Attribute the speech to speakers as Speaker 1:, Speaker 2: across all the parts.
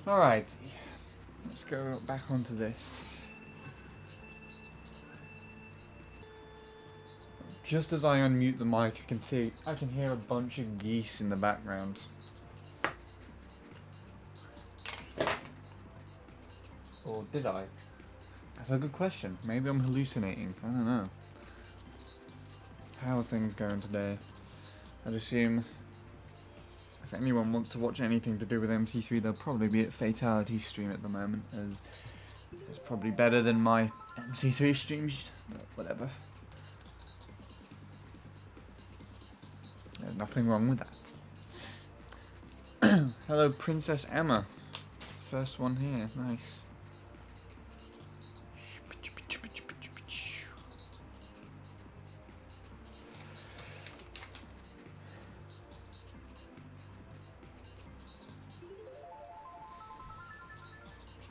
Speaker 1: Alright, let's go back onto this. Just as I unmute the mic, I can hear a bunch of geese in the background. Or did I? That's a good question. Maybe I'm hallucinating. I don't know. How are things going today? I'd assume if anyone wants to watch anything to do with MC3, they'll probably be at Fatality stream at the moment, as it's probably better than my MC3 streams, but whatever. There's nothing wrong with that. Hello, Princess Emma. First one here. Nice.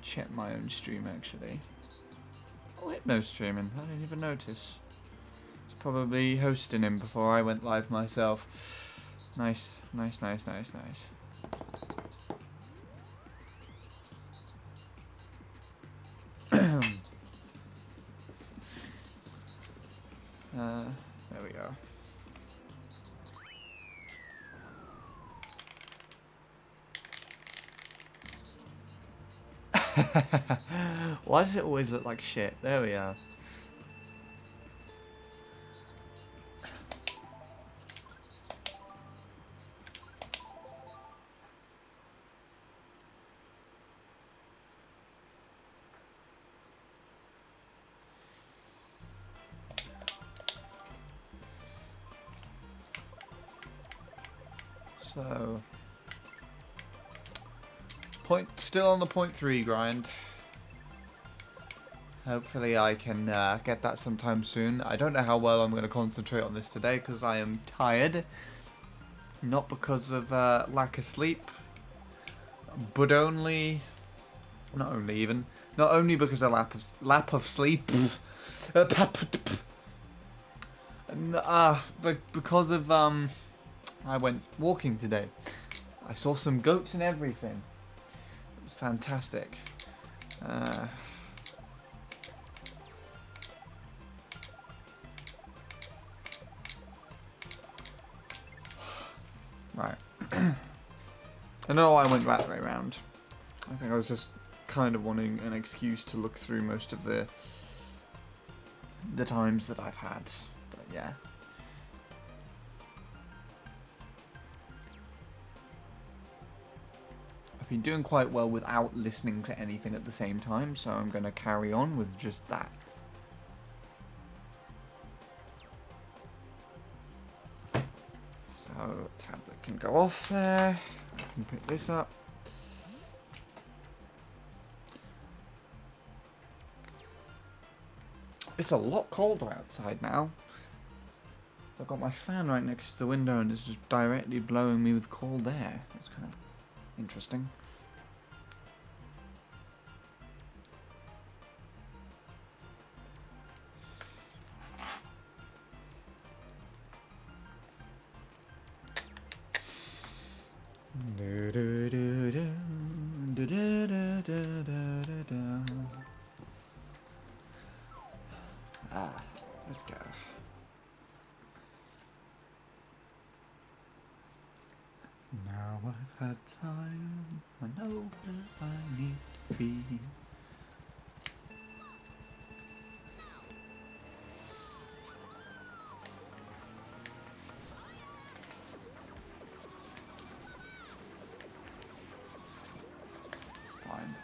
Speaker 1: Check my own stream, actually. Oh, Hypno streaming. I didn't even notice. It's probably hosting him before I went live myself. Nice, nice, nice, nice, nice. There we go. Why does it always look like shit? There we are. So, still on the 0.3 grind. Hopefully I can get that sometime soon. I don't know how well I'm going to concentrate on this today because I am tired. Not because of lack of sleep, but not only because of lack of sleep. But because of I went walking today. I saw some goats and everything. It was fantastic. Right. I know I went that way round. I think I was just kind of wanting an excuse to look through most of the times that I've had. But yeah. I've been doing quite well without listening to anything at the same time, so I'm going to carry on with just that. So, tablet can go off there. I can pick this up. It's a lot colder outside now. I've got my fan right next to the window and it's just directly blowing me with cold air. It's kind of interesting. Let's go. Now I've had time, I know where I need to be. It's fine.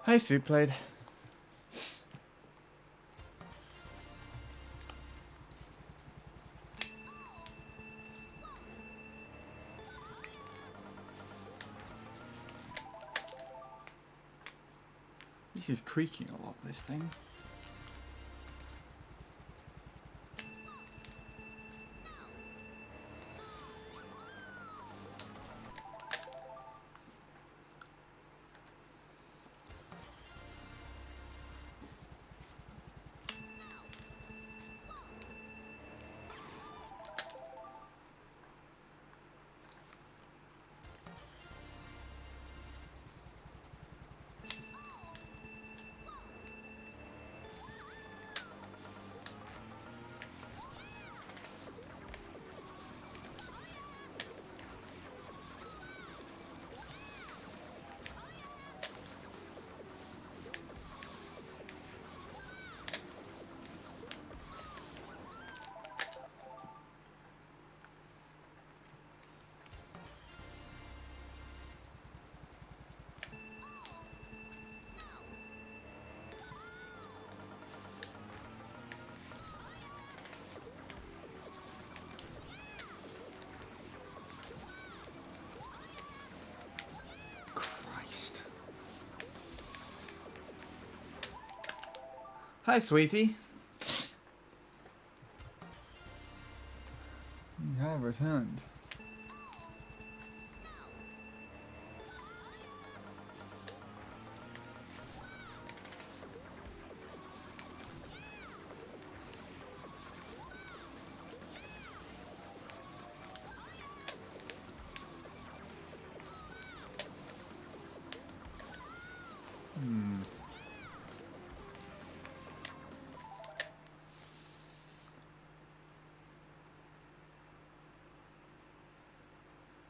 Speaker 1: Hi, Soup Played. This is creaking a lot, this thing. Hi, sweetie. You have returned.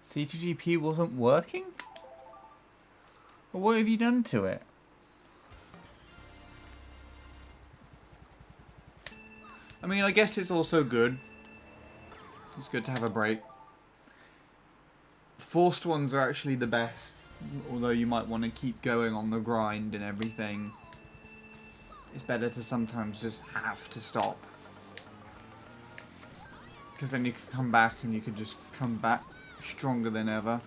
Speaker 1: C2GP wasn't working? Well, what have you done to it? I mean, I guess it's also good. It's good to have a break. Forced ones are actually the best. Although you might want to keep going on the grind and everything. It's better to sometimes just have to stop. Because then you can come back and you can just come back stronger than ever.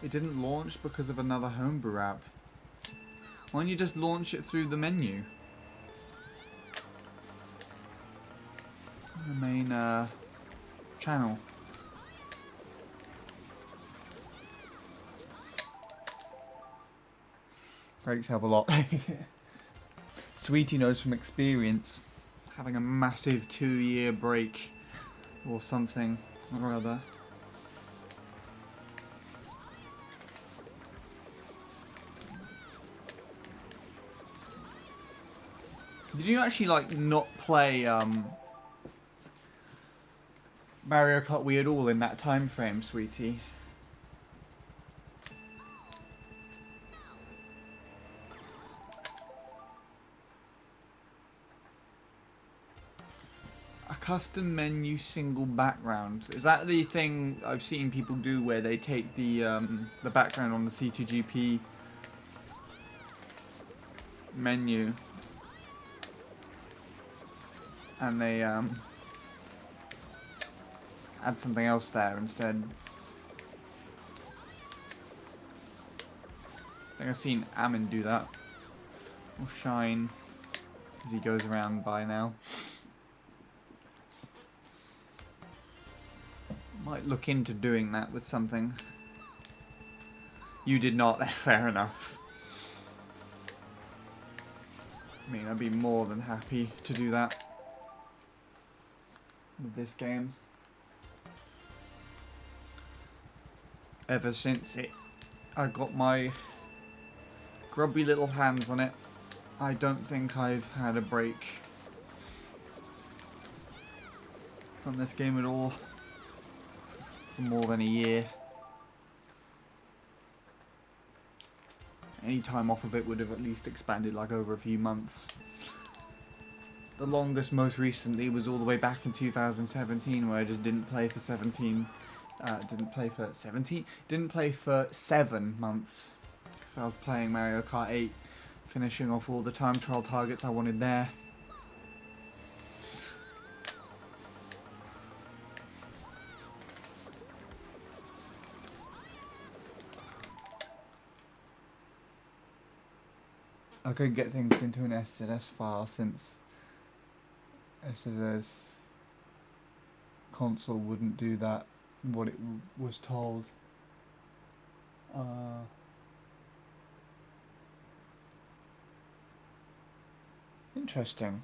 Speaker 1: It didn't launch because of another homebrew app. Why don't you just launch it through the menu? The main channel. Breaks help a lot. Sweetie knows from experience. Having a massive 2-year break or something or other. Did you actually like not play Mario Kart Wii at all in that time frame, sweetie? A custom menu single background. Is that the thing I've seen people do where they take the background on the C2GP menu and they add something else there instead? I think I've seen Amin do that. Or Shine, as he goes around by now. Might look into doing that with something. You did not, fair enough. I mean, I'd be more than happy to do that with this game. Ever since I got my grubby little hands on it, I don't think I've had a break from this game at all for more than a year. any time off of it would have at least expanded like over a few months. The longest most recently was all the way back in 2017, where I just didn't play for 7 months. Because I was playing Mario Kart 8, finishing off all the time trial targets I wanted there. I couldn't get things into an SZS file since SZS console wouldn't do that, what it was told. Interesting.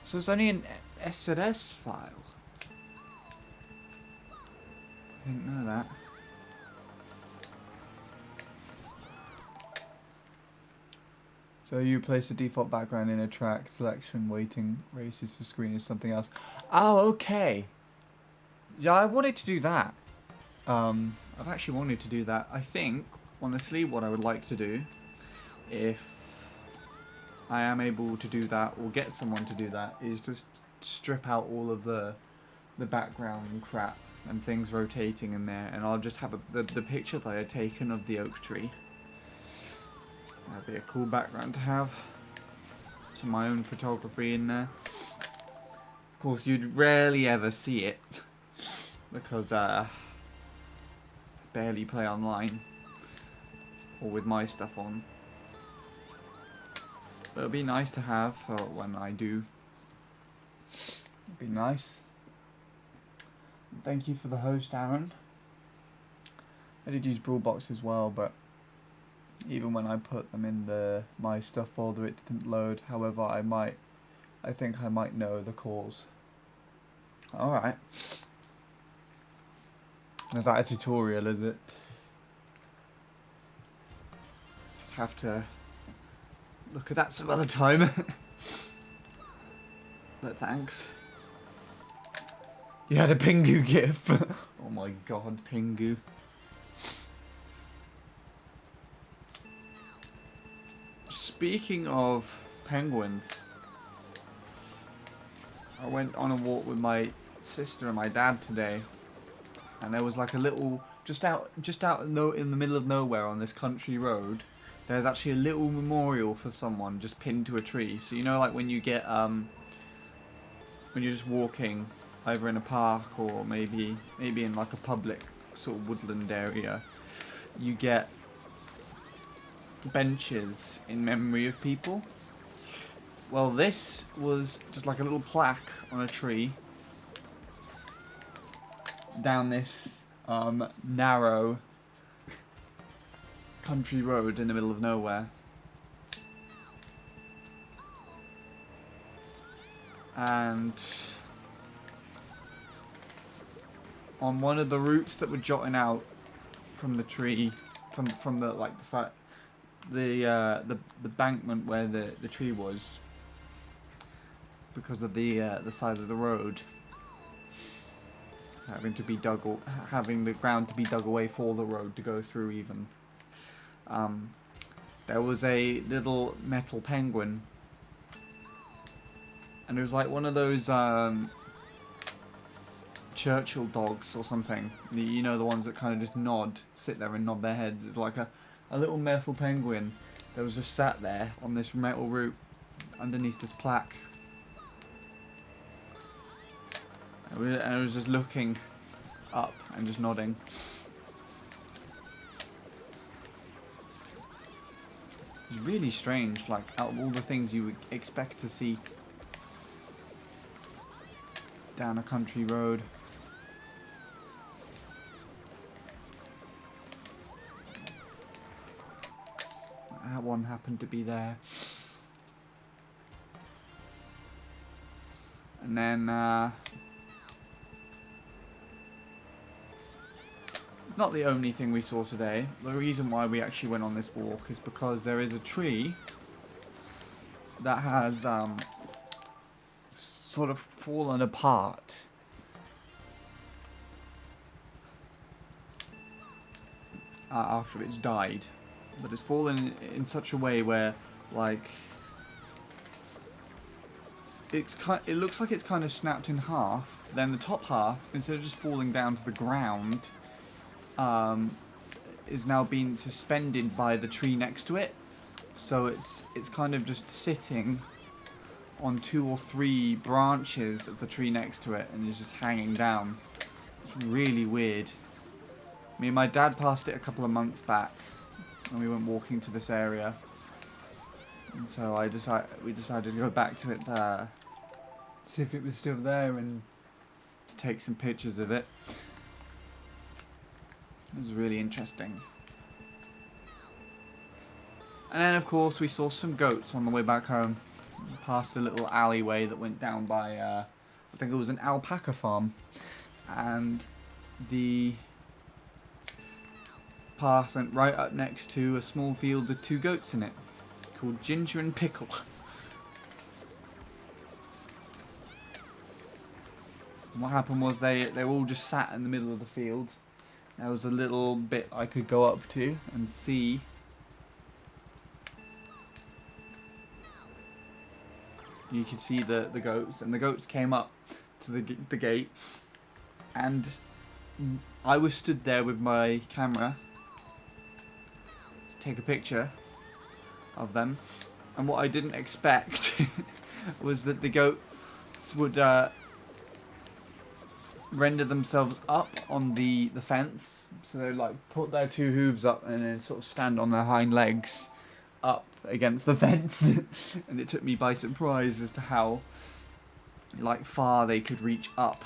Speaker 1: So it's only an SZS file. I didn't know that. So you place the default background in a track selection, waiting races for screen is something else. Oh, okay. Yeah, I wanted to do that. I've actually wanted to do that. I think, honestly, what I would like to do, if I am able to do that, or get someone to do that, is just strip out all of the background and crap and things rotating in there, and I'll just have the picture that I had taken of the oak tree. That'd be a cool background to have. Some of my own photography in there. Of course, you'd rarely ever see it because I barely play online or with my stuff on. But it'd be nice to have for when I do. It'd be nice. Thank you for the host, Aaron. I did use Brawlbox as well, but even when I put them in the my stuff folder, it didn't load. However, I think I might know the cause. Alright. Is that a tutorial, is it? I'd have to look at that some other time. But thanks. You had a Pingu gif. Oh my god, Pingu. Speaking of penguins, I went on a walk with my sister and my dad today, and there was like a little, just out in the middle of nowhere on this country road, there's actually a little memorial for someone just pinned to a tree. So you know, like when you get when you're just walking either in a park or maybe in like a public sort of woodland area, you get benches in memory of people. Well, this was just like a little plaque on a tree down this narrow country road in the middle of nowhere. And on one of the roots that were jutting out from the tree, from the like the side, the bankment where the tree was, because of the side of the road having the ground to be dug away for the road to go through even. There was a little metal penguin, and it was like one of those Churchill dogs or something. You know, the ones that kind of just sit there and nod their heads. It's like a little metal penguin that was just sat there on this metal root underneath this plaque. And I was just looking up and just nodding. It's really strange, like out of all the things you would expect to see down a country road. That one happened to be there. And then it's not the only thing we saw today. The reason why we actually went on this walk is because there is a tree that has sort of fallen apart. after it's died, but it's fallen in such a way where, like, it looks like it's kind of snapped in half. Then the top half, instead of just falling down to the ground, is now being suspended by the tree next to it. So it's kind of just sitting on 2 or 3 branches of the tree next to it, and is just hanging down. It's really weird. Me and my dad passed it a couple of months back, and we went walking to this area. And so we decided to go back to it there, see if it was still there, and to take some pictures of it. It was really interesting. And then, of course, we saw some goats on the way back home. We passed a little alleyway that went down by, I think it was an alpaca farm. And the path went right up next to a small field with 2 goats in it, called Ginger and Pickle. And what happened was they all just sat in the middle of the field. There was a little bit I could go up to and see. You could see the goats, and the goats came up to the gate, and I was stood there with my camera to take a picture of them. And what I didn't expect was that the goats would render themselves up on the fence. So they like put their 2 hooves up and then sort of stand on their hind legs up against the fence. And it took me by surprise as to how like far they could reach up.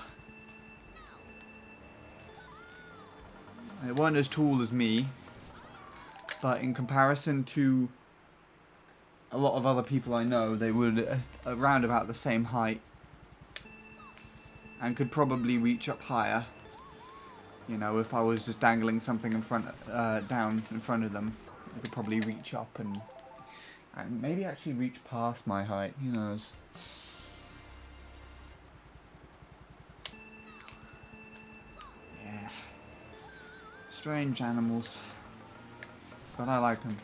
Speaker 1: They weren't as tall as me, but in comparison to a lot of other people I know, they were around about the same height and could probably reach up higher. You know, if I was just dangling something in front, down in front of them, they could probably reach up and maybe actually reach past my height. Who knows? Yeah. Strange animals, but I like them.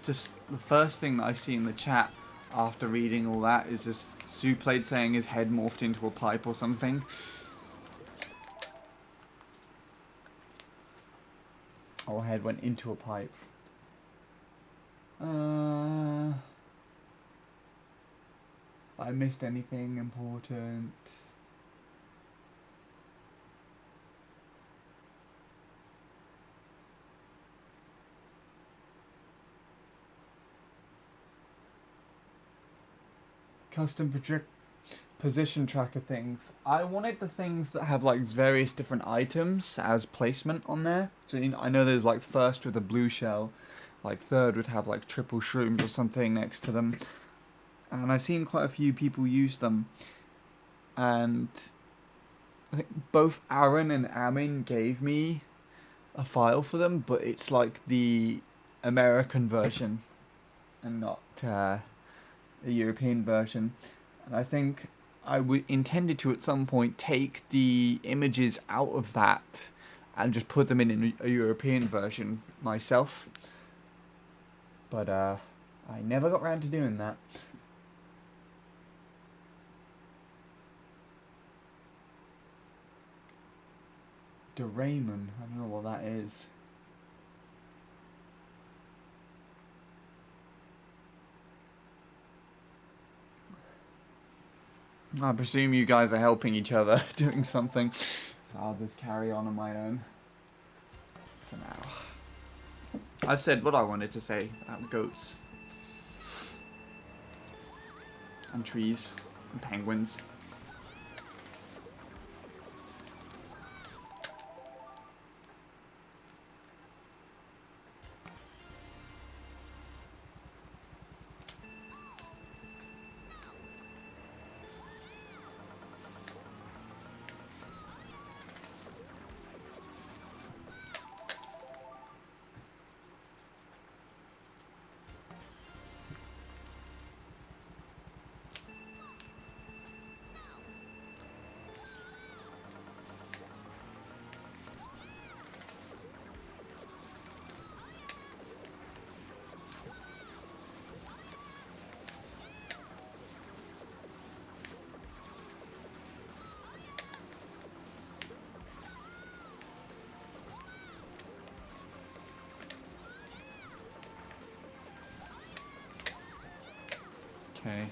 Speaker 1: Just the first thing that I see in the chat after reading all that is just Suplayed saying his head morphed into a pipe or something. Or head went into a pipe. I missed anything important? Custom position tracker things. I wanted the things that have like various different items as placement on there. So you know, I know there's like first with a blue shell, like third would have like triple shrooms or something next to them. And I've seen quite a few people use them. And I think both Aaron and Amin gave me a file for them, but it's like the American version and not the European version. And I think I intended to at some point take the images out of that and just put them in a European version myself. But I never got around to doing that. Doraemon, I don't know what that is. I presume you guys are helping each other, doing something. So I'll just carry on my own for now. I've said what I wanted to say about goats. And trees. And penguins. Okay.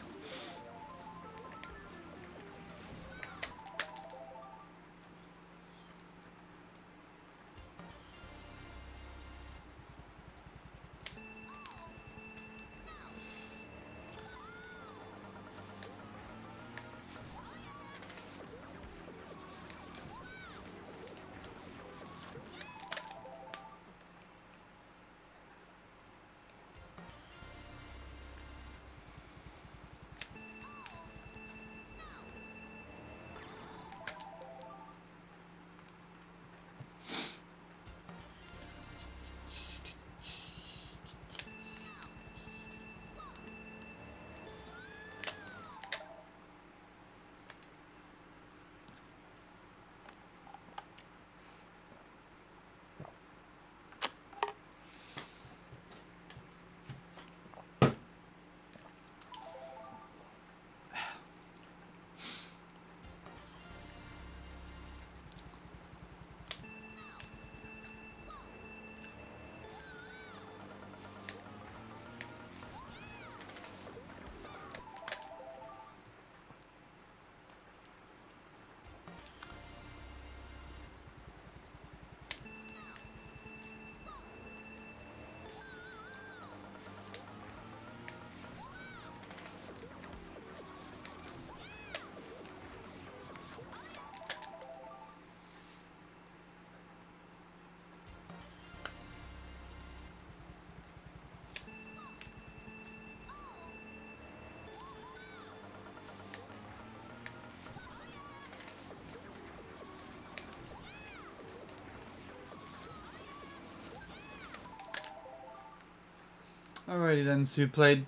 Speaker 1: Alrighty then, Suplayed.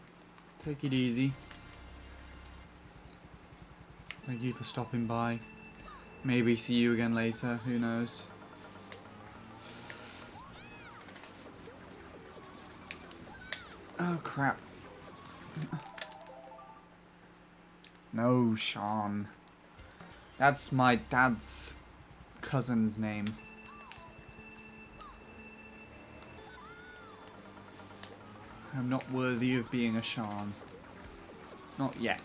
Speaker 1: Take it easy. Thank you for stopping by. Maybe see you again later, who knows. Oh crap. No, Sean. That's my dad's cousin's name. I'm not worthy of being a Sean. Not yet.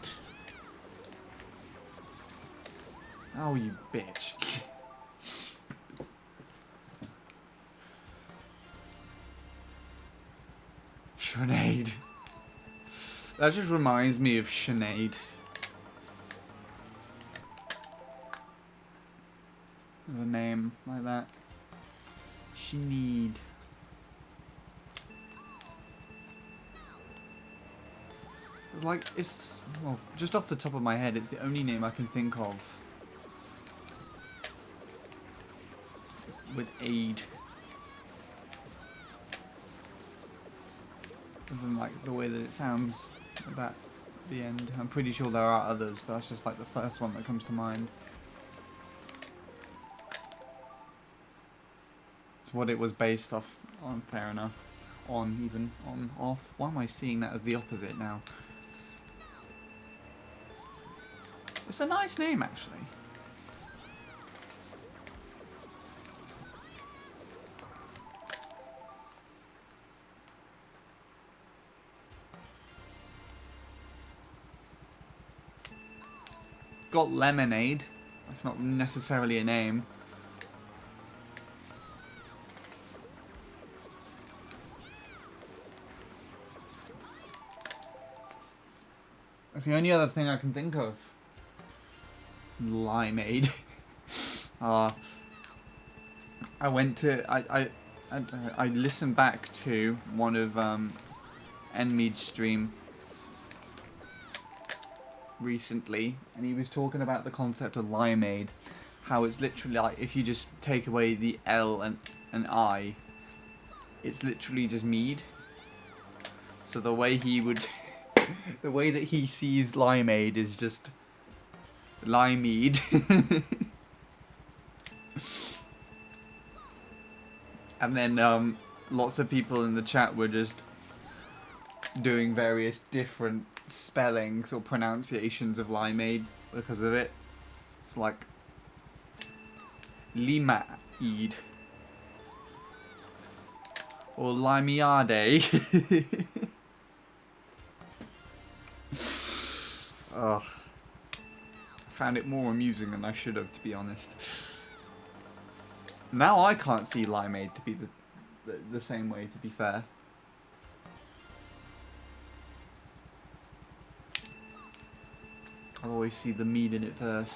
Speaker 1: Oh, you bitch. Sinead. That just reminds me of Sinead. With a name like that. Sinead. It's like, it's, well, just off the top of my head, it's the only name I can think of with aid. Other than like the way that it sounds at that, the end. I'm pretty sure there are others, but that's just like the first one that comes to mind. It's what it was based off on, fair enough. On, even, on, off. Why am I seeing that as the opposite now? It's a nice name, actually. Got Lemonade. That's not necessarily a name. That's the only other thing I can think of. Limeade. I went to I listened back to one of Enmead's streams recently, and he was talking about the concept of limeade, how it's literally like if you just take away the L and an I, it's literally just mead. So the way he would, the way that he sees limeade is just limeade. And then lots of people in the chat were just doing various different spellings or pronunciations of limeade because of it. It's like limeade or limiade. Ugh. Found it more amusing than I should have, to be honest. Now I can't see limeade to be the same way, to be fair. I always see the mead in it first.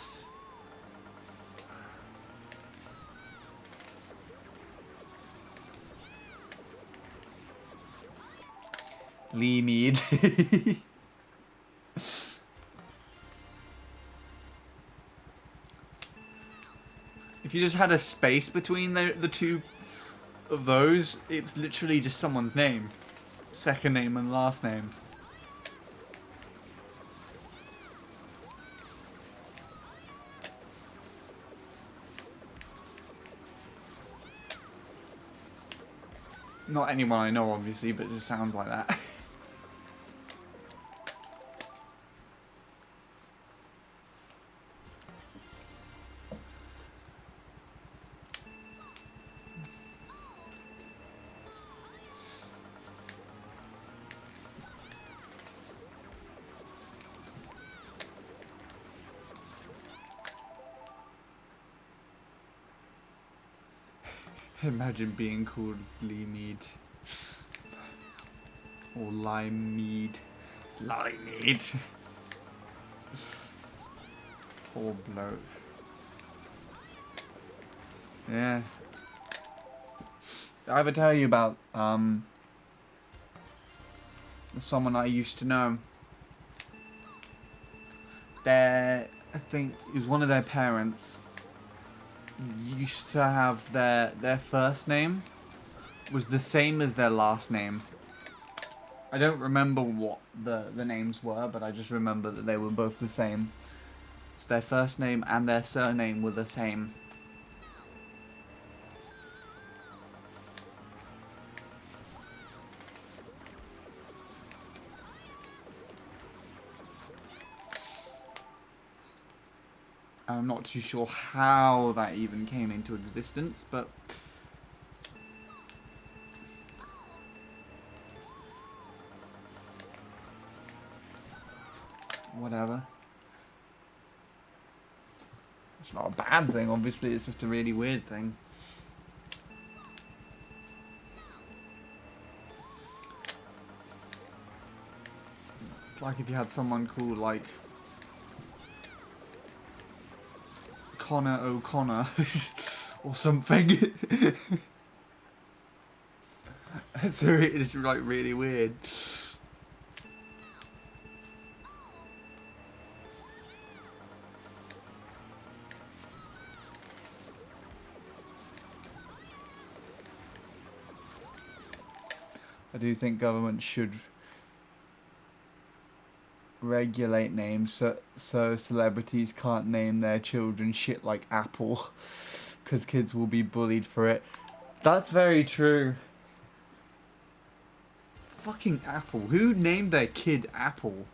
Speaker 1: Lee mead. If you just had a space between the two of those, it's literally just someone's name. Second name and last name. Not anyone I know, obviously, but it just sounds like that. Imagine being called Lee Mead. Or Lime Mead. Lime Mead. Poor bloke. Yeah. Did I ever tell you about someone I used to know? I think it was one of their parents used to have their first name was the same as their last name. I don't remember what the names were, but I just remember that they were both the same. So their first name and their surname were the same. I'm not too sure how that even came into existence, but whatever. It's not a bad thing, obviously, it's just a really weird thing. It's like if you had someone called, like, Connor O'Connor or something. It's like really weird. I do think government should regulate names so celebrities can't name their children shit like Apple, because kids will be bullied for it. That's very true. Fucking Apple. Who named their kid Apple?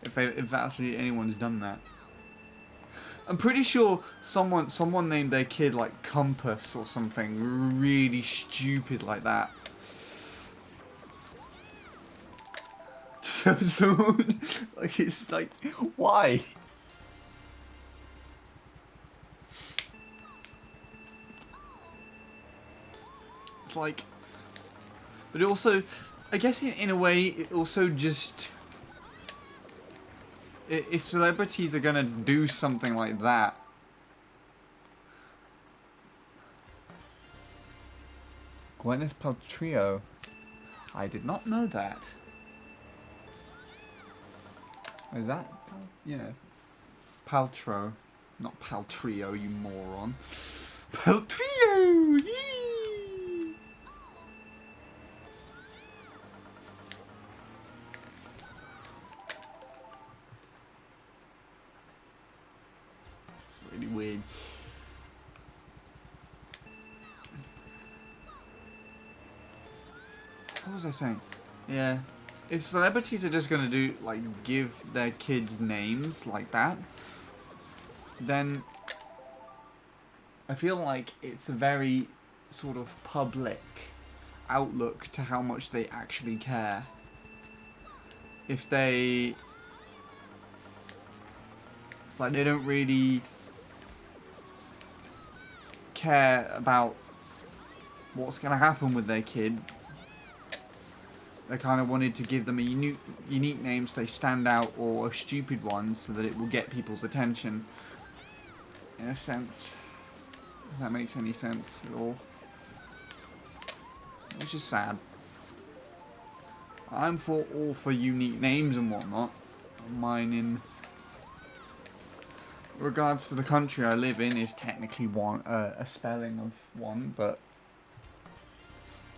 Speaker 1: If actually anyone's done that. I'm pretty sure someone named their kid like Compass or something really stupid like that. So soon, like, it's like, why? It's like, but it also, I guess in a way, it also just, if celebrities are gonna do something like that, Gwyneth Paltrow, I did not know that. Is that? Yeah. Paltrow. Not Paltrio, you moron. Paltrio! Yee! It's really weird. What was I saying? Yeah. If celebrities are just gonna do, like, give their kids names like that, then I feel like it's a very sort of public outlook to how much they actually care. If they Like, they don't really care about what's going to happen with their kid. They kind of wanted to give them a unique name so they stand out, or a stupid one so that it will get people's attention. In a sense. If that makes any sense at all. Which is sad. I'm all for unique names and whatnot. Mine, in regards to the country I live in, is technically a spelling of one, but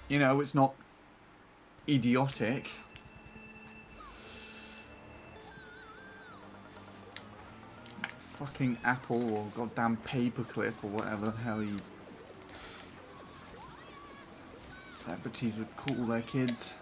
Speaker 1: you know, it's not idiotic. Fucking Apple or goddamn paperclip or whatever the hell you celebrities would call their kids.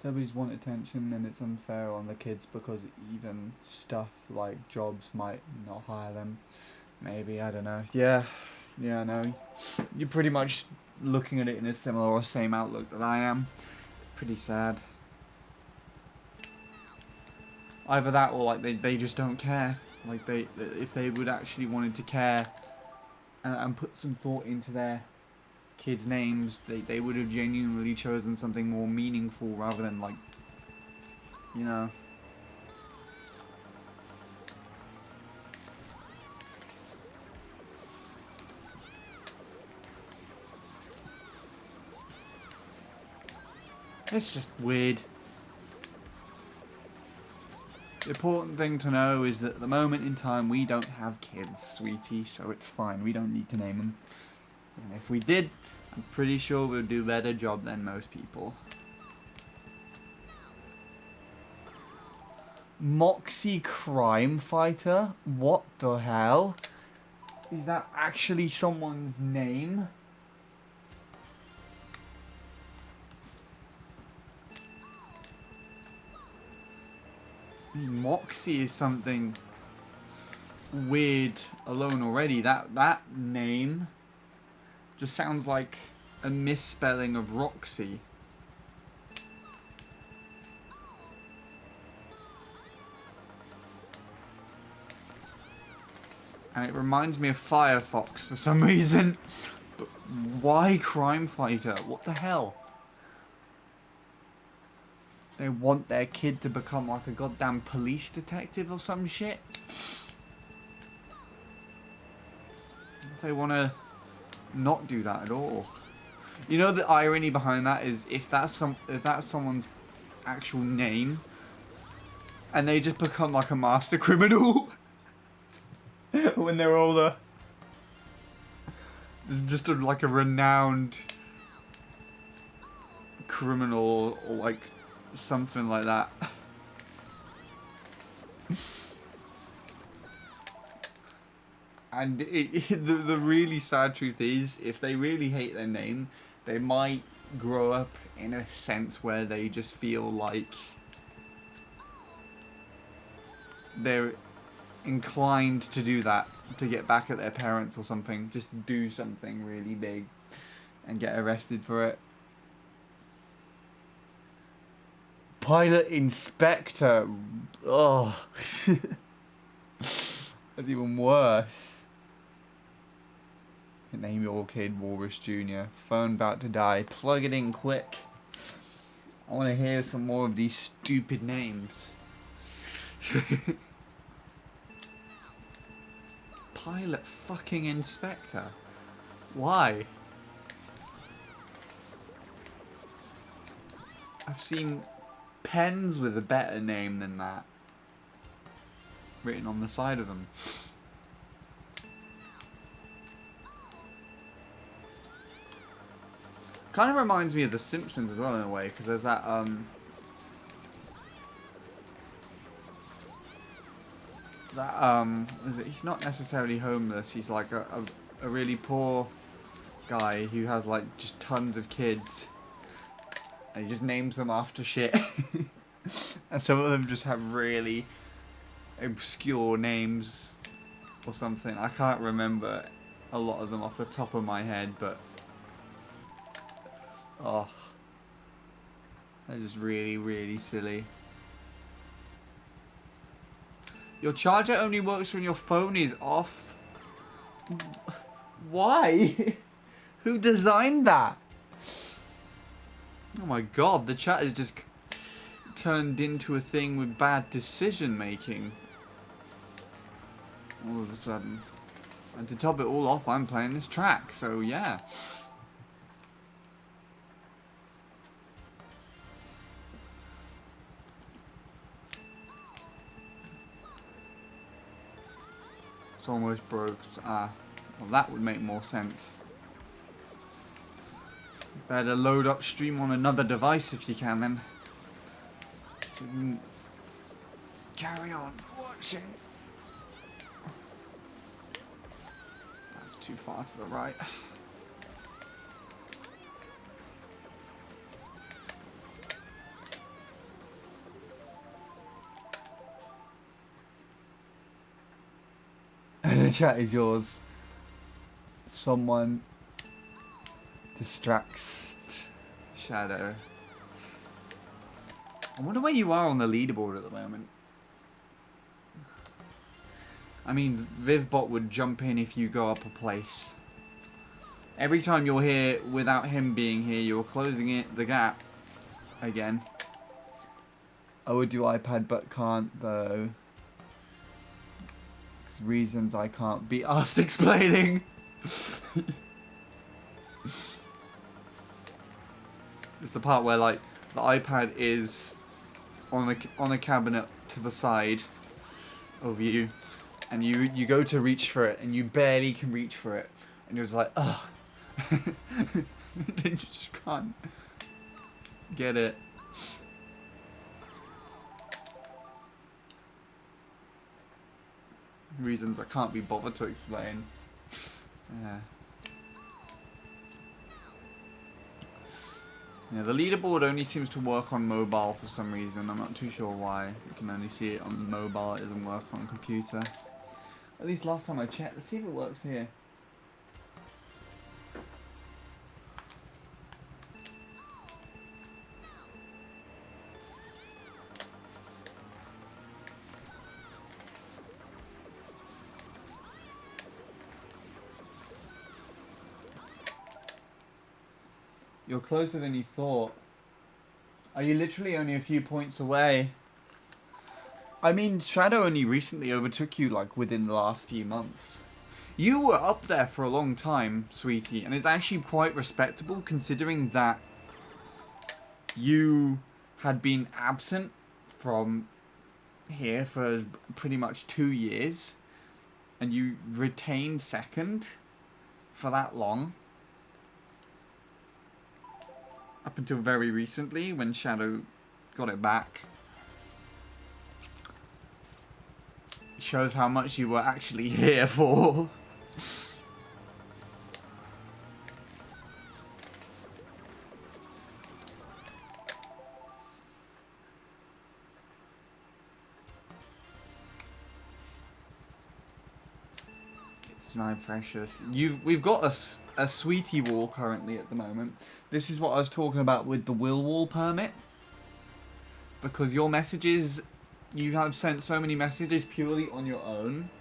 Speaker 1: Celebrities want attention, and it's unfair on the kids because even stuff like jobs might not hire them. Maybe, I don't know. Yeah, I know. You're pretty much looking at it in a similar or same outlook that I am. It's pretty sad. Either that or like they just don't care. Like if they would actually wanted to care and put some thought into their kids' names, they would have genuinely chosen something more meaningful rather than, like, you know. It's just weird. The important thing to know is that at the moment in time we don't have kids, sweetie, so it's fine. We don't need to name them. And if we did, I'm pretty sure we'll do a better job than most people. Moxie Crime Fighter? What the hell? Is that actually someone's name? Moxie is something weird alone already. That name just sounds like a misspelling of Roxy. And it reminds me of Firefox for some reason. But why Crime Fighter? What the hell? They want their kid to become like a goddamn police detective or some shit? They want to not do that at all. You know, the irony behind that is if that's someone's actual name and they just become like a master criminal when they're older. Just like a renowned criminal or like something like that. And the really sad truth is, if they really hate their name, they might grow up in a sense where they just feel like they're inclined to do that, to get back at their parents or something. Just do something really big and get arrested for it. Pilot Inspector. Oh. That's even worse. Name your kid Walrus Jr. Phone about to die. Plug it in quick. I want to hear some more of these stupid names. Pilot fucking Inspector. Why? I've seen pens with a better name than that written on the side of them. Kind of reminds me of The Simpsons as well in a way, because there's that he's not necessarily homeless, he's like a really poor guy who has like just tons of kids and he just names them after shit. And some of them just have really obscure names or something. I can't remember a lot of them off the top of my head, but oh, they're just really, really silly. Your charger only works when your phone is off. Why? Who designed that? Oh my god, the chat is just turned into a thing with bad decision making. All of a sudden. And to top it all off, I'm playing this track, so yeah. It's almost broke. Well, that would make more sense. Better load up stream on another device if you can then. So you can carry on watching. That's too far to the right. The chat is yours. Someone distracts Shadow. I wonder where you are on the leaderboard at the moment. I mean, Vivbot would jump in if you go up a place. Every time you're here without him being here, you're closing the gap again. I would do iPad but can't though. Reasons I can't be asked explaining. It's the part where like the iPad is on a cabinet to the side of you, and you go to reach for it and you barely can reach for it, and you're just like, ugh. Then you just can't get it. Reasons I can't be bothered to explain. Yeah. Yeah, the leaderboard only seems to work on mobile for some reason. I'm not too sure why. You can only see it on mobile, it doesn't work on computer. At least last time I checked. Let's see if it works here. You're closer than you thought. Are you literally only a few points away? I mean, Shadow only recently overtook you, like, within the last few months. You were up there for a long time, sweetie, and it's actually quite respectable considering that you had been absent from here for pretty much 2 years, and you retained second for that long. Up until very recently, when Shadow got it back. Shows how much you were actually here for. It's tonight precious. We've got a sweetie wall currently at the moment. This is what I was talking about with the will wall permit. Because your messages, you have sent so many messages purely on your own,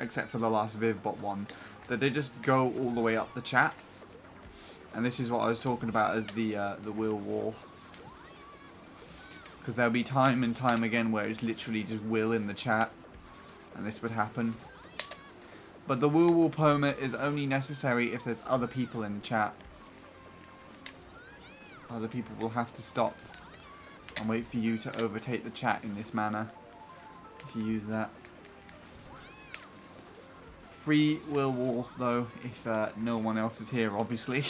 Speaker 1: except for the last Vivbot one, that they just go all the way up the chat. And this is what I was talking about as the will wall. Because there'll be time and time again where it's literally just will in the chat, and this would happen. But the will wall permit is only necessary if there's other people in the chat. Other people will have to stop and wait for you to overtake the chat in this manner, if you use that. Free will wall, though, if no one else is here, obviously.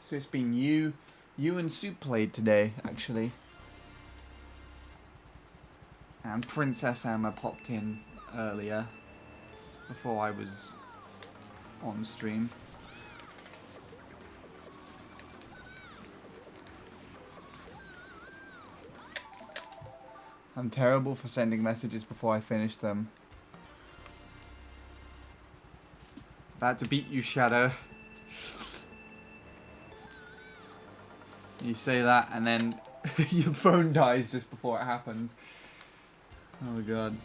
Speaker 1: So it's been you and Soup played today, actually. And Princess Emma popped in earlier, before I was on stream. I'm terrible for sending messages before I finish them. About to beat you, Shadow. You say that and then your phone dies just before it happens. Oh god.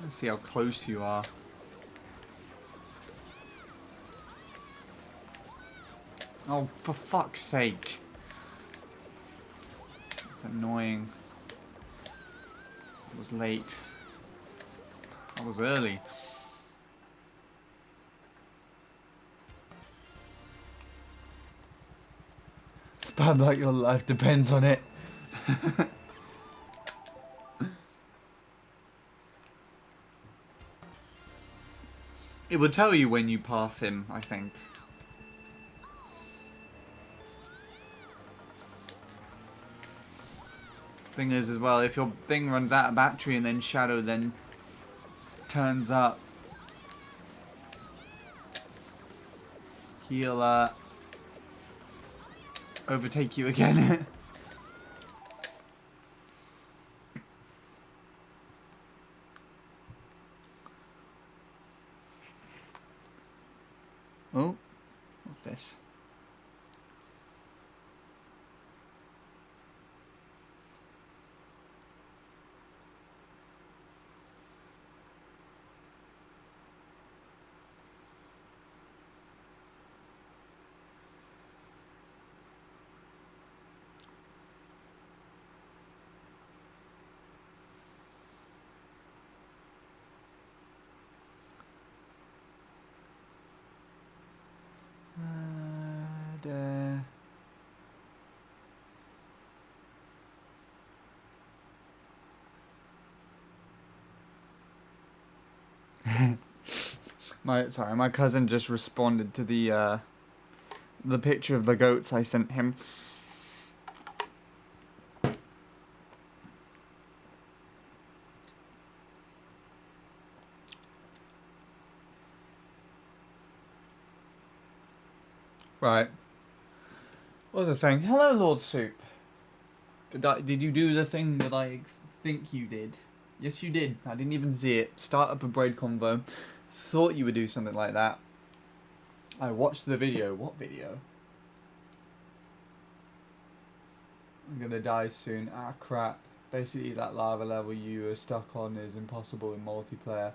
Speaker 1: Let's see how close you are. Oh, for fuck's sake. It's annoying. I was late. I was early. It's bad like your life depends on it. It will tell you when you pass him, I think. Thing is as well, if your thing runs out of battery and then Shadow then turns up, he'll overtake you again. Oh, what's this? My cousin just responded to the picture of the goats I sent him. Right. What was I saying? Hello, Lord Soup. Did you do the thing that I think you did? Yes, you did. I didn't even see it. Start up a bread convo. Thought you would do something like that. I watched the video. What video? I'm gonna die soon. Ah, crap. Basically, that lava level you were stuck on is impossible in multiplayer.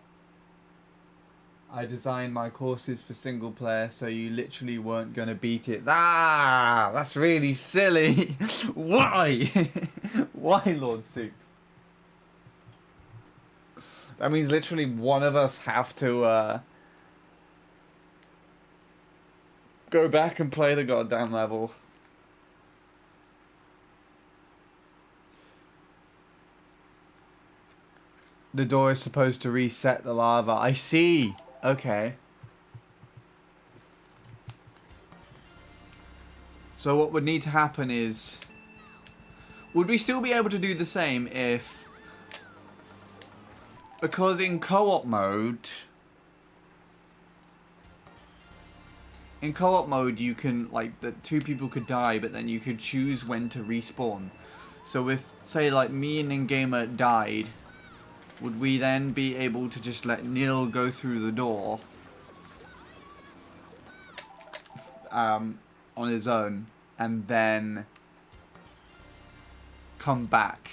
Speaker 1: I designed my courses for single player, so you literally weren't gonna beat it. Ah, that's really silly. Why? Why, Lord Soup? That means literally one of us have to go back and play the goddamn level. The door is supposed to reset the lava. I see. Okay. So what would need to happen is... Would we still be able to do the same if... Because in co-op mode... In co-op mode you can, like, the two people could die, but then you could choose when to respawn. So if, say, like, me and Ingamer died... Would we then be able to just let Neil go through the door on his own and then come back?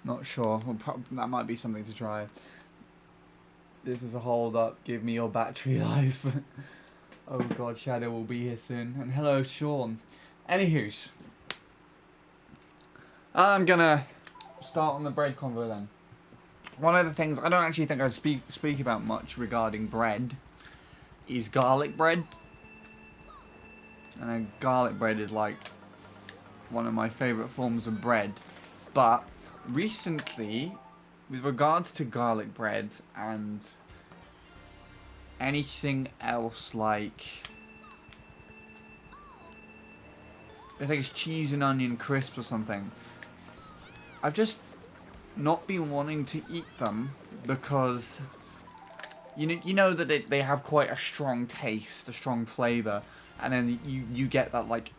Speaker 1: Not sure. Well, that might be something to try. This is a hold up. Give me your battery life. Oh god, Shadow will be here soon. And hello, Sean. Anywho's. I'm gonna start on the bread convo then. One of the things I don't actually think I speak about much regarding bread is garlic bread. And garlic bread is like one of my favourite forms of bread. But recently, with regards to garlic bread and anything else like, I think it's cheese and onion crisps or something, I've just not been wanting to eat them because you know that they have quite a strong taste, a strong flavour, and then you get that like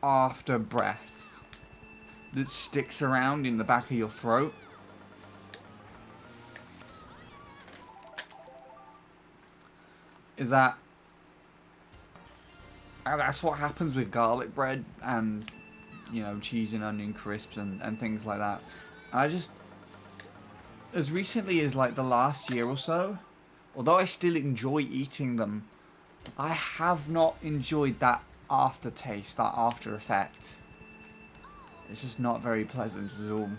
Speaker 1: after breath that sticks around in the back of your throat. That's what happens with garlic bread and, you know, cheese and onion crisps and things like that. I just, as recently as like the last year or so, although I still enjoy eating them, I have not enjoyed that aftertaste, that after effect. It's just not very pleasant at all.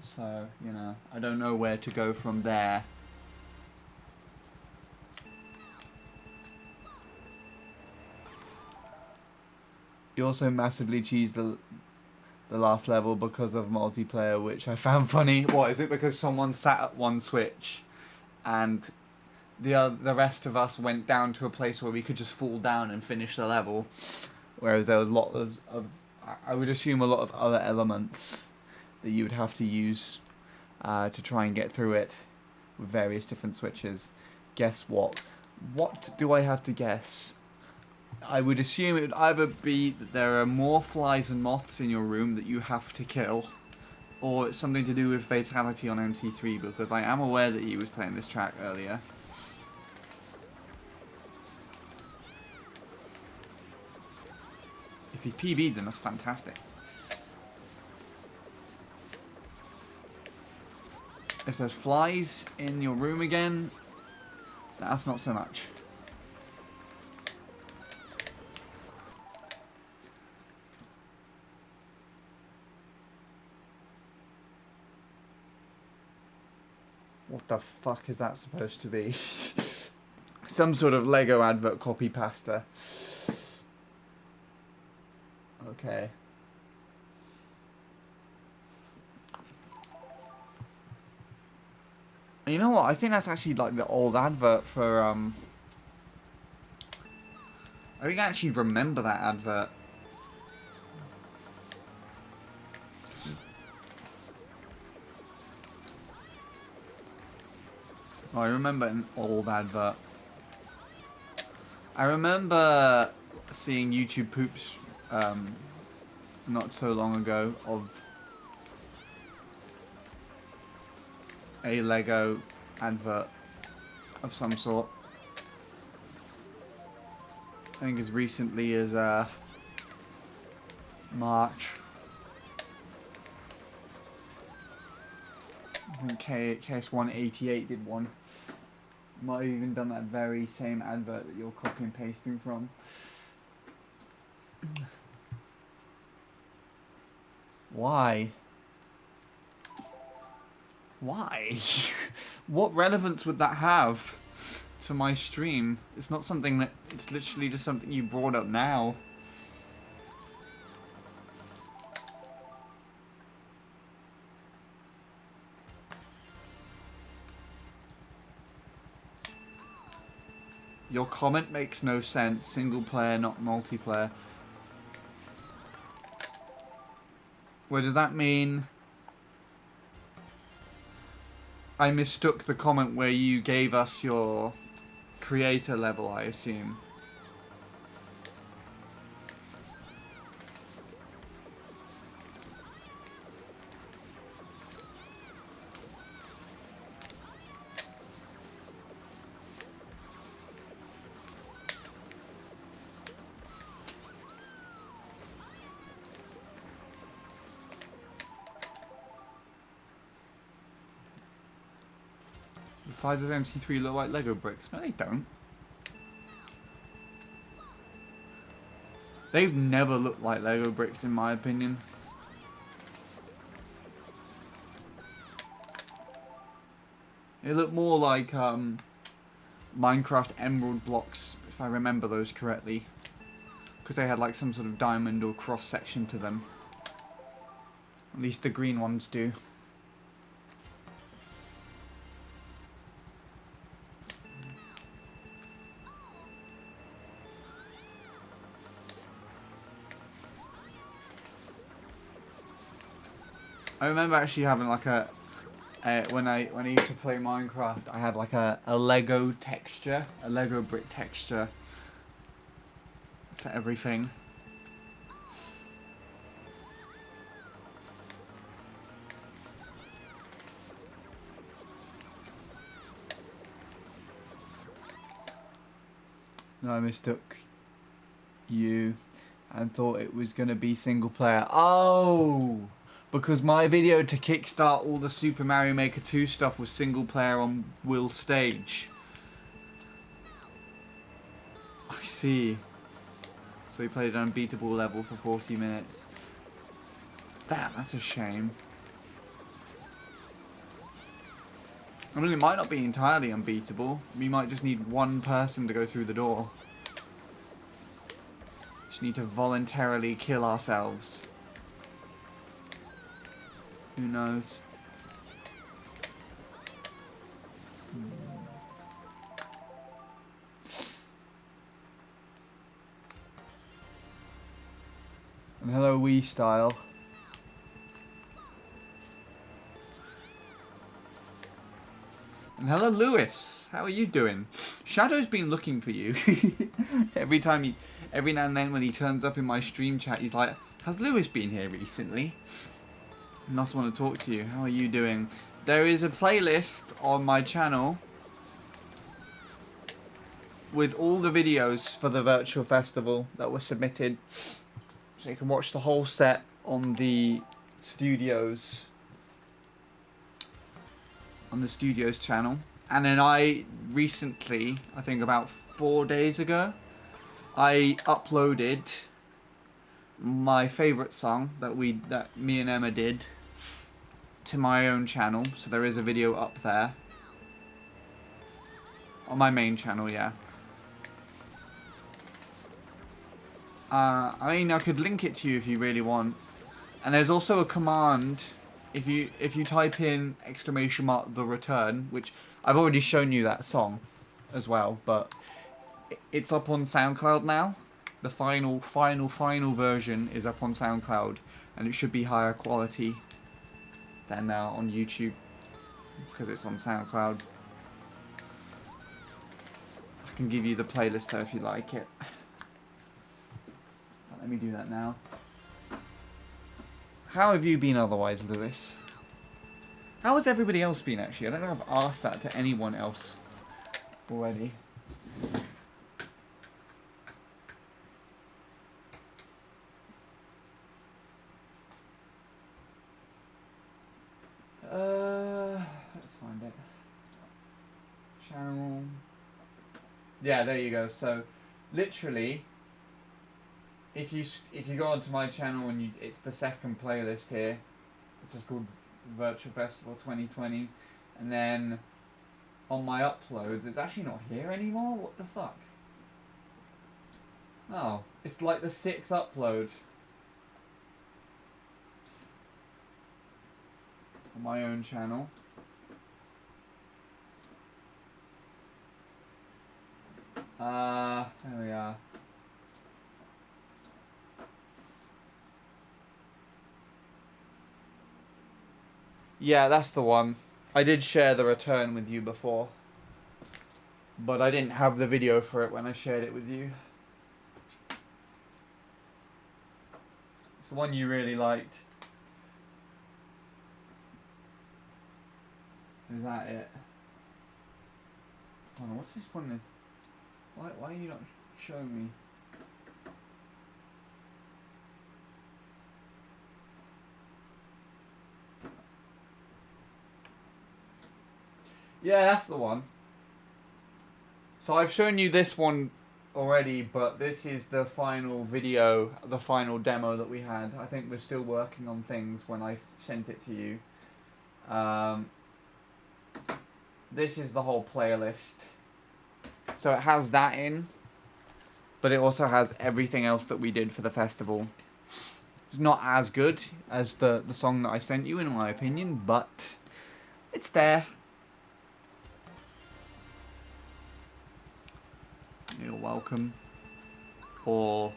Speaker 1: So, you know, I don't know where to go from there. You also massively cheesed the last level because of multiplayer, which I found funny. What, is it because someone sat at one switch and the rest of us went down to a place where we could just fall down and finish the level, whereas there was lots of I would assume a lot of other elements that you would have to use to try and get through it with various different switches. Guess what? What do I have to guess? I would assume it would either be that there are more flies and moths in your room that you have to kill, or it's something to do with fatality on MC3, because I am aware that he was playing this track earlier. If he's PB'd, then that's fantastic. If there's flies in your room again, that's not so much. What the fuck is that supposed to be? Some sort of Lego advert copy pasta. Okay. You know what? I think that's actually like the old advert for I think I actually remember that advert. Oh, I remember an old advert. I remember seeing YouTube poops not so long ago of a Lego advert of some sort. I think as recently as March. I think KS188 did one. Might have even done that very same advert that you're copy and pasting from. Why? Why? What relevance would that have to my stream? It's not something that... It's literally just something you brought up now. Your comment makes no sense. Single player, not multiplayer. Well, does that mean... I mistook the comment where you gave us your creator level, I assume. The size of MC3 look like Lego bricks. No, they don't. They've never looked like Lego bricks, in my opinion. It looked more like Minecraft emerald blocks, if I remember those correctly. Because they had like some sort of diamond or cross section to them. At least the green ones do. I remember actually having like when I used to play Minecraft, I had like a Lego texture, a Lego brick texture for everything. No, I mistook you and thought it was gonna be single player. Oh! Because my video to kickstart all the Super Mario Maker 2 stuff was single player on Will's stage. I see. So he played an unbeatable level for 40 minutes. Damn, that's a shame. I mean, it might not be entirely unbeatable. We might just need one person to go through the door. Just need to voluntarily kill ourselves. Who knows? And hello, Wii Style. And hello, Lewis. How are you doing? Shadow's been looking for you. every now and then when he turns up in my stream chat, he's like, "Has Lewis been here recently?" I must want to talk to you. How are you doing? There is a playlist on my channel with all the videos for the virtual festival that were submitted. So you can watch the whole set on the studios channel. And then I recently, I think about 4 days ago, I uploaded my favourite song that me and Emma did to my own channel. So there is a video up there. On my main channel, yeah. I mean, I could link it to you if you really want. And there's also a command, if you type in !, the return, which I've already shown you that song as well, but it's up on SoundCloud now. The final version is up on SoundCloud, and it should be higher quality than on YouTube because it's on SoundCloud. I can give you the playlist though if you like it. Let me do that now. How have you been otherwise, Lewis? How has everybody else been, actually? I don't think I've asked that to anyone else already. Let's find it. Channel. Yeah, there you go. So, literally, if you go onto my channel and it's the second playlist here. It's just called Virtual Festival 2020, and then on my uploads, it's actually not here anymore. What the fuck? Oh, it's like the 6th upload on my own channel. There we are. Yeah, that's the one. I did share the return with you before, but I didn't have the video for it when I shared it with you. It's the one you really liked. Is that it? Hold on, what's this one then? Why are you not showing me? Yeah, that's the one. So I've shown you this one already, but this is the final video, the final demo that we had. I think we're still working on things when I sent it to you. this is the whole playlist. So it has that in, but it also has everything else that we did for the festival. It's not as good as the song that I sent you, in my opinion, but it's there. You're welcome. Or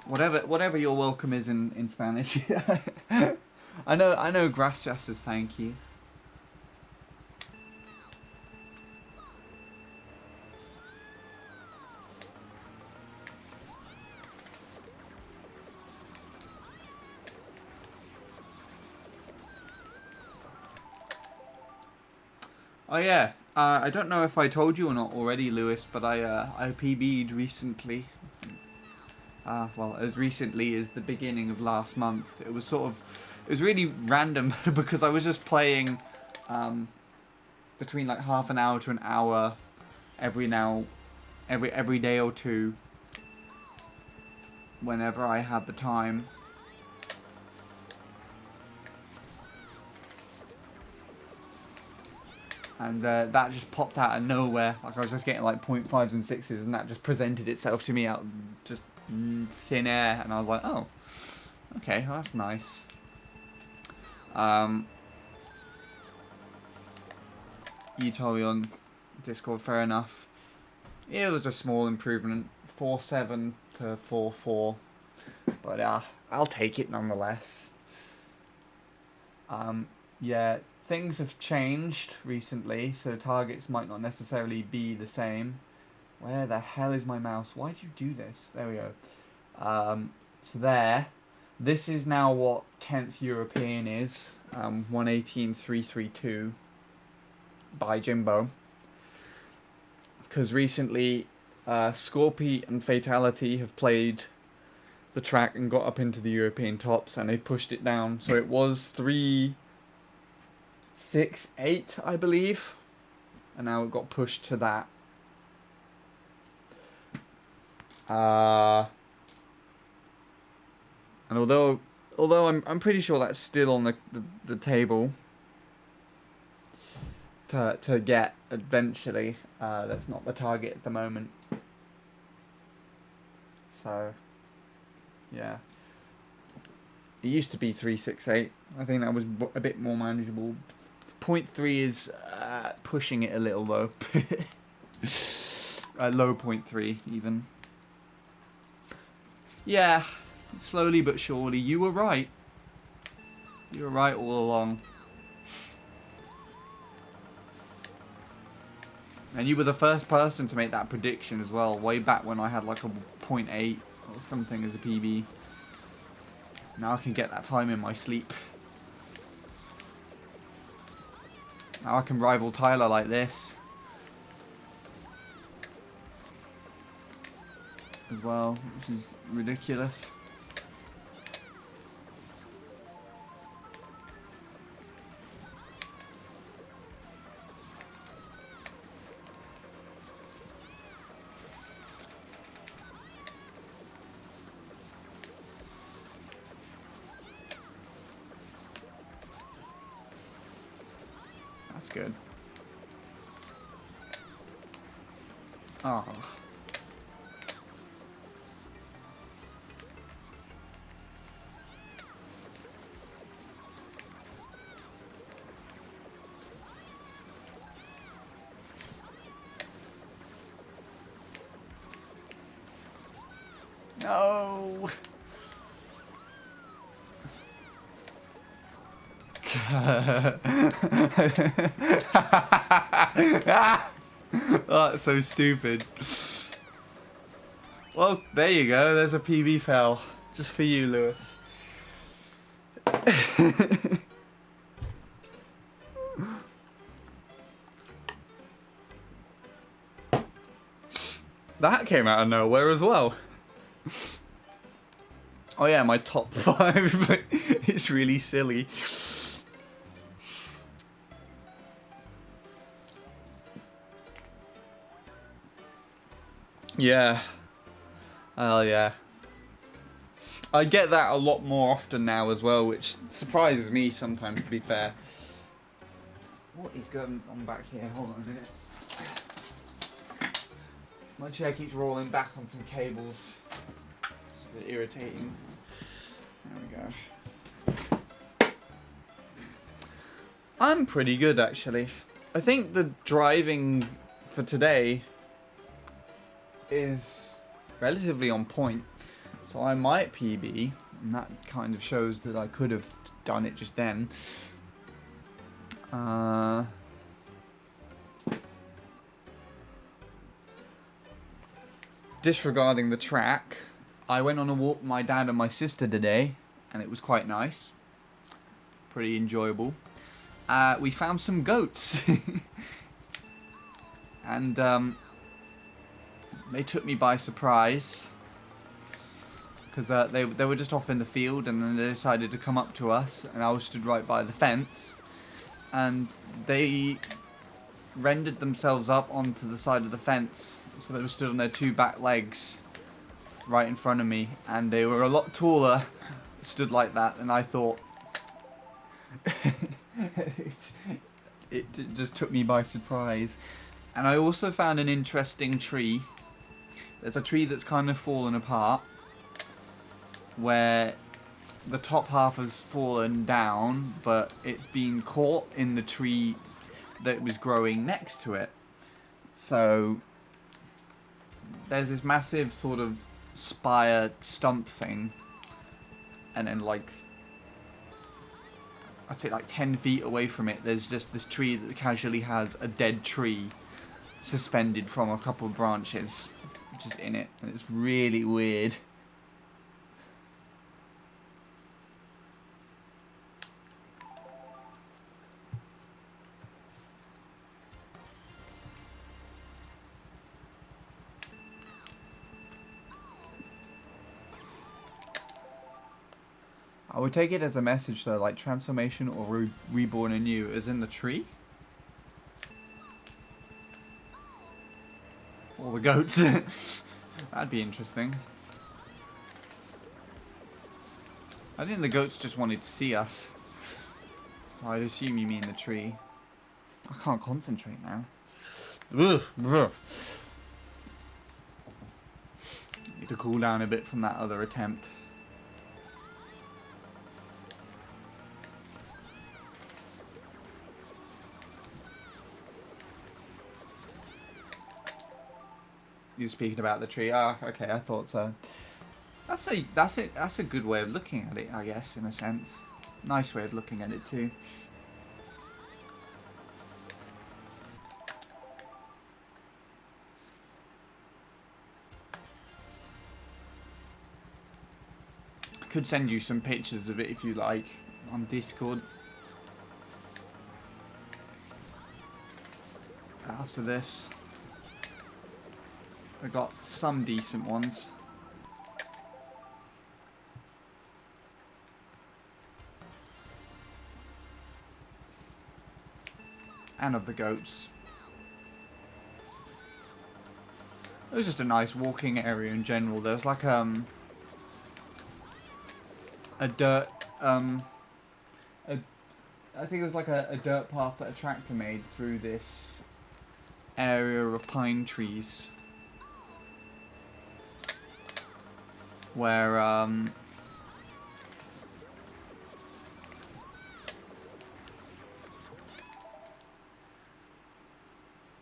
Speaker 1: whatever your welcome is in Spanish. I know gracias is thank you. Oh yeah, I don't know if I told you or not already, Lewis, but I PB'd recently. Well, as recently as the beginning of last month. It was really random because I was just playing between like half an hour to an hour every day or two whenever I had the time. And that just popped out of nowhere. Like I was just getting like 0.5s and 6s, and that just presented itself to me out of just thin air, and I was like, oh, okay, well, that's nice. You told me on Discord, fair enough. It was a small improvement, 4.7 to 4.4, but I'll take it nonetheless. Yeah, things have changed recently, so targets might not necessarily be the same. Where the hell is my mouse? Why do you do this? There we go. So there. This is now what 10th European is. 118.332 by Jimbo. Because recently, Scorpy and Fatality have played the track and got up into the European tops, and they pushed it down. So it was 3.68, I believe. And now it got pushed to that. And although I'm pretty sure that's still on the table to get eventually, that's not the target at the moment. So yeah, it used to be 3.68. I think that was a bit more manageable. 0.3 is pushing it a little though. Low 0.3 even. Yeah, slowly but surely. You were right. You were right all along. And you were the first person to make that prediction as well, way back when I had like a 0.8 or something as a PB. Now I can get that time in my sleep. Now I can rival Tyler like this. As well, which is ridiculous. That's good. Oh. No. Oh, that's so stupid. Well, there you go. There's a PB fail. Just for you, Lewis. That came out of nowhere as well. Oh yeah, my top 5. It's really silly. Yeah. Oh yeah. I get that a lot more often now as well, which surprises me sometimes, to be fair. What is going on back here? Hold on a minute. My chair keeps rolling back on some cables. It's a bit irritating. There we go. I'm pretty good, actually. I think the driving for today is relatively on point. So I might PB, and that kind of shows that I could have done it just then. Disregarding the track, I went on a walk with my dad and my sister today, and it was quite nice. Pretty enjoyable. We found some goats. And they took me by surprise. Because they were just off in the field, and then they decided to come up to us, and I was stood right by the fence. And they rendered themselves up onto the side of the fence, so they were stood on their two back legs right in front of me, and they were a lot taller, stood like that, and I thought it just took me by surprise. And I also found an interesting tree. There's a tree that's kind of fallen apart, where the top half has fallen down, but it's been caught in the tree that was growing next to it. So there's this massive sort of spire stump thing, and then like I'd say like 10 feet away from it, there's just this tree that casually has a dead tree suspended from a couple of branches just in it, and it's really weird. I would take it as a message though, like transformation or reborn anew, as in the tree? Or the goats. That'd be interesting. I think the goats just wanted to see us. So I'd assume you mean the tree. I can't concentrate now. Ugh, ugh. Need to cool down a bit from that other attempt. You're speaking about the tree. Ah, okay, I thought so. That's a good way of looking at it, I guess, in a sense. Nice way of looking at it too. I could send you some pictures of it if you like on Discord after this. I got some decent ones. And of the goats. It was just a nice walking area in general. There's like a dirt I think it was like a dirt path that a tractor made through this area of pine trees. Where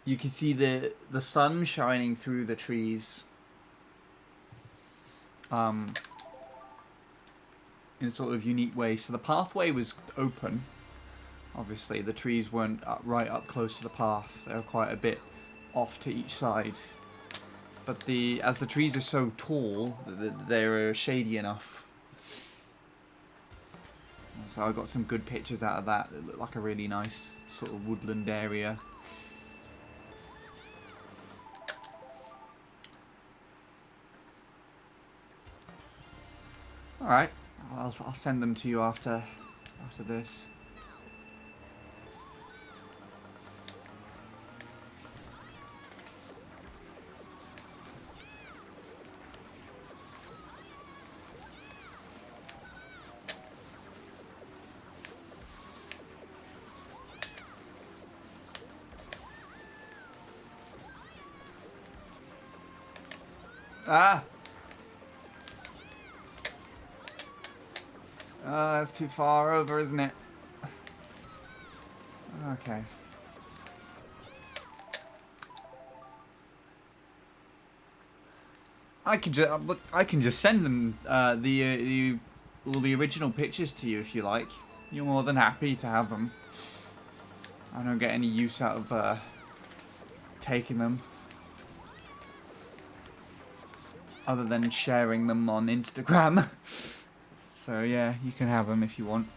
Speaker 1: you can see the sun shining through the trees in a sort of unique way. So the pathway was open. Obviously, the trees weren't right up close to the path. They were quite a bit off to each side. But as the trees are so tall, they're shady enough. So I got some good pictures out of that. It looked like a really nice sort of woodland area. All right, I'll send them to you after this. Ah! Oh, that's too far over, isn't it? Okay. I can just look. I can just send them all the original pictures to you if you like. You're more than happy to have them. I don't get any use out of taking them, other than sharing them on Instagram. So yeah, you can have them if you want.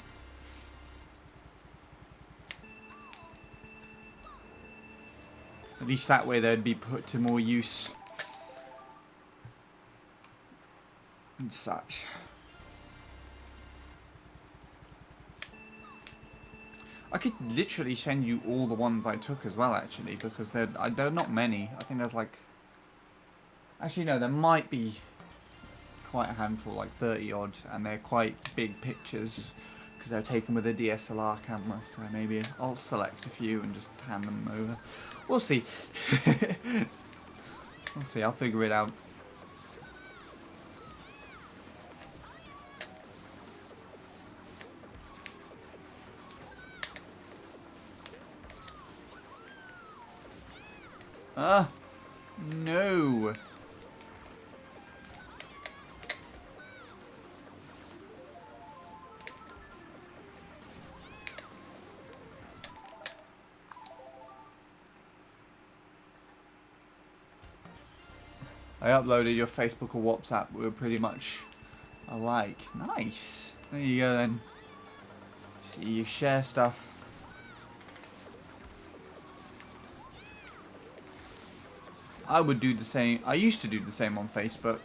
Speaker 1: At least that way they'd be put to more use. And such. I could literally send you all the ones I took as well, actually, because there are not many. I think there's like... Actually, no, there might be quite a handful, like 30 odd, and they're quite big pictures, because they're taken with a DSLR camera, so maybe I'll select a few and just hand them over. We'll see. We'll see, I'll figure it out. No. I uploaded your Facebook or WhatsApp. We were pretty much alike. Nice. There you go then. So you share stuff. I would do the same. I used to do the same on Facebook.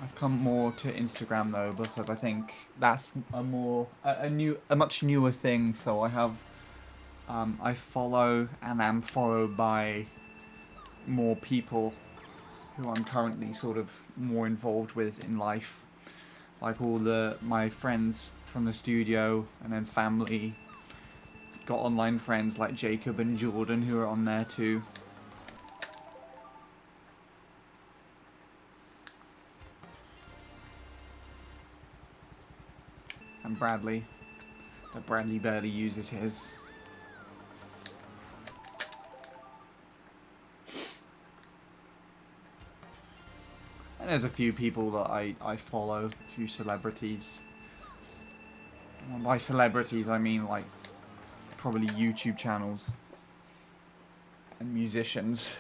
Speaker 1: I've come more to Instagram though, because I think that's a much newer thing. So I have, I follow and am followed by more people who I'm currently sort of more involved with in life, like all my friends from the studio, and then family. Got online friends like Jacob and Jordan who are on there too. And Bradley. But Bradley barely uses his. And there's a few people that I follow, a few celebrities. And by celebrities I mean like probably YouTube channels and musicians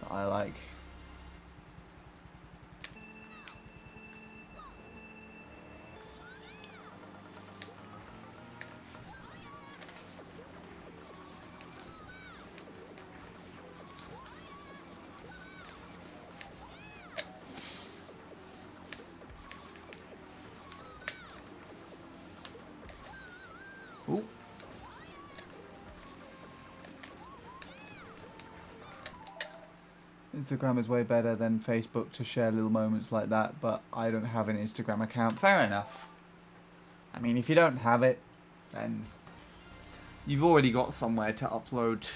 Speaker 1: that I like. Ooh. Instagram is way better than Facebook to share little moments like that, but I don't have an Instagram account. Fair enough. I mean, if you don't have it, then you've already got somewhere to upload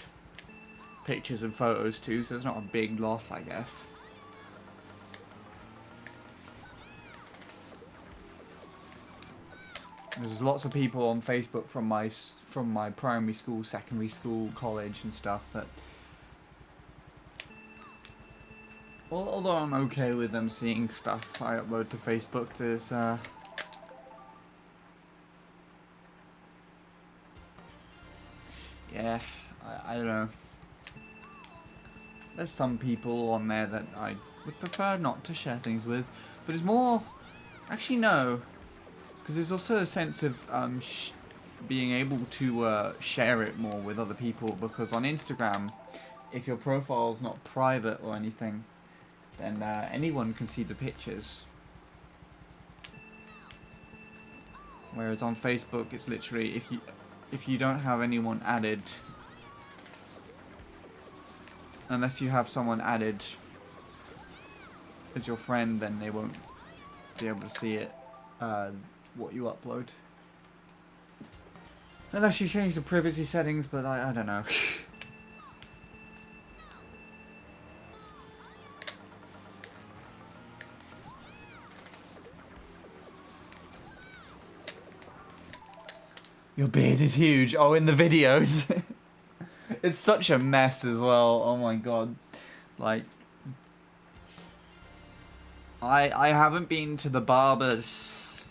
Speaker 1: pictures and photos to, so it's not a big loss, I guess. There's lots of people on Facebook from my primary school, secondary school, college and stuff that, although I'm okay with them seeing stuff I upload to Facebook, there's yeah, I don't know. There's some people on there that I would prefer not to share things with, but it's more, actually no, because there's also a sense of being able to share it more with other people, because on Instagram, if your profile's not private or anything, then anyone can see the pictures. Whereas on Facebook, it's literally if you don't have anyone added, unless you have someone added as your friend, then they won't be able to see it, what you upload. Unless you change the privacy settings, but I don't know. Your beard is huge. Oh, in the videos. It's such a mess as well. Oh my god. Like, I haven't been to the barbers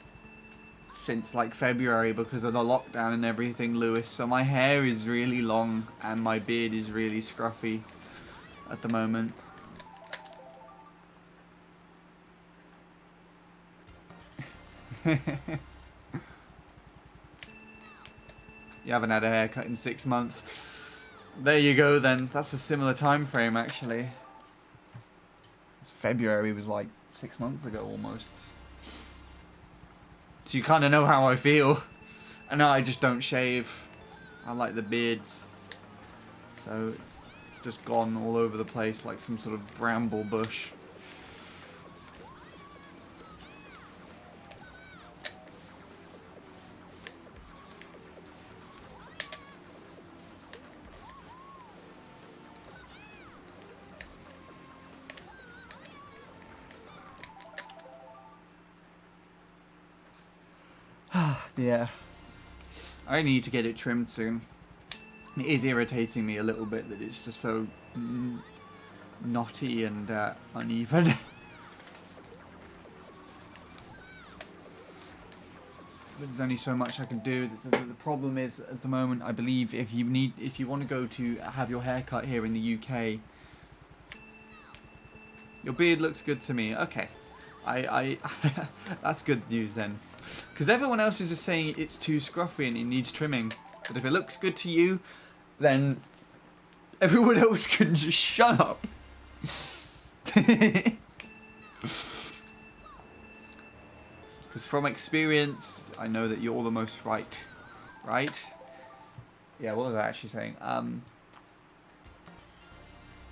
Speaker 1: since like February because of the lockdown and everything, Lewis. So my hair is really long and my beard is really scruffy at the moment. You haven't had a haircut in 6 months. There you go then. That's a similar time frame actually. February was like 6 months ago almost. So you kind of know how I feel. And I just don't shave. I like the beards. So it's just gone all over the place like some sort of bramble bush. Yeah. I need to get it trimmed soon. It is irritating me a little bit that it's just so knotty and uneven. There's only so much I can do. The problem is at the moment, I believe if you want to go to have your hair cut here in the UK, your beard looks good to me. Okay, I that's good news then, because everyone else is just saying it's too scruffy and it needs trimming. But if it looks good to you, then everyone else can just shut up. Because from experience, I know that you're the most right. Right? Yeah, what was I actually saying?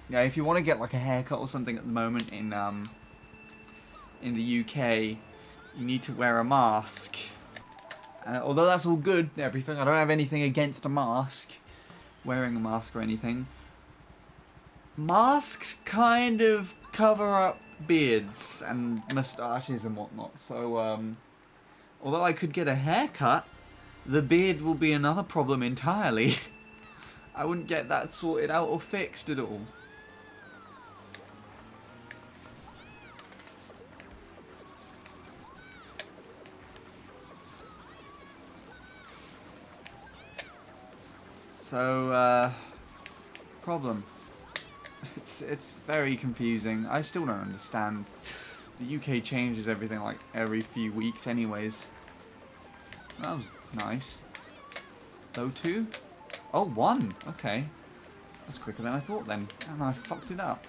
Speaker 1: Yeah, if you want to get like a haircut or something at the moment in the UK, you need to wear a mask. And although that's all good and everything, I don't have anything against a mask, wearing a mask or anything. Masks kind of cover up beards and moustaches and whatnot, so although I could get a haircut, the beard will be another problem entirely. I wouldn't get that sorted out or fixed at all. So, problem. It's very confusing. I still don't understand. The UK changes everything like every few weeks anyways. That was nice. Though 2? Oh, 1. Okay. That's quicker than I thought then. And I fucked it up.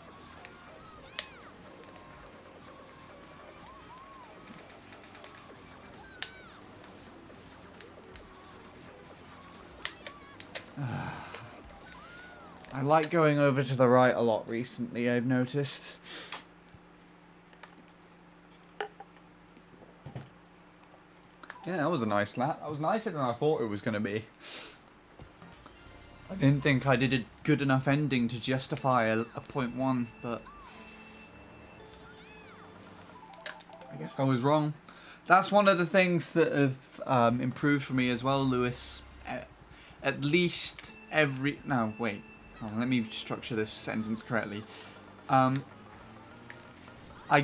Speaker 1: I like going over to the right a lot recently, I've noticed. Yeah, that was a nice lap. That was nicer than I thought it was going to be. I didn't think I did a good enough ending to justify a 0.1, but I guess I was wrong. That's one of the things that have improved for me as well, Lewis. At least every... No, wait. Oh, let me structure this sentence correctly. I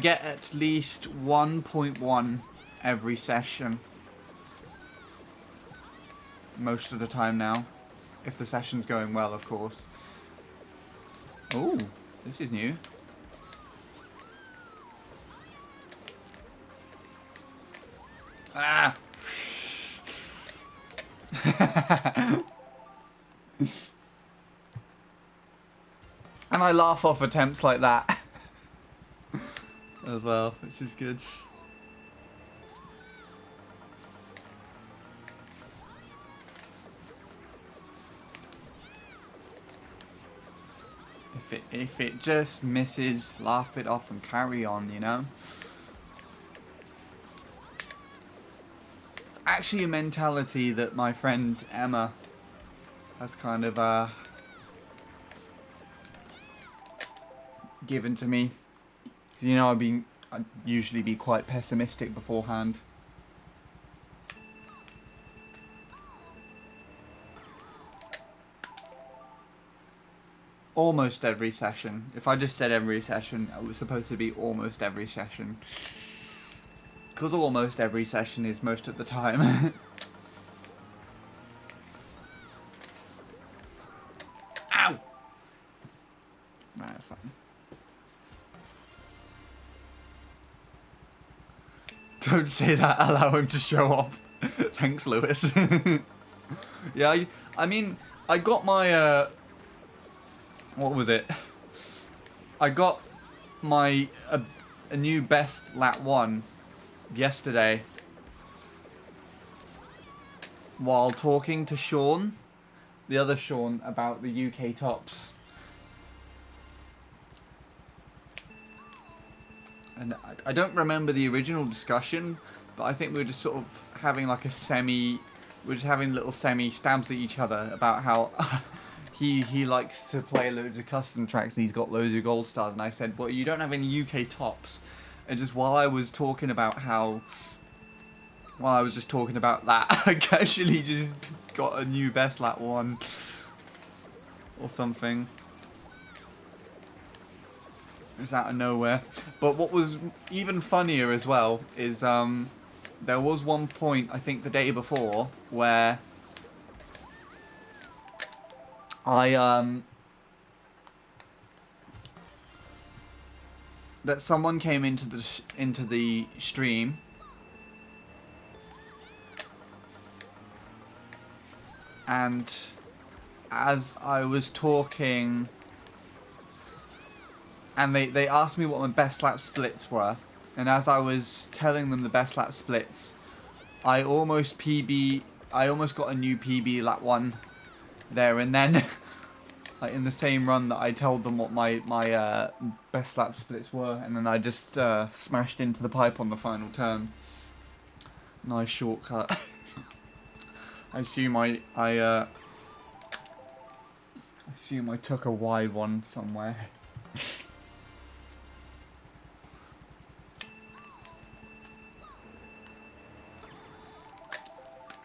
Speaker 1: get at least 1.1 every session. Most of the time now. If the session's going well, of course. Oh, this is new. Ah! And I laugh off attempts like that as well, which is good. If it just misses, laugh it off and carry on, you know? It's actually a mentality that my friend Emma has kind of given to me. 'Cause, you know, I'd usually be quite pessimistic beforehand. almost every session. If I just said every session, it was supposed to be almost every session. Because almost every session is most of the time. Ow! Right, that's fine. Don't say that, allow him to show off. Thanks, Lewis. Yeah, I mean, I got my, what was it? I got my, a new best lat 1 yesterday while talking to Sean, the other Sean, about the UK tops. And I don't remember the original discussion, but I think we were just sort of having like a we're just having little semi stabs at each other about how he likes to play loads of custom tracks and he's got loads of gold stars. And I said, well, you don't have any UK tops. And just while I was talking about that, I casually just got a new best lat 1 or something. It's out of nowhere. But what was even funnier as well is there was one point, I think the day before, where that someone came into the stream and as I was talking, and they asked me what my best lap splits were, and as I was telling them the best lap splits, I almost got a new PB lap 1 there and then. Like in the same run that I told them what my best lap splits were, and then I just smashed into the pipe on the final turn. Nice shortcut. I assume I took a wide one somewhere.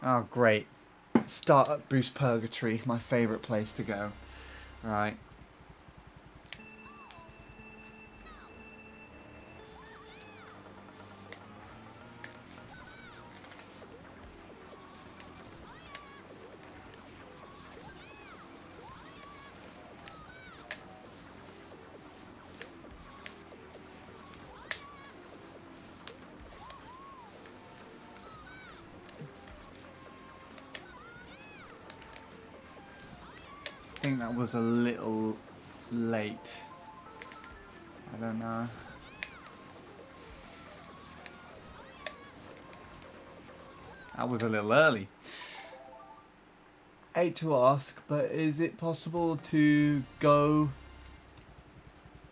Speaker 1: Oh, great. Start at Boost Purgatory, my favourite place to go. Right. I think that was a little late. I don't know. That was a little early. Hate to ask, but is it possible to go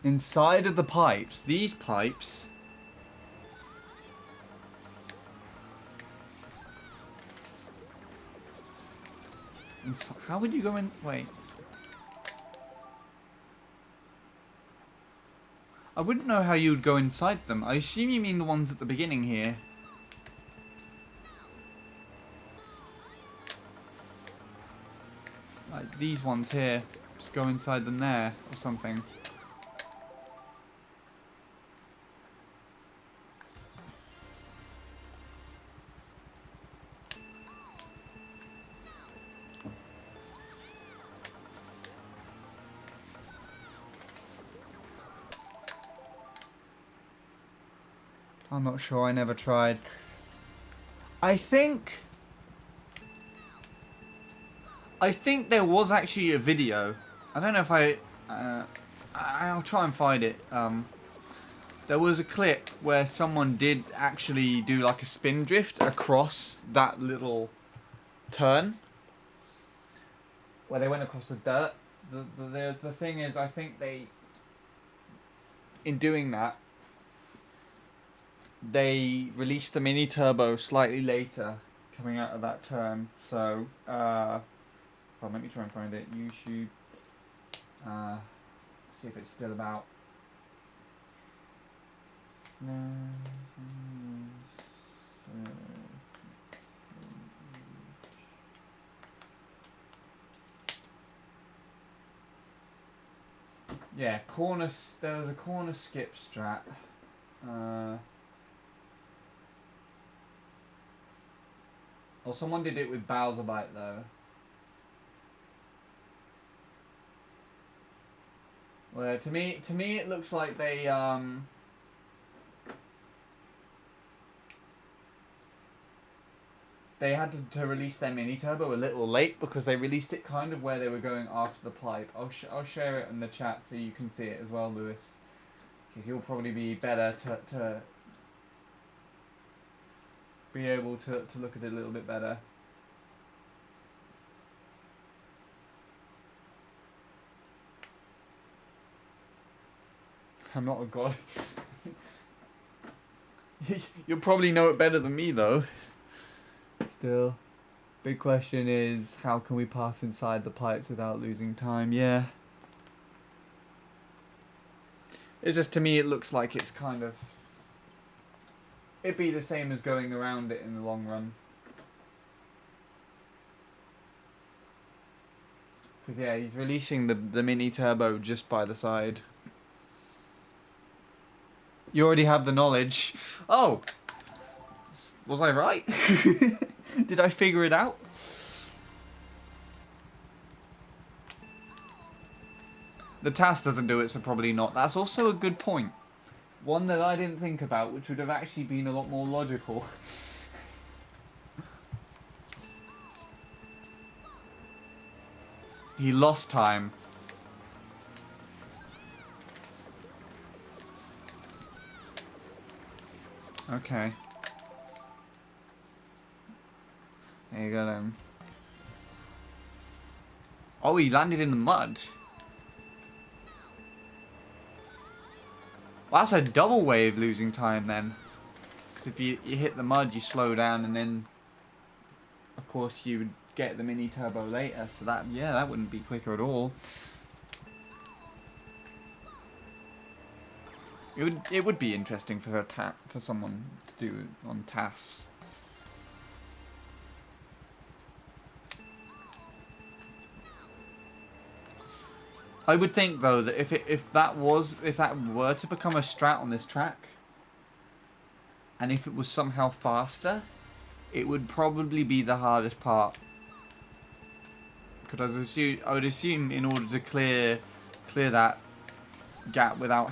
Speaker 1: inside of the pipes? These pipes. How would you go in? Wait. I wouldn't know how you would go inside them. I assume you mean the ones at the beginning here. Like these ones here. Just go inside them there or something. I'm not sure, I never tried. I think there was actually a video. I don't know if I'll try and find it. There was a clip where someone did actually do like a spin drift across that little turn. Where they went across the dirt. The thing is, I think in doing that, they released the mini turbo slightly later coming out of that turn. So, well, let me try and find it. YouTube. See if it's still about. Yeah, there was a corner skip strat. Or someone did it with Bowser Bite though. Where to me it looks like they had to release their mini turbo a little late because they released it kind of where they were going after the pipe. I'll share it in the chat so you can see it as well, Lewis, because you'll probably be better to be able to look at it a little bit better. I'm not a god. You'll probably know it better than me though. Still, big question is how can we pass inside the pipes without losing time? Yeah. It's just, to me it looks like it's kind of, it'd be the same as going around it in the long run. Because yeah, he's releasing the mini turbo just by the side. You already have the knowledge. Oh! Was I right? Did I figure it out? The task doesn't do it, so probably not. That's also a good point. One that I didn't think about, which would have actually been a lot more logical. He lost time. Okay. There you go then. Oh, he landed in the mud. Well, that's a double way of losing time then. Because if you hit the mud, you slow down, and then, of course, you would get the mini turbo later. So that, yeah, that wouldn't be quicker at all. It would be interesting for someone to do on tasks. I would think though that if that were to become a strat on this track, and if it was somehow faster, it would probably be the hardest part. Because I would assume in order to clear that gap without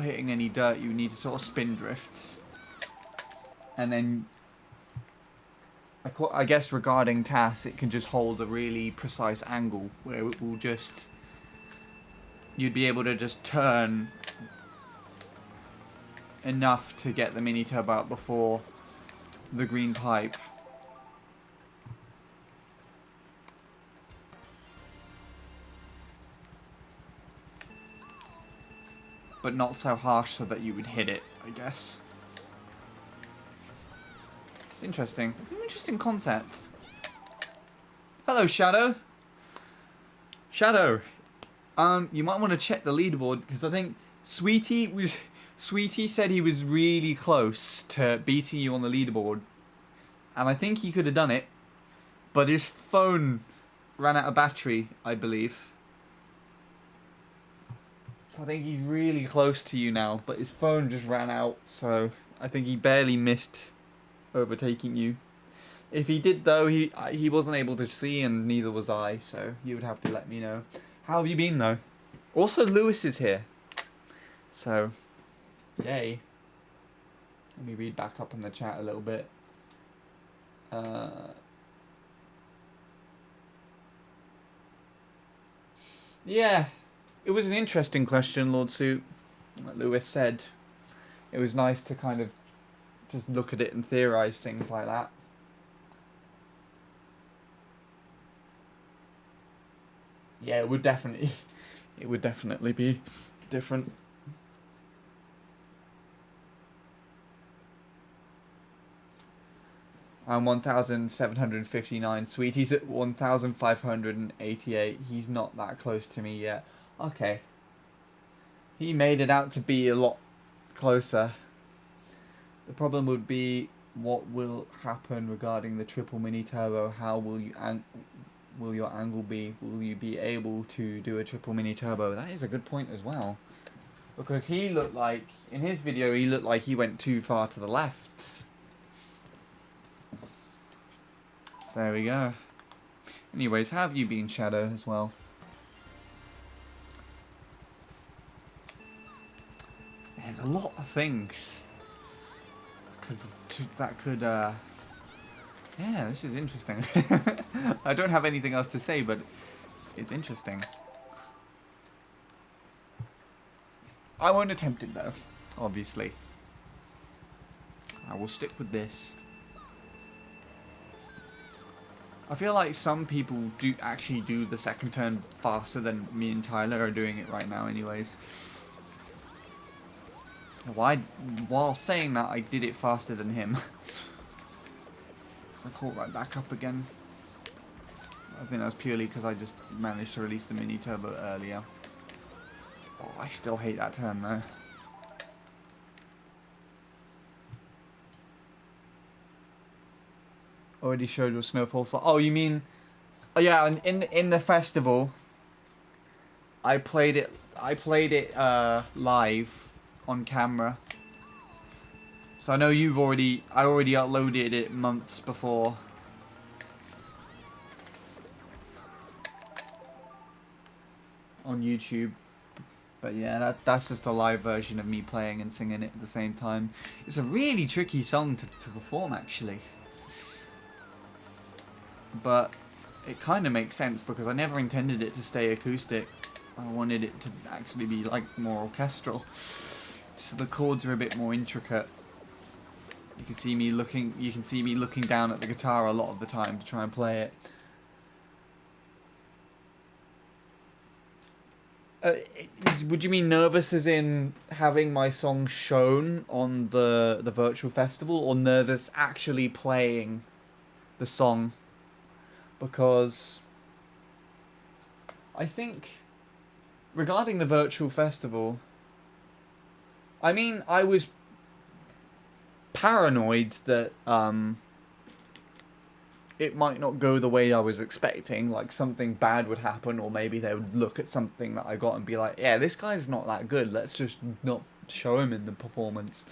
Speaker 1: hitting any dirt, you need to sort of spin drift, and then I guess regarding TAS, it can just hold a really precise angle where it will just, you'd be able to just turn enough to get the mini turbo out before the green pipe. But not so harsh so that you would hit it, I guess. It's interesting. It's an interesting concept. Hello, Shadow. Shadow, you might want to check the leaderboard because I think Sweetie said he was really close to beating you on the leaderboard, and I think he could have done it, but his phone ran out of battery, I believe. So I think he's really close to you now, but his phone just ran out, so I think he barely missed overtaking you. If he did though, he wasn't able to see, and neither was I, so you would have to let me know. How have you been though? Also, Lewis is here, so yay. Let me read back up in the chat a little bit. Yeah, it was an interesting question, Lord Suit. Like Lewis said, it was nice to kind of just look at it and theorize things like that. Yeah, it would definitely be different. I'm 1,759. Sweetie's at 1,588. He's not that close to me yet. Okay. He made it out to be a lot closer. The problem would be what will happen regarding the triple mini turbo. How will you will your angle be? Will you be able to do a triple mini turbo? That is a good point as well. Because he looked like, in his video, he looked like he went too far to the left. So there we go. Anyways, how have you been, Shadow, as well? There's a lot of things that could yeah, this is interesting. I don't have anything else to say, but it's interesting. I won't attempt it though, obviously. I will stick with this. I feel like some people do actually do the second turn faster than me and Tyler are doing it right now anyways. While saying that, I did it faster than him. I caught right back up again. I think that's purely because I just managed to release the mini turbo earlier. Oh, I still hate that turn though. Already showed your snowfall. So, oh, you mean? Oh yeah, in the festival, I played it. Live on camera. So I know I already uploaded it months before. On YouTube. But yeah, that's just a live version of me playing and singing it at the same time. It's a really tricky song to perform actually. But it kind of makes sense because I never intended it to stay acoustic. I wanted it to actually be like more orchestral. So the chords are a bit more intricate. You can see me looking down at the guitar a lot of the time to try and play it. Would you mean nervous as in having my song shown on the virtual festival, or nervous actually playing the song? Because I think regarding the virtual festival, I mean, I was paranoid that it might not go the way I was expecting, like something bad would happen, or maybe they would look at something that I got and be like, yeah, this guy's not that good, let's just not show him in the performance.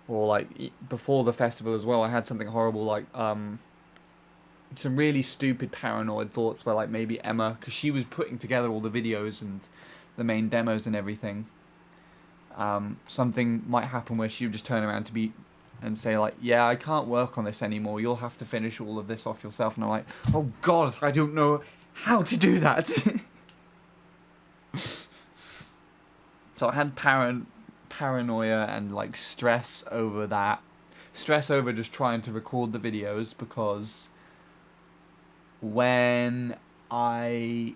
Speaker 1: Or like before the festival as well, I had something horrible like some really stupid paranoid thoughts where like maybe Emma, because she was putting together all the videos and the main demos and everything, something might happen where she would just turn around to me and say like, yeah, I can't work on this anymore, you'll have to finish all of this off yourself. And I'm like, oh god, I don't know how to do that. So I had paranoia and like stress over that. Stress over just trying to record the videos, because when I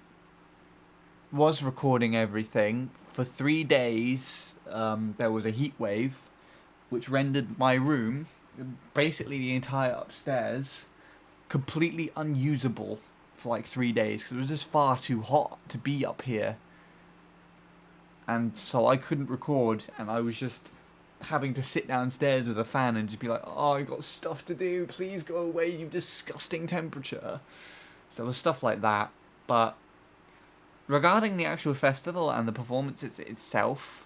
Speaker 1: was recording everything for 3 days, there was a heat wave which rendered my room, basically the entire upstairs, completely unusable for like 3 days because it was just far too hot to be up here. And so I couldn't record, and I was just having to sit downstairs with a fan and just be like, oh, I got stuff to do, please go away, you disgusting temperature. So there was stuff like that. But regarding the actual festival and the performance itself,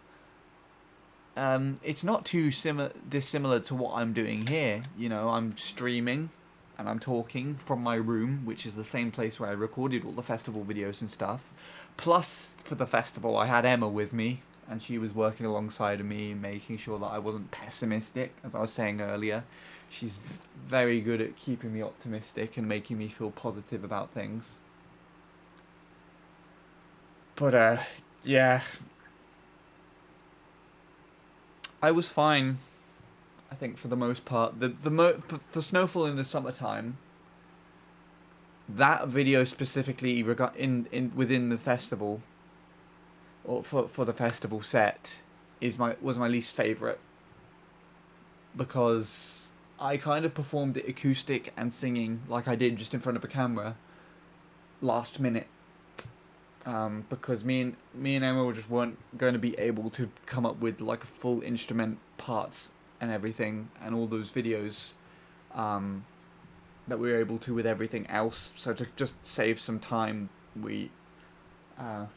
Speaker 1: it's not too dissimilar to what I'm doing here. You know, I'm streaming and I'm talking from my room, which is the same place where I recorded all the festival videos and stuff. Plus, for the festival, I had Emma with me, and she was working alongside of me, making sure that I wasn't pessimistic, as I was saying earlier. She's very good at keeping me optimistic and making me feel positive about things. But, yeah. I was fine, I think, for the most part. For Snowfall in the summertime, that video specifically within the festival, or for the festival set, was my least favourite, because I kind of performed it acoustic and singing like I did just in front of a camera last minute. Because me and Emma just weren't going to be able to come up with like a full instrument parts and everything and all those videos that we were able to with everything else. So to just save some time, we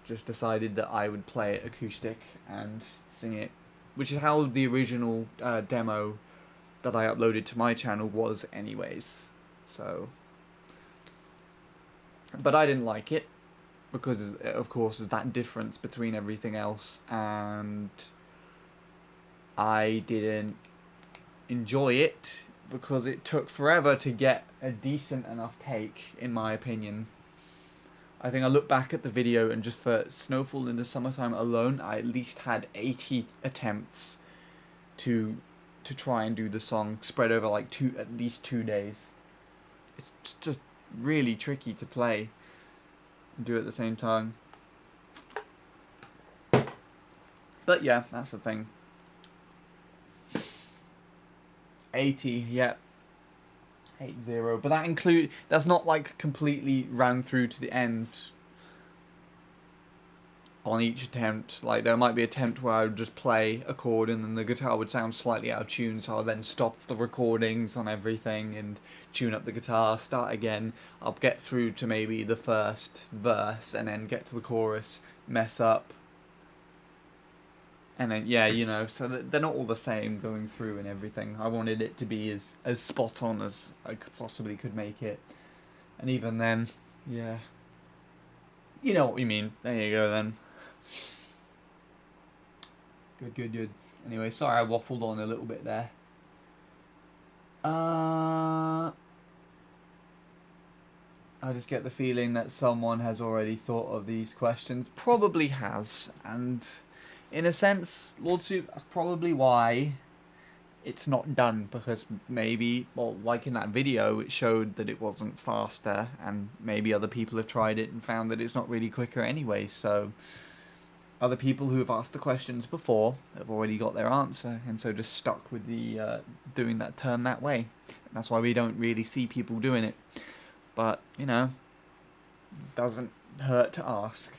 Speaker 1: just decided that I would play it acoustic and sing it, which is how the original demo that I uploaded to my channel was anyways. So, but I didn't like it because, of course, of that difference between everything else, and I didn't enjoy it because it took forever to get a decent enough take, in my opinion. I think I look back at the video, and just for Snowfall in the Summertime alone, I at least had 80 attempts to try and do the song, spread over like at least 2 days. It's just really tricky to play and do at the same time. But yeah, that's the thing. 80, yeah. 80, but that's not like completely ran through to the end on each attempt. Like, there might be an attempt where I would just play a chord and then the guitar would sound slightly out of tune, so I'll then stop the recordings on everything and tune up the guitar, start again. I'll get through to maybe the first verse and then get to the chorus, mess up, and then, yeah, you know, so they're not all the same going through and everything. I wanted it to be as spot on as I possibly could make it. And even then, yeah. You know what we mean. There you go then. Good. Anyway, sorry I waffled on a little bit there. I just get the feeling that someone has already thought of these questions. Probably has, and in a sense, Lord Soup, that's probably why it's not done, because maybe, well, like in that video, it showed that it wasn't faster, and maybe other people have tried it and found that it's not really quicker anyway, so other people who have asked the questions before have already got their answer, and so just stuck with the doing that turn that way. And that's why we don't really see people doing it. But, you know, doesn't hurt to ask.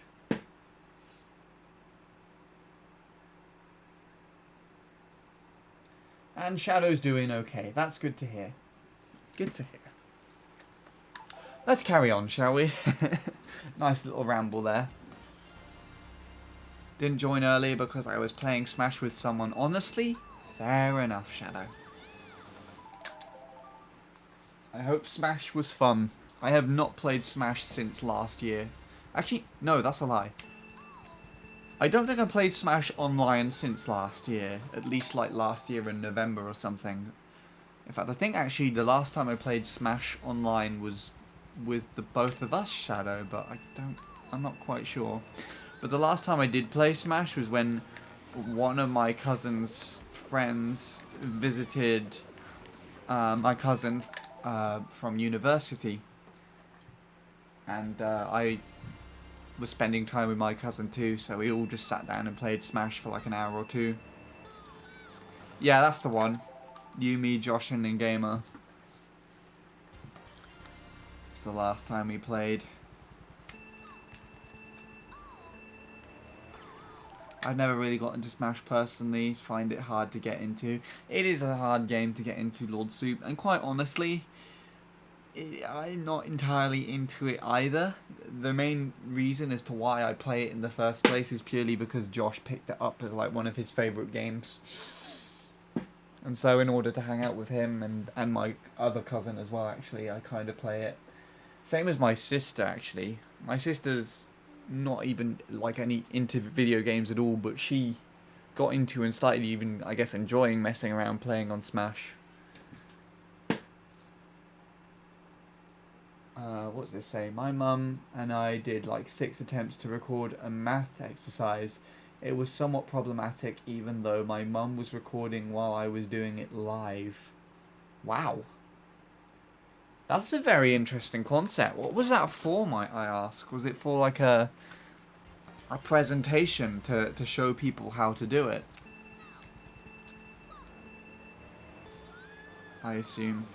Speaker 1: And Shadow's doing okay. That's good to hear. Good to hear. Let's carry on, shall we? Nice little ramble there. Didn't join earlier because I was playing Smash with someone. Honestly, fair enough, Shadow. I hope Smash was fun. I have not played Smash since last year. Actually, no, that's a lie. I don't think I played Smash Online since last year. At least like last year in November or something. In fact, I think actually the last time I played Smash Online was with the both of us, Shadow, but I'm not quite sure. But the last time I did play Smash was when one of my cousin's friends visited my cousin from university. And I was spending time with my cousin too, so we all just sat down and played Smash for like an hour or two. Yeah, that's the one. You, me, Josh, and Gamer. It's the last time we played. I've never really got into Smash personally, find it hard to get into. It is a hard game to get into, Lord Soup, and quite honestly, I'm not entirely into it either. The main reason as to why I play it in the first place is purely because Josh picked it up as like one of his favourite games. And so in order to hang out with him and my other cousin as well, actually, I kind of play it. Same as my sister, actually. My sister's not even like any into video games at all, but she got into and started even, I guess, enjoying messing around playing on Smash. What does this say? My mum and I did like 6 attempts to record a math exercise. It was somewhat problematic, even though my mum was recording while I was doing it live. Wow. That's a very interesting concept. What was that for, might I ask? Was it for like a presentation to show people how to do it? I assume.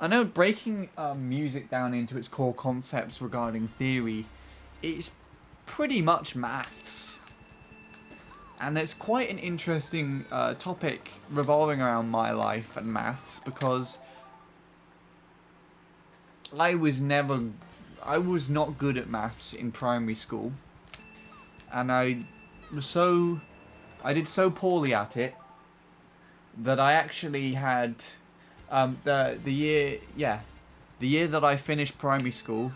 Speaker 1: I know breaking music down into its core concepts regarding theory is pretty much maths. And it's quite an interesting topic revolving around my life and maths, because I was not good at maths in primary school, and I did so poorly at it that I actually had the year that I finished primary school,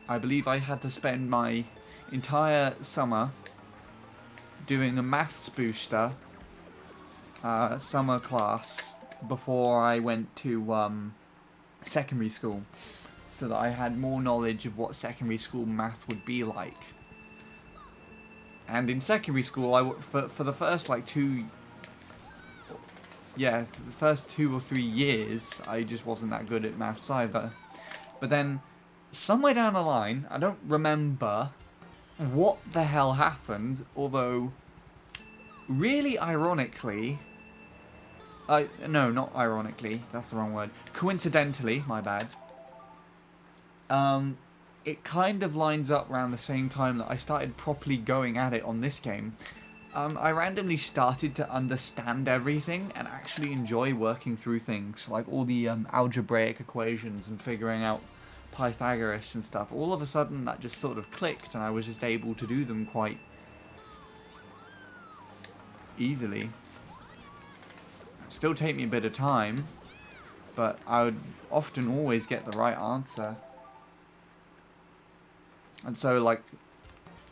Speaker 1: I believe I had to spend my entire summer doing a maths booster summer class before I went to secondary school, so that I had more knowledge of what secondary school math would be like. And in secondary school, for the first the first 2 or 3 years, I just wasn't that good at maths either. But then, somewhere down the line, I don't remember what the hell happened, although, really ironically, no, not ironically, that's the wrong word, coincidentally, my bad, it kind of lines up around the same time that I started properly going at it on this game. I randomly started to understand everything and actually enjoy working through things, like all the algebraic equations and figuring out Pythagoras and stuff. All of a sudden that just sort of clicked, and I was just able to do them quite easily. It'd still take me a bit of time, but I would often always get the right answer. And so, like,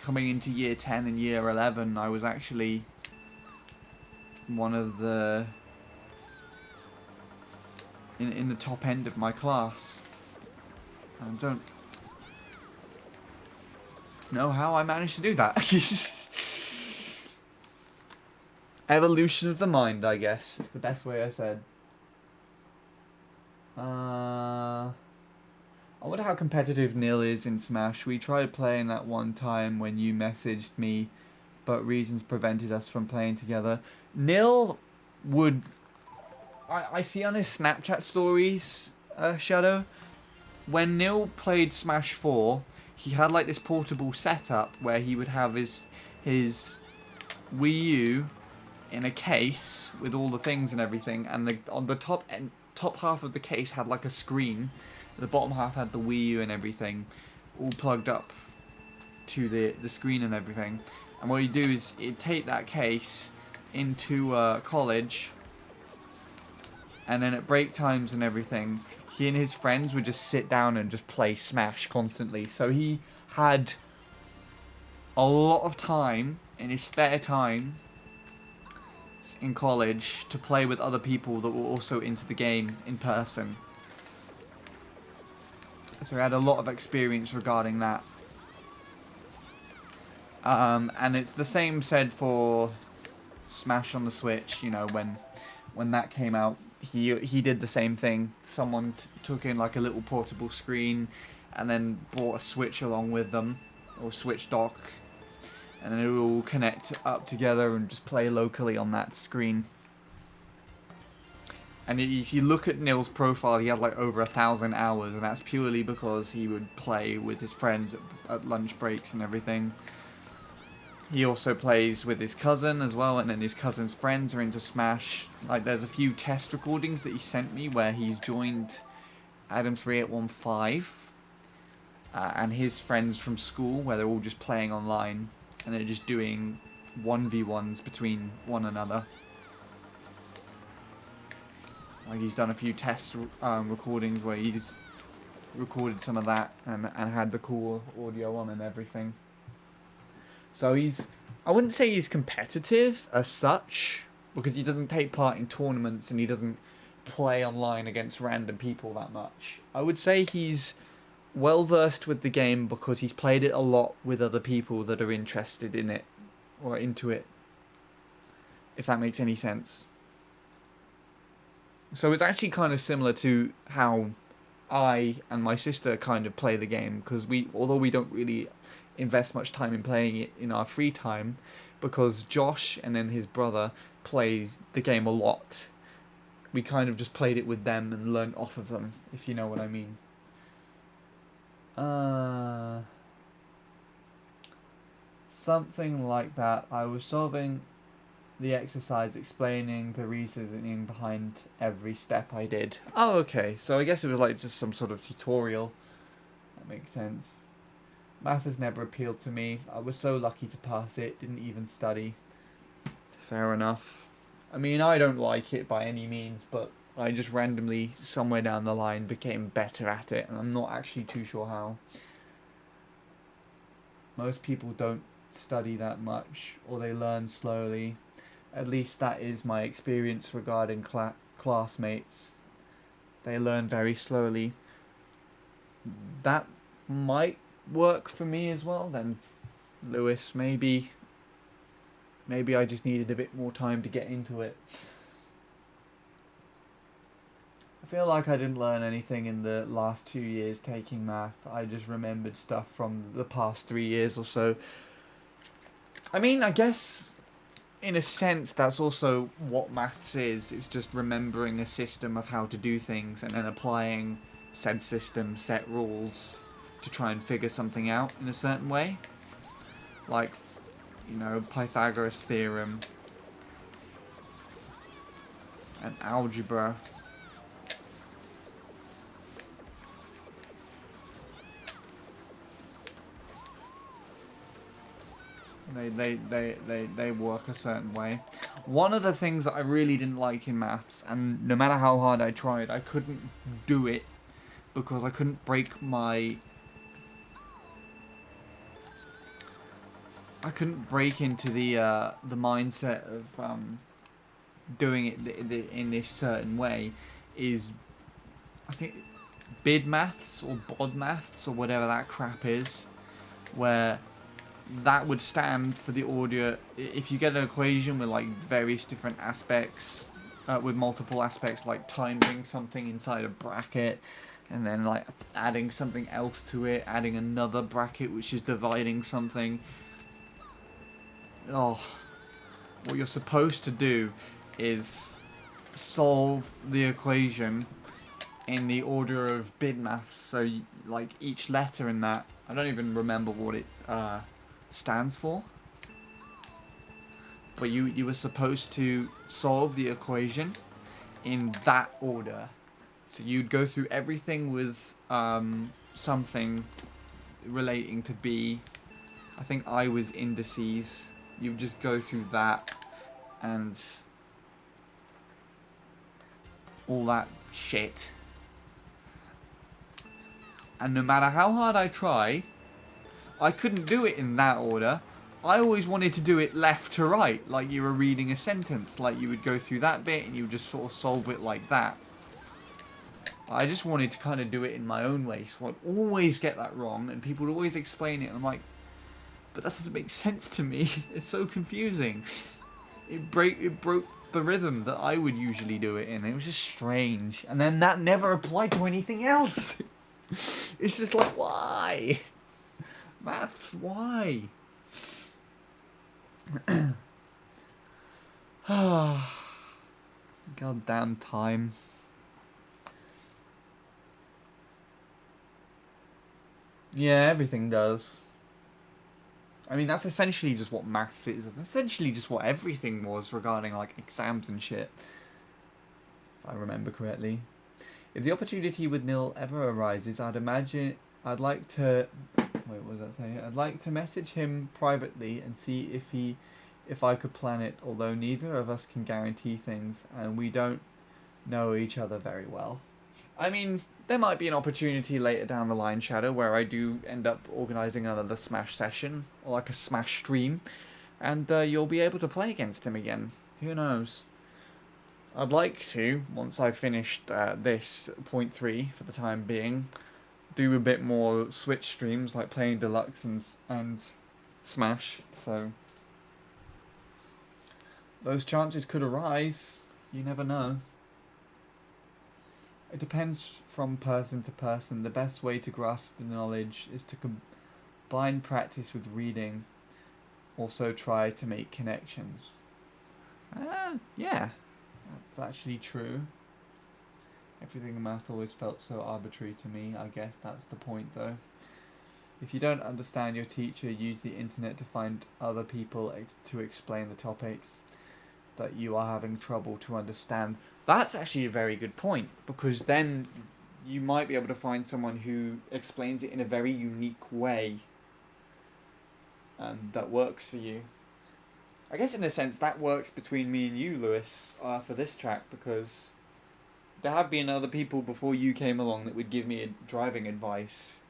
Speaker 1: coming into year 10 and year 11, I was actually one of the in the top end of my class. I don't know how I managed to do that. Evolution of the mind, I guess. It's the best way I said. I wonder how competitive Nil is in Smash. We tried playing that one time when you messaged me, but reasons prevented us from playing together. Nil would... I see on his Snapchat stories, Shadow, when Nil played Smash 4, he had like this portable setup where he would have his Wii U in a case with all the things and everything, and on the top half of the case had like a screen. The bottom half had the Wii U and everything all plugged up to the screen and everything. And what you do is you take that case into college, and then at break times and everything, he and his friends would just sit down and just play Smash constantly. So he had a lot of time in his spare time in college to play with other people that were also into the game in person. So he had a lot of experience regarding that. And it's the same said for Smash on the Switch. You know, when that came out, he did the same thing. Someone took in like a little portable screen and then brought a Switch along with them, or Switch dock, and then it would all connect up together and just play locally on that screen. And if you look at Nil's profile, he had like over 1,000 hours, and that's purely because he would play with his friends at lunch breaks and everything. He also plays with his cousin as well, and then his cousin's friends are into Smash. Like, there's a few test recordings that he sent me where he's joined Adam3815 and his friends from school, where they're all just playing online, and they're just doing 1v1s between one another. Like, he's done a few test recordings where he's recorded some of that and had the cool audio on and everything. So I wouldn't say he's competitive as such, because he doesn't take part in tournaments and he doesn't play online against random people that much. I would say he's well versed with the game because he's played it a lot with other people that are interested in it or into it, if that makes any sense. So it's actually kind of similar to how I and my sister kind of play the game, because although we don't really invest much time in playing it in our free time, because Josh and then his brother plays the game a lot, we kind of just played it with them and learned off of them, if you know what I mean. Something like that. I was solving the exercise explaining the reasoning behind every step I did. Oh, okay. So I guess it was like just some sort of tutorial. That makes sense. Math has never appealed to me. I was so lucky to pass it, didn't even study. Fair enough. I mean, I don't like it by any means, but I just randomly, somewhere down the line, became better at it, and I'm not actually too sure how. Most people don't study that much, or they learn slowly. At least that is my experience regarding classmates. They learn very slowly. That might work for me as well then, Lewis. Maybe I just needed a bit more time to get into it. I feel like I didn't learn anything in the last 2 years taking math. I just remembered stuff from the past 3 years or so. I mean, I guess in a sense that's also what maths is. It's just remembering a system of how to do things and then applying said system, set rules to try and figure something out in a certain way. Like, you know, Pythagoras theorem and algebra. They work a certain way. One of the things that I really didn't like in maths, and no matter how hard I tried, I couldn't do it because I couldn't break my... I couldn't break into the mindset of doing it in this certain way, is, I think, bid maths or bod maths or whatever that crap is, where that would stand for the order. If you get an equation with like various different aspects, with multiple aspects, like timing something inside a bracket, and then like adding something else to it, adding another bracket which is dividing something. Oh, what you're supposed to do is solve the equation in the order of bid maths. So like each letter in that, I don't even remember what it stands for, but you were supposed to solve the equation in that order. So you'd go through everything with something relating to B. I think I was indices. You would just go through that and all that shit. And no matter how hard I try, I couldn't do it in that order. I always wanted to do it left to right, like you were reading a sentence. Like you would go through that bit and you would just sort of solve it like that. I just wanted to kind of do it in my own way, so I'd always get that wrong, and people would always explain it, and I'm like, but that doesn't make sense to me. It's so confusing. It broke the rhythm that I would usually do it in. It was just strange. And then that never applied to anything else. It's just like, why? Maths, why? Goddamn time. Yeah, everything does. I mean, that's essentially just what maths is. It's essentially just what everything was regarding, like, exams and shit. If I remember correctly. If the opportunity with Nil ever arises, I'd like to... Wait, what does that say? I'd like to message him privately and see if I could plan it, although neither of us can guarantee things, and we don't know each other very well. I mean, there might be an opportunity later down the line, Shadow, where I do end up organising another Smash session, or like a Smash stream, and you'll be able to play against him again. Who knows? I'd like to, once I've finished this point 3 for the time being, do a bit more Switch streams, like playing Deluxe and Smash, so those chances could arise. You never know. It depends from person to person. The best way to grasp the knowledge is to combine practice with reading. Also try to make connections. Yeah, that's actually true. Everything in math always felt so arbitrary to me. I guess that's the point though. If you don't understand your teacher, use the internet to find other people to explain the topics. that you are having trouble to understand. That's actually a very good point, because then you might be able to find someone who explains it in a very unique way that works for you. I guess in a sense that works between me and you, Lewis, for this track, because there have been other people before you came along that would give me driving advice,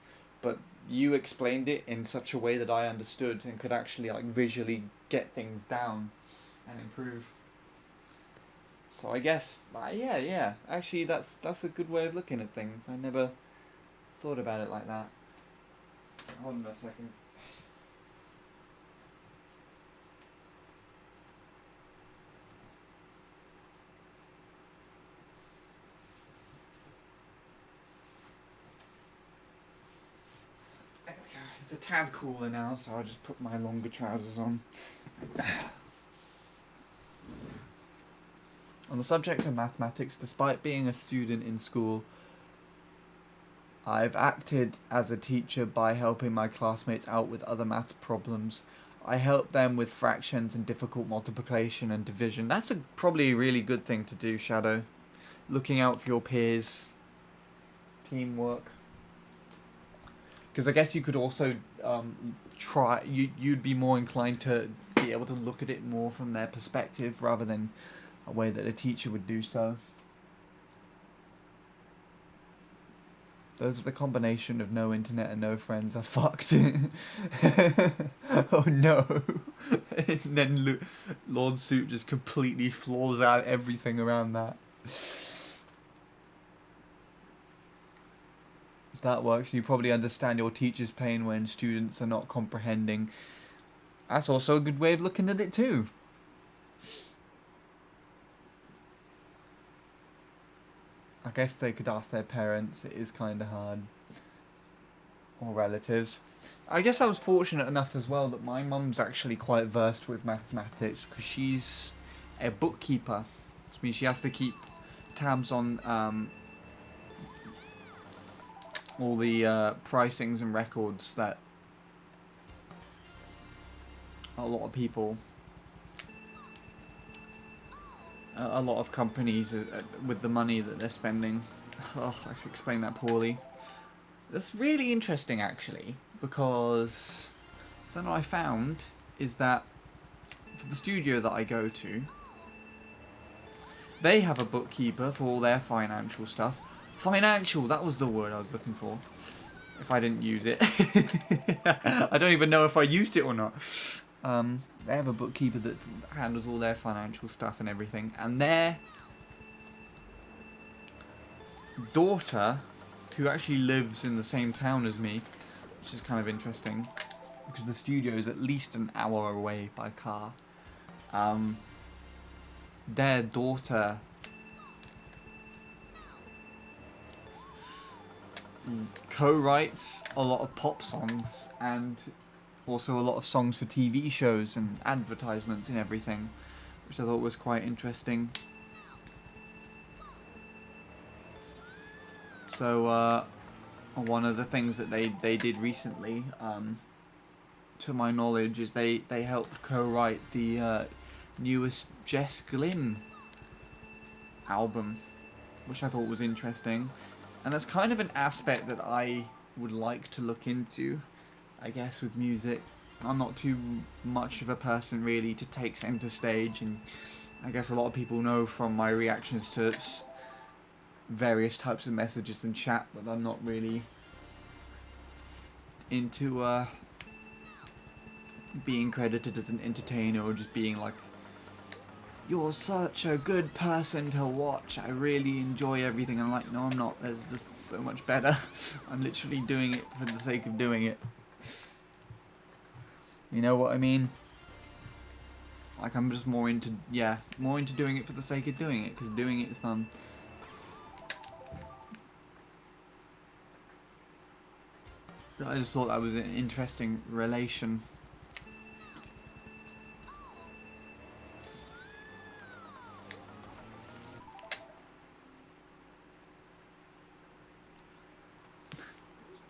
Speaker 1: but you explained it in such a way that I understood and could actually like visually get things down and improve. So I guess, yeah. Actually, that's a good way of looking at things. I never thought about it like that. Hold on a second. It's a tad cooler now, so I'll just put my longer trousers on. On the subject of mathematics, despite being a student in school, I've acted as a teacher by helping my classmates out with other math problems. I help them with fractions and difficult multiplication and division. That's probably a really good thing to do, Shadow. Looking out for your peers. Teamwork. Because I guess you could also you'd be more inclined to be able to look at it more from their perspective rather than a way that a teacher would do so. Those with the combination of no internet and no friends are fucked. Oh no. And then Lord Suit just completely floors out everything around that. That works. You probably understand your teacher's pain when students are not comprehending. That's also a good way of looking at it too. I guess they could ask their parents. It is kind of hard. Or relatives. I guess I was fortunate enough as well that my mum's actually quite versed with mathematics because she's a bookkeeper. Which means she has to keep tabs on all the pricings and records that a lot of people, a lot of companies with the money that they're spending. Oh, I should explain that poorly. That's really interesting actually, because something I found is that for the studio that I go to, they have a bookkeeper for all their financial stuff. Financial, that was the word I was looking for. If I didn't use it. I don't even know if I used it or not. They have a bookkeeper that handles all their financial stuff and everything. And their daughter, who actually lives in the same town as me, which is kind of interesting, because the studio is at least an hour away by car. Their daughter co-writes a lot of pop songs and also a lot of songs for TV shows and advertisements and everything, which I thought was quite interesting. So one of the things that they did recently, to my knowledge, is they helped co-write the newest Jess Glynn album, which I thought was interesting. And that's kind of an aspect that I would like to look into, I guess, with music. I'm not too much of a person really to take center stage, and I guess a lot of people know from my reactions to various types of messages and chat that I'm not really into being credited as an entertainer or just being like, you're such a good person to watch, I really enjoy everything. I'm like, no, I'm not. There's just so much better. I'm literally doing it for the sake of doing it. You know what I mean? Like, I'm just more into doing it for the sake of doing it, because doing it is fun. I just thought that was an interesting relation.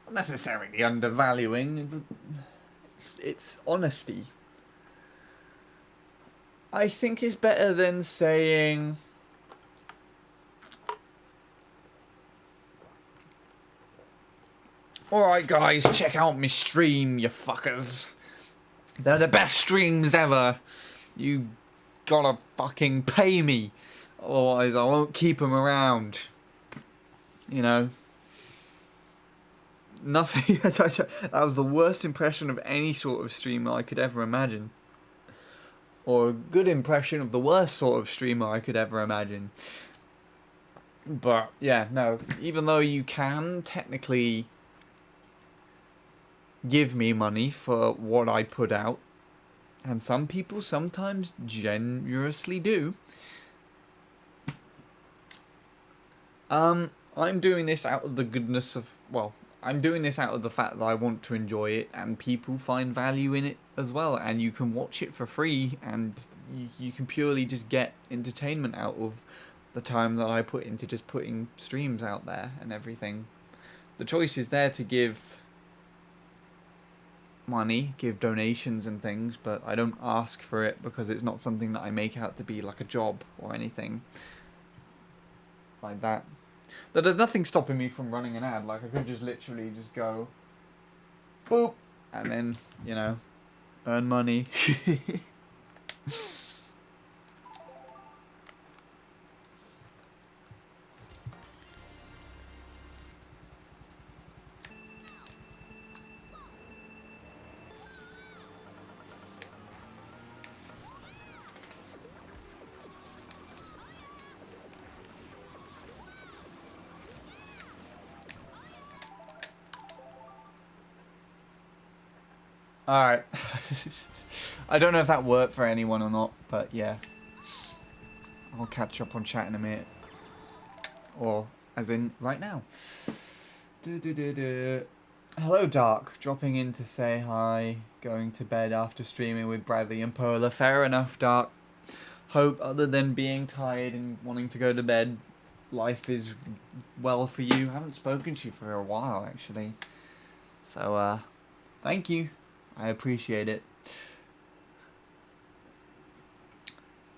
Speaker 1: Not necessarily undervaluing, but it's honesty. I think it's better than saying, alright guys, check out my stream, you fuckers. They're the best streams ever. You gotta fucking pay me. Otherwise I won't keep them around. You know? Nothing. That was the worst impression of any sort of streamer I could ever imagine. Or a good impression of the worst sort of streamer I could ever imagine. But, yeah, no. Even though you can technically give me money for what I put out, and some people sometimes generously do, I'm doing this out of the goodness of, well, I'm doing this out of the fact that I want to enjoy it, and people find value in it as well, and you can watch it for free, and you can purely just get entertainment out of the time that I put into just putting streams out there and everything. The choice is there to give money, give donations and things, but I don't ask for it because it's not something that I make out to be like a job or anything like that. There's nothing stopping me from running an ad. Like, I could just literally just go boop and then, you know, earn money. Alright. I don't know if that worked for anyone or not, but yeah. I'll catch up on chat in a minute. Or, as in, right now. Hello, Dark. Dropping in to say hi. Going to bed after streaming with Bradley and Polar. Fair enough, Dark. Hope, other than being tired and wanting to go to bed, life is well for you. I haven't spoken to you for a while, actually. So, thank you. I appreciate it.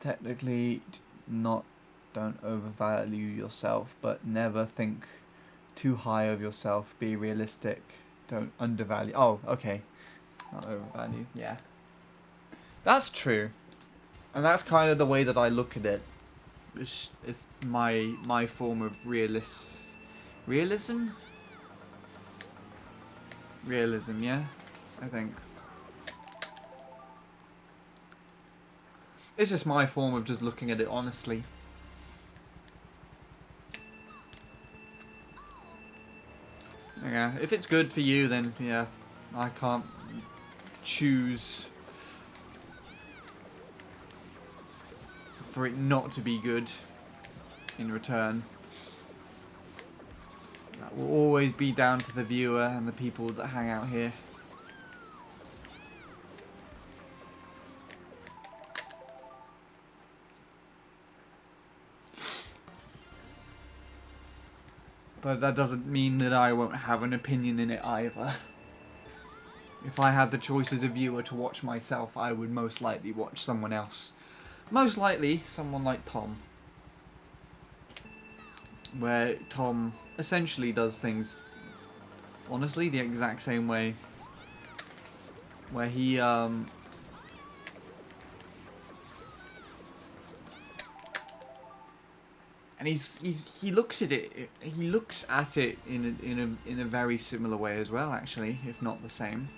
Speaker 1: Technically, don't overvalue yourself, but never think too high of yourself. Be realistic. Don't undervalue. Oh, okay. Not overvalue. Yeah. That's true. And that's kind of the way that I look at it. It's my form of realism? Realism, yeah? I think. It's just my form of just looking at it honestly. Yeah, if it's good for you, then yeah, I can't choose for it not to be good in return. That will always be down to the viewer and the people that hang out here. But that doesn't mean that I won't have an opinion in it either. If I had the choice as a viewer to watch myself, I would most likely watch someone else. Most likely, someone like Tom. Where Tom essentially does things, honestly, the exact same way. Where he, and he looks at it. He looks at it in a very similar way as well, actually, if not the same.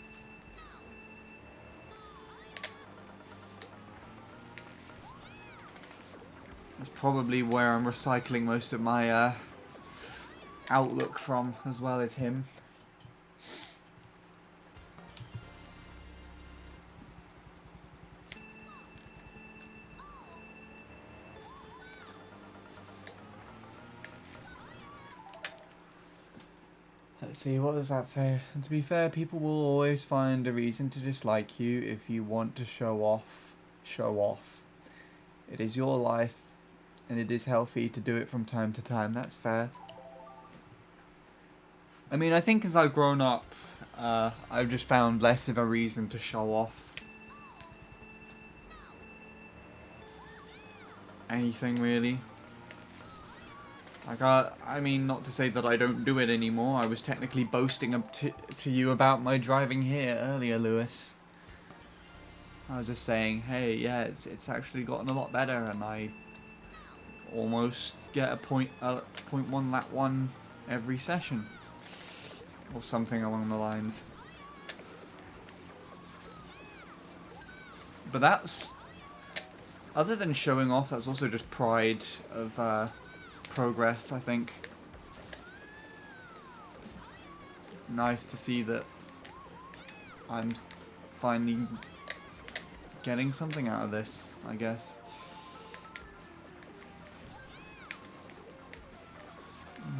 Speaker 1: That's probably where I'm recycling most of my outlook from, as well as him. Let's see, what does that say? And to be fair, people will always find a reason to dislike you. If you want to show off, show off. It is your life, and it is healthy to do it from time to time. That's fair. I mean, I think as I've grown up, I've just found less of a reason to show off. anything really. Like, I mean, not to say that I don't do it anymore. I was technically boasting up to you about my driving here earlier, Lewis. I was just saying, hey, yeah, it's actually gotten a lot better, and I almost get a point 0.1 lap 1 every session, or something along the lines. But that's, other than showing off, that's also just pride of progress, I think. It's nice to see that I'm finally getting something out of this, I guess.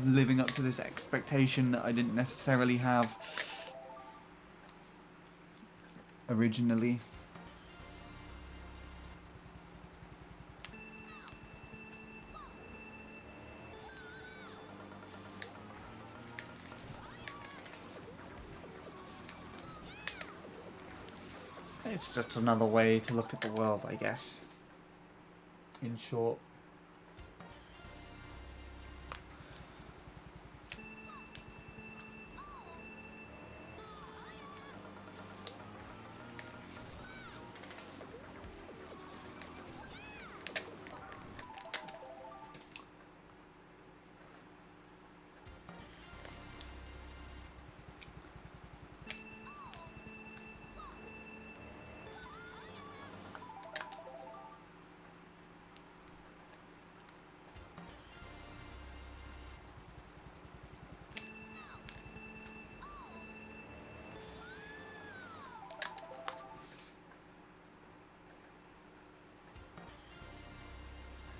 Speaker 1: Living up to this expectation that I didn't necessarily have originally. It's just another way to look at the world, I guess. In short.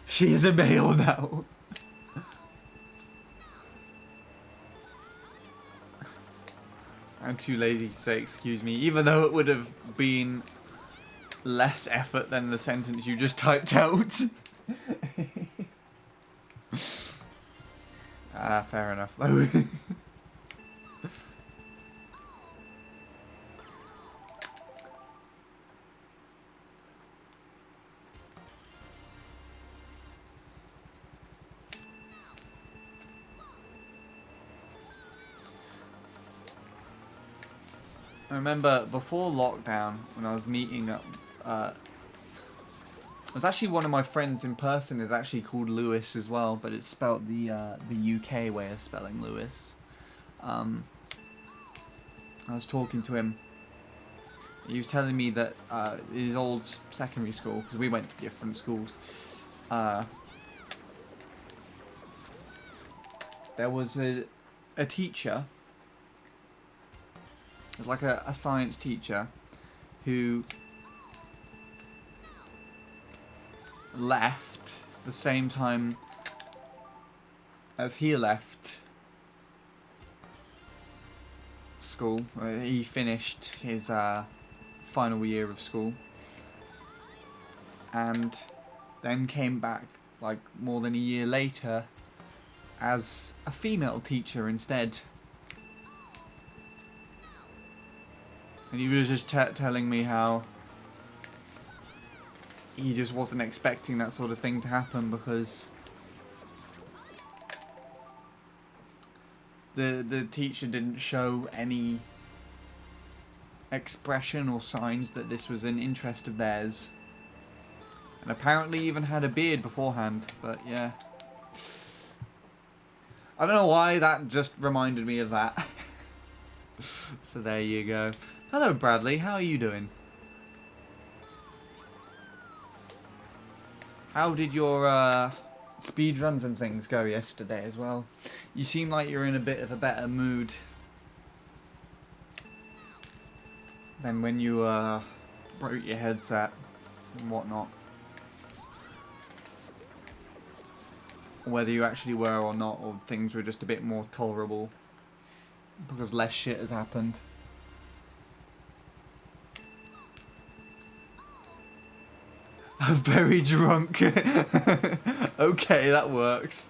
Speaker 1: She is a male now. I'm too lazy to say excuse me, even though it would have been less effort than the sentence you just typed out. Fair enough though. I remember before lockdown, when I was meeting up, it was actually one of my friends in person is actually called Lewis as well, but it's spelled the UK way of spelling Lewis. I was talking to him. He was telling me that his old secondary school, because we went to different schools, there was a teacher. It was like a science teacher who left the same time as he left school. He finished his final year of school and then came back like more than a year later as a female teacher instead. And he was just telling me how he just wasn't expecting that sort of thing to happen because the teacher didn't show any expression or signs that this was an interest of theirs. And apparently even had a beard beforehand, but yeah. I don't know why that just reminded me of that. So there you go. Hello Bradley, how are you doing? How did your speed runs and things go yesterday as well? You seem like you're in a bit of a better mood than when you broke your headset and whatnot. Whether you actually were or not, or things were just a bit more tolerable because less shit had happened. I'm very drunk. Okay, that works.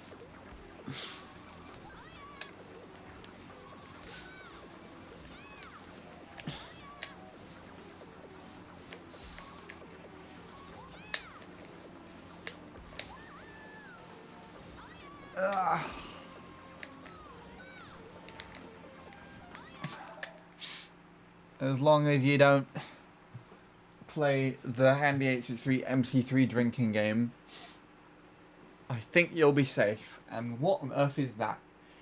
Speaker 1: As long as you don't play the Handy 863 MC3 drinking game, I think you'll be safe. And what on earth is that?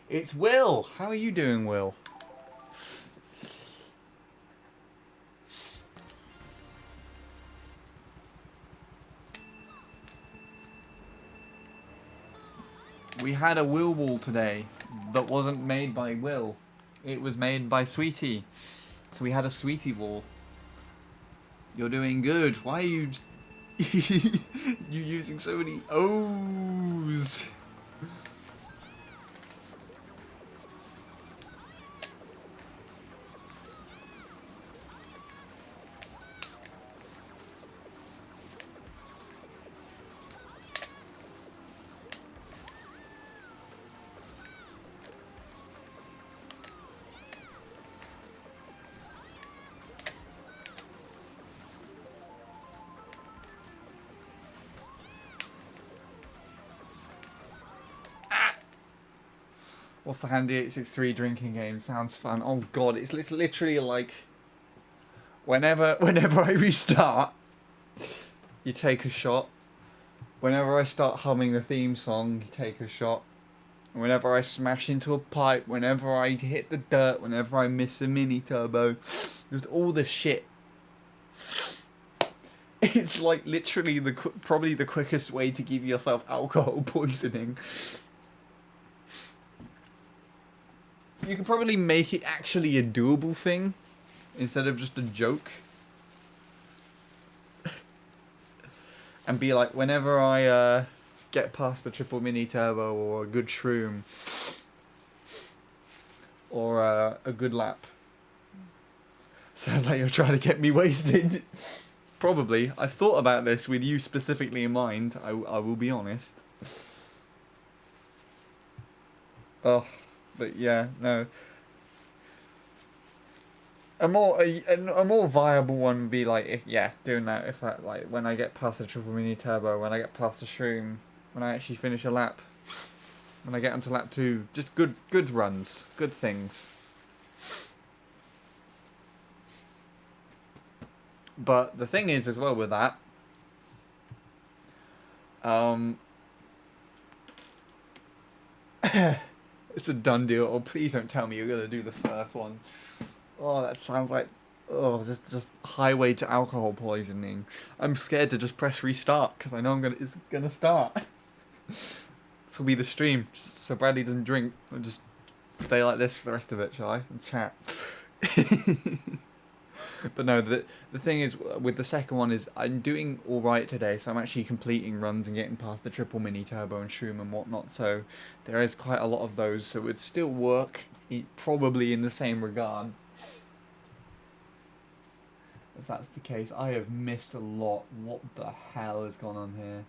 Speaker 1: It's Will! How are you doing, Will? We had a Will wall today that wasn't made by Will. It was made by Sweetie. So we had a Sweetie wall. You're doing good. Why are you... you using so many O's? What's the Handy 863 drinking game? Sounds fun. Oh god, it's literally like... Whenever I restart, you take a shot. Whenever I start humming the theme song, you take a shot. Whenever I smash into a pipe, whenever I hit the dirt, whenever I miss a mini turbo, just all the shit. It's like literally probably the quickest way to give yourself alcohol poisoning. You could probably make it actually a doable thing instead of just a joke. And be like, whenever I get past the triple mini turbo or a good shroom or a good lap. Sounds like you're trying to get me wasted. Probably. I've thought about this with you specifically in mind, I will be honest. Oh. But yeah, no. A more viable one would be like, doing that if I like when I get past the triple mini turbo, when I get past the shroom, when I actually finish a lap, when I get onto lap 2, just good runs, good things. But the thing is, as well with that, it's a done deal. Oh, please don't tell me you're gonna do the first one. Oh, that sounds like just highway to alcohol poisoning. I'm scared to just press restart because I know it's gonna start. This will be the stream, so Bradley doesn't drink. I'll just stay like this for the rest of it, shall I? And chat. But no, the thing is, with the second one is, I'm doing alright today, so I'm actually completing runs and getting past the triple mini turbo and shroom and whatnot, so there is quite a lot of those, so it would still work, probably in the same regard. If that's the case. I have missed a lot. What the hell has gone on here?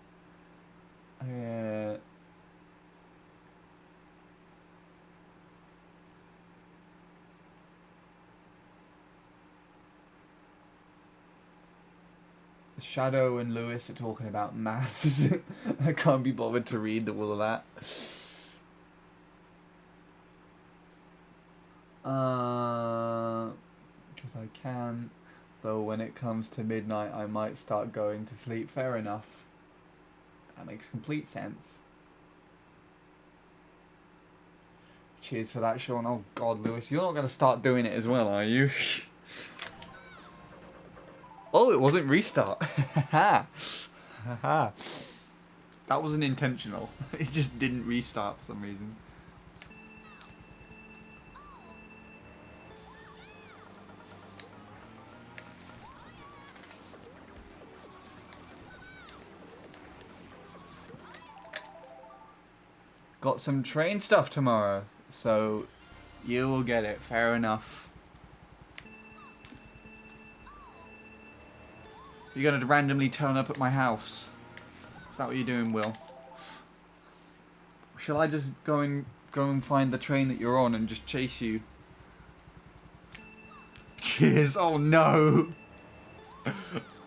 Speaker 1: Shadow and Lewis are talking about maths. I can't be bothered to read all of that. Because I can. Though when it comes to midnight, I might start going to sleep. Fair enough. That makes complete sense. Cheers for that, Sean. Oh God, Lewis, you're not going to start doing it as well, are you? Oh, it wasn't restart. Haha. Haha. That wasn't intentional. It just didn't restart for some reason. Got some train stuff tomorrow, so you will get it. Fair enough. You're gonna randomly turn up at my house. Is that what you're doing, Will? Shall I just go and find the train that you're on and just chase you? Cheers. Oh no.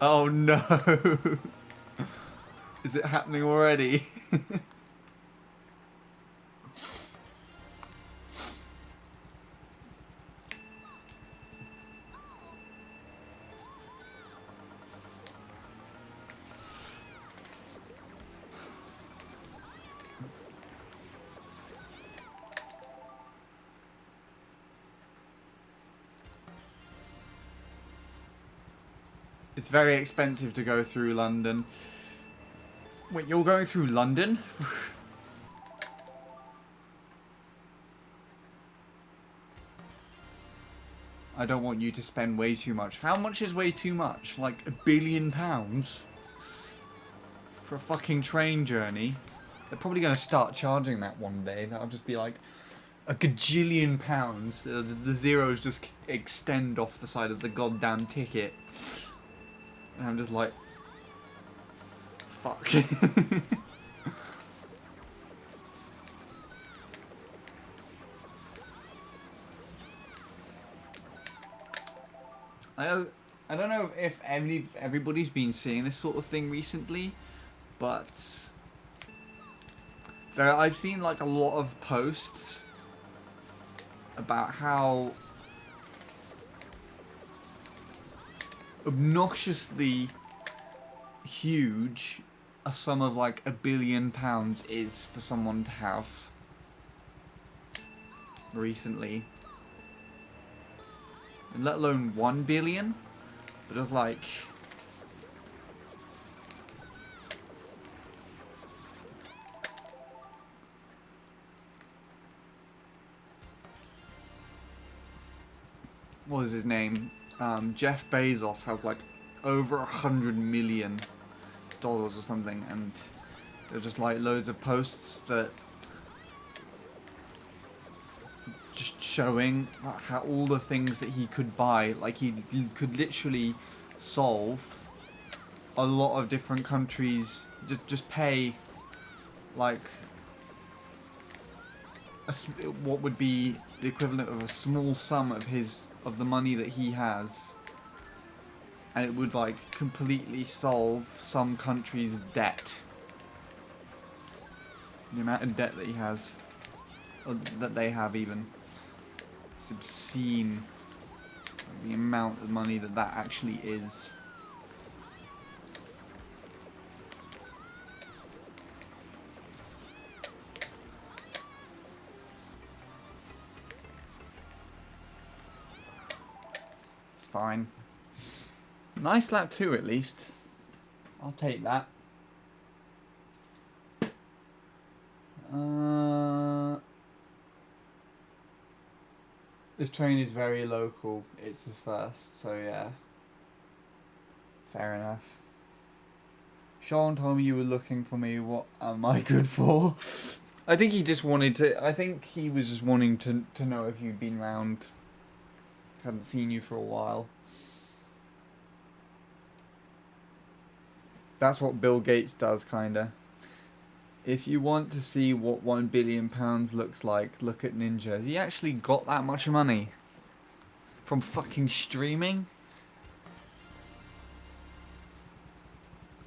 Speaker 1: Oh no. Is it happening already? It's very expensive to go through London. Wait, you're going through London? I don't want you to spend way too much. How much is way too much? Like £1 billion? For a fucking train journey? They're probably going to start charging that one day. That'll just be like a gajillion pounds. The zeros just extend off the side of the goddamn ticket. And I'm just like... Fuck. I don't know if everybody's been seeing this sort of thing recently, but I've seen like a lot of posts about how obnoxiously huge a sum of like £1 billion is for someone to have recently. And let alone 1 billion, but it was like... What was his name? Jeff Bezos has like over $100 million or something, and they're just like loads of posts that just showing how all the things that he could buy, like he could literally solve a lot of different countries, just pay like what would be the equivalent of a small sum of the money that he has, and it would like completely solve some country's debt. The amount of debt that he has, or that they have even. It's obscene, the amount of money that actually is. It's fine. Nice lap 2 at least. I'll take that. This train is very local. It's the first, so yeah. Fair enough. Sean told me you were looking for me. What am I good for? I think he just wanted to... I think he was just wanting to know if you'd been round. Hadn't seen you for a while. That's what Bill Gates does, kinda. If you want to see what £1 billion looks like, look at Ninja. Has he actually got that much money? From fucking streaming?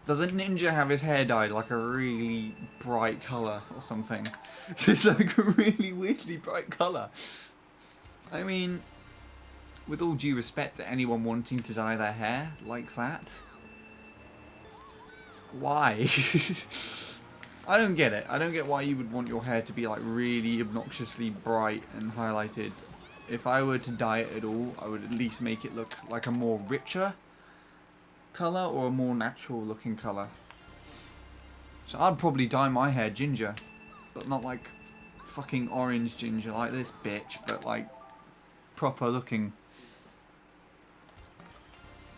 Speaker 1: Doesn't Ninja have his hair dyed like a really bright colour or something? It's like a really weirdly bright colour. I mean, with all due respect to anyone wanting to dye their hair like that, why? I don't get it. I don't get why you would want your hair to be like really obnoxiously bright and highlighted. If I were to dye it at all, I would at least make it look like a more richer colour or a more natural looking colour. So I'd probably dye my hair ginger, but not like fucking orange ginger like this bitch, but like proper looking.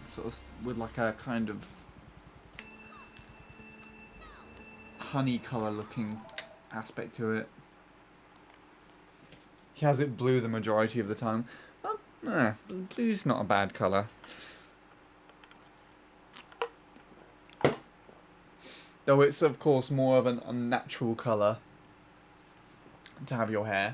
Speaker 1: Sort of with like a kind of honey colour looking aspect to it. He has it blue the majority of the time. Blue's not a bad colour. Though it's of course more of an unnatural colour to have your hair.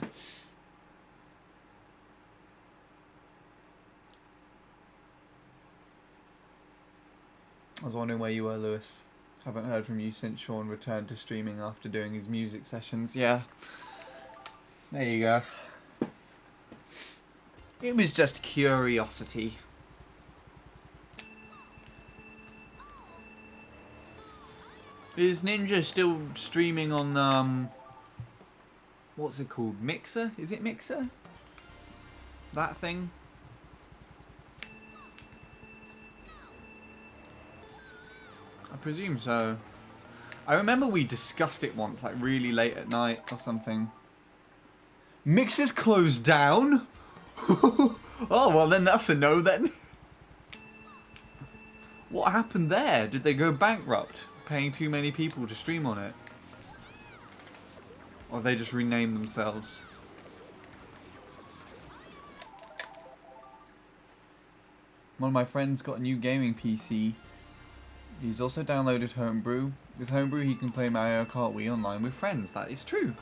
Speaker 1: I was wondering where you were, Lewis. Haven't heard from you since Sean returned to streaming after doing his music sessions. Yeah. There you go. It was just curiosity. Is Ninja still streaming on, what's it called? Mixer? Is it Mixer? That thing? presume so. I remember we discussed it once, like really late at night or something. Mixer's closed down? Oh, well then that's a no then. What happened there? Did they go bankrupt? Paying too many people to stream on it? Or they just renamed themselves? One of my friends got a new gaming PC. He's also downloaded Homebrew. With Homebrew he can play Mario Kart Wii online with friends. That is true.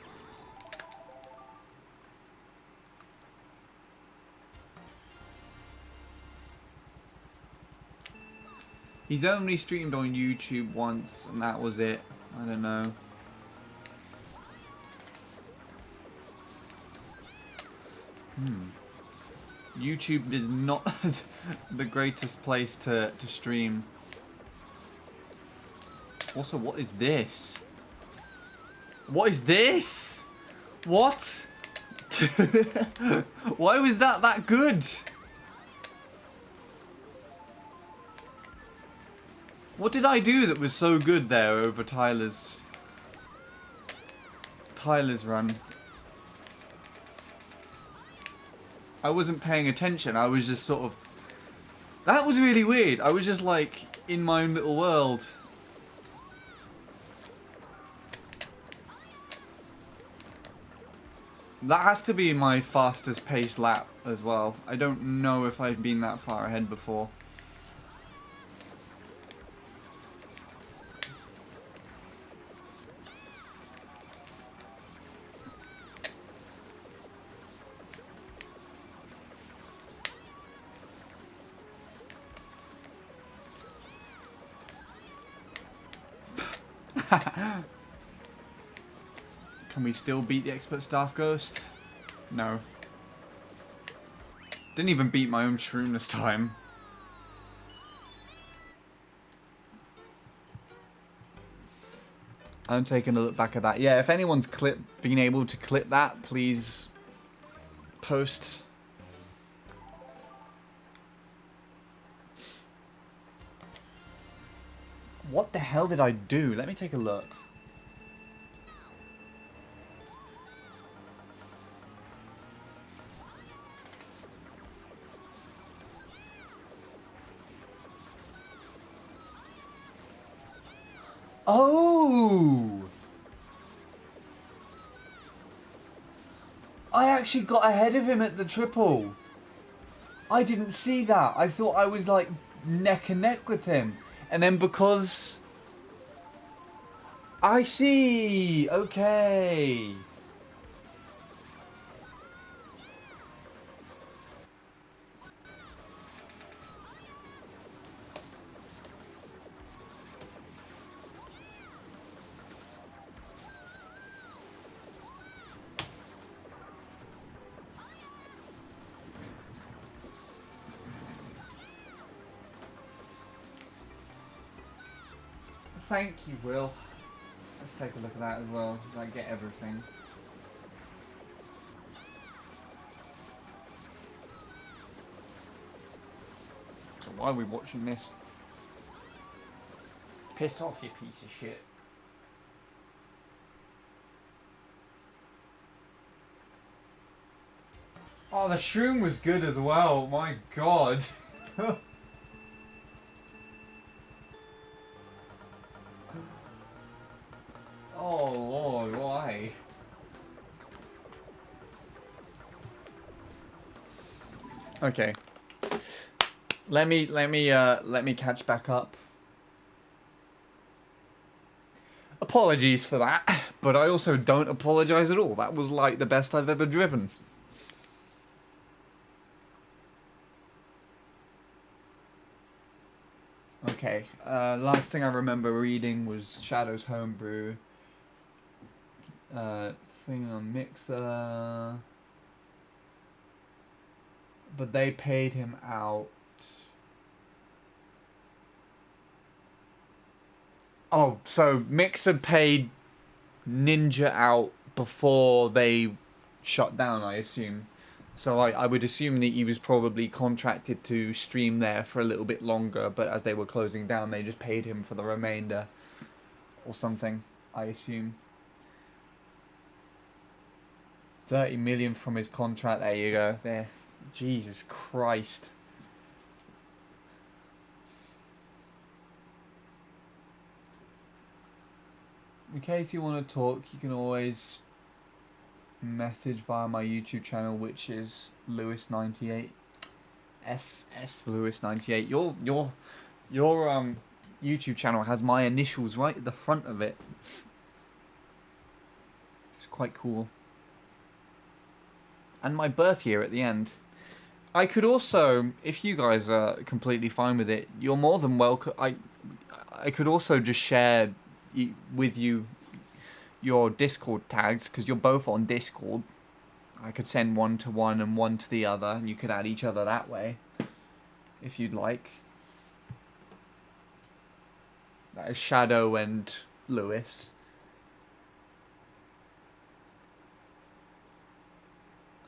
Speaker 1: He's only streamed on YouTube once, and that was it. I don't know. YouTube is not the greatest place to stream. Also, what is this? What is this? What? Why was that good? What did I do that was so good there over Tyler's run? I wasn't paying attention. I was just sort of... That was really weird. I was just like in my own little world. That has to be my fastest pace lap as well. I don't know if I've been that far ahead before. Can we still beat the expert staff ghost? No. Didn't even beat my own shroom this time. I'm taking a look back at that. Yeah, if anyone's been able to clip that, please post. What the hell did I do? Let me take a look. Oh! I actually got ahead of him at the triple. I didn't see that. I thought I was like neck and neck with him. And then because... I see! Okay. Thank you, Will. Let's take a look at that as well. I get everything. So why are we watching this? Piss off, you piece of shit. Oh, the shroom was good as well. My God. Oh Lord, why? Okay. Let me catch back up. Apologies for that, but I also don't apologize at all. That was like the best I've ever driven. Okay, last thing I remember reading was Shadow's Homebrew. Thing on Mixer. But they paid him out. Oh, so Mixer paid Ninja out before they shut down, I assume. So I would assume that he was probably contracted to stream there for a little bit longer, but as they were closing down, they just paid him for the remainder or something, I assume. 30 million from his contract, there you go. There. Jesus Christ. In case you want to talk, you can always message via my YouTube channel, which is Lewis98. SS Lewis98. Your YouTube channel has my initials right at the front of it. It's quite cool. And my birth year at the end. I could also, if you guys are completely fine with it, you're more than welcome. I could also just share with you your Discord tags, because you're both on Discord. I could send one to one and one to the other, and you could add each other that way, if you'd like. That is Shadow and Lewis.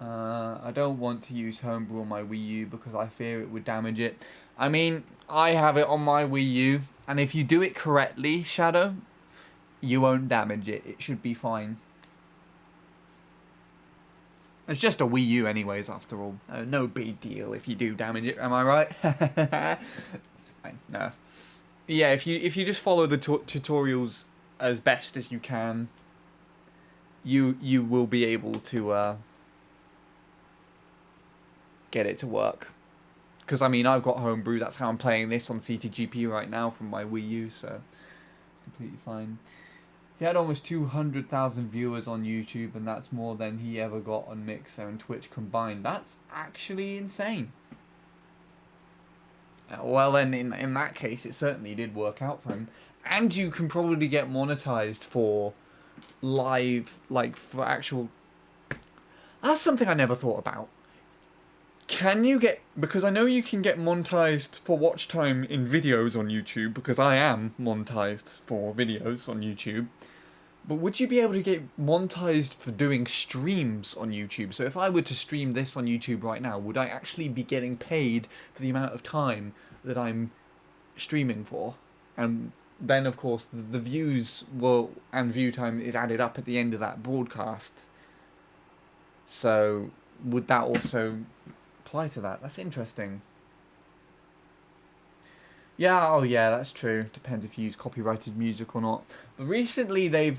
Speaker 1: I don't want to use Homebrew on my Wii U because I fear it would damage it. I mean, I have it on my Wii U, and if you do it correctly, Shadow, you won't damage it. It should be fine. It's just a Wii U anyways, after all. No big deal if you do damage it, am I right? It's fine, no. Yeah, if you just follow the tutorials as best as you can, you will be able to get it to work. Because, I mean, I've got Homebrew, that's how I'm playing this on CTGP right now from my Wii U, so it's completely fine. He had almost 200,000 viewers on YouTube, and that's more than he ever got on Mixer and Twitch combined. That's actually insane. Well, then, in that case, it certainly did work out for him. And you can probably get monetized for live, like, for actual... That's something I never thought about. Can you get... Because I know you can get monetized for watch time in videos on YouTube, because I am monetized for videos on YouTube. But would you be able to get monetized for doing streams on YouTube? So if I were to stream this on YouTube right now, would I actually be getting paid for the amount of time that I'm streaming for? And then, of course, the views will and view time is added up at the end of that broadcast. So would that also apply to that? That's interesting. Yeah, oh yeah, that's true. Depends if you use copyrighted music or not. But recently they've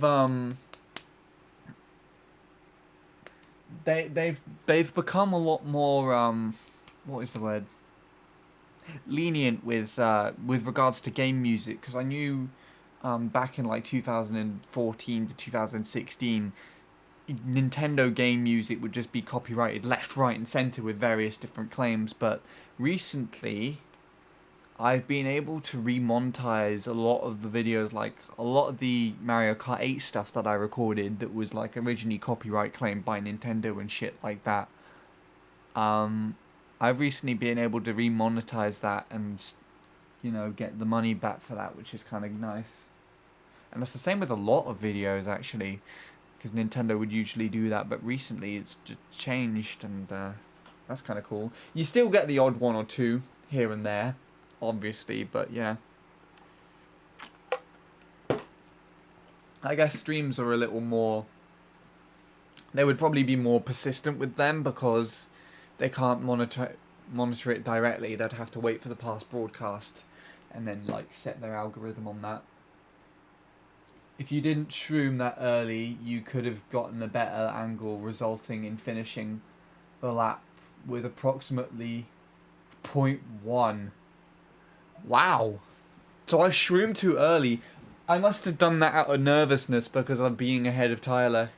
Speaker 1: become a lot more what is the word? Lenient with regards to game music, because I knew back in like 2014 to 2016 Nintendo game music would just be copyrighted left, right and center with various different claims, but recently I've been able to remonetize a lot of the videos, like a lot of the Mario Kart 8 stuff that I recorded that was like originally copyright claimed by Nintendo and shit like that. I've recently been able to remonetize that and, you know, get the money back for that, which is kind of nice. And it's the same with a lot of videos actually, because Nintendo would usually do that, but recently it's just changed, and that's kind of cool. You still get the odd one or two here and there, obviously, but yeah. I guess streams are a little more... They would probably be more persistent with them because they can't monitor it directly. They'd have to wait for the past broadcast and then like set their algorithm on that. If you didn't shroom that early, you could have gotten a better angle, resulting in finishing the lap with approximately 0.1. Wow. So I shroomed too early. I must have done that out of nervousness because I'm being ahead of Tyler.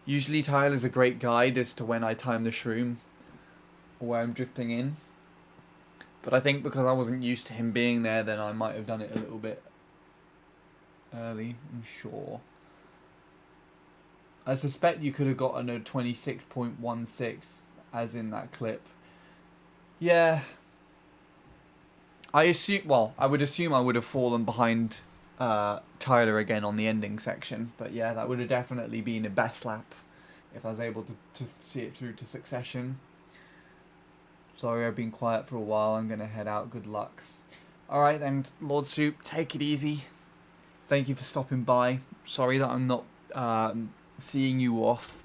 Speaker 1: Usually Tyler's a great guide as to when I time the shroom or where I'm drifting in. But I think because I wasn't used to him being there, then I might have done it a little bit early, I'm sure. I suspect you could have gotten a 26.16 as in that clip. Yeah. I would assume I would have fallen behind Tyler again on the ending section, but yeah, that would have definitely been a best lap if I was able to see it through to succession. Sorry I've been quiet for a while. I'm going to head out. Good luck. Alright then, Lord Soup, take it easy. Thank you for stopping by. Sorry that I'm not seeing you off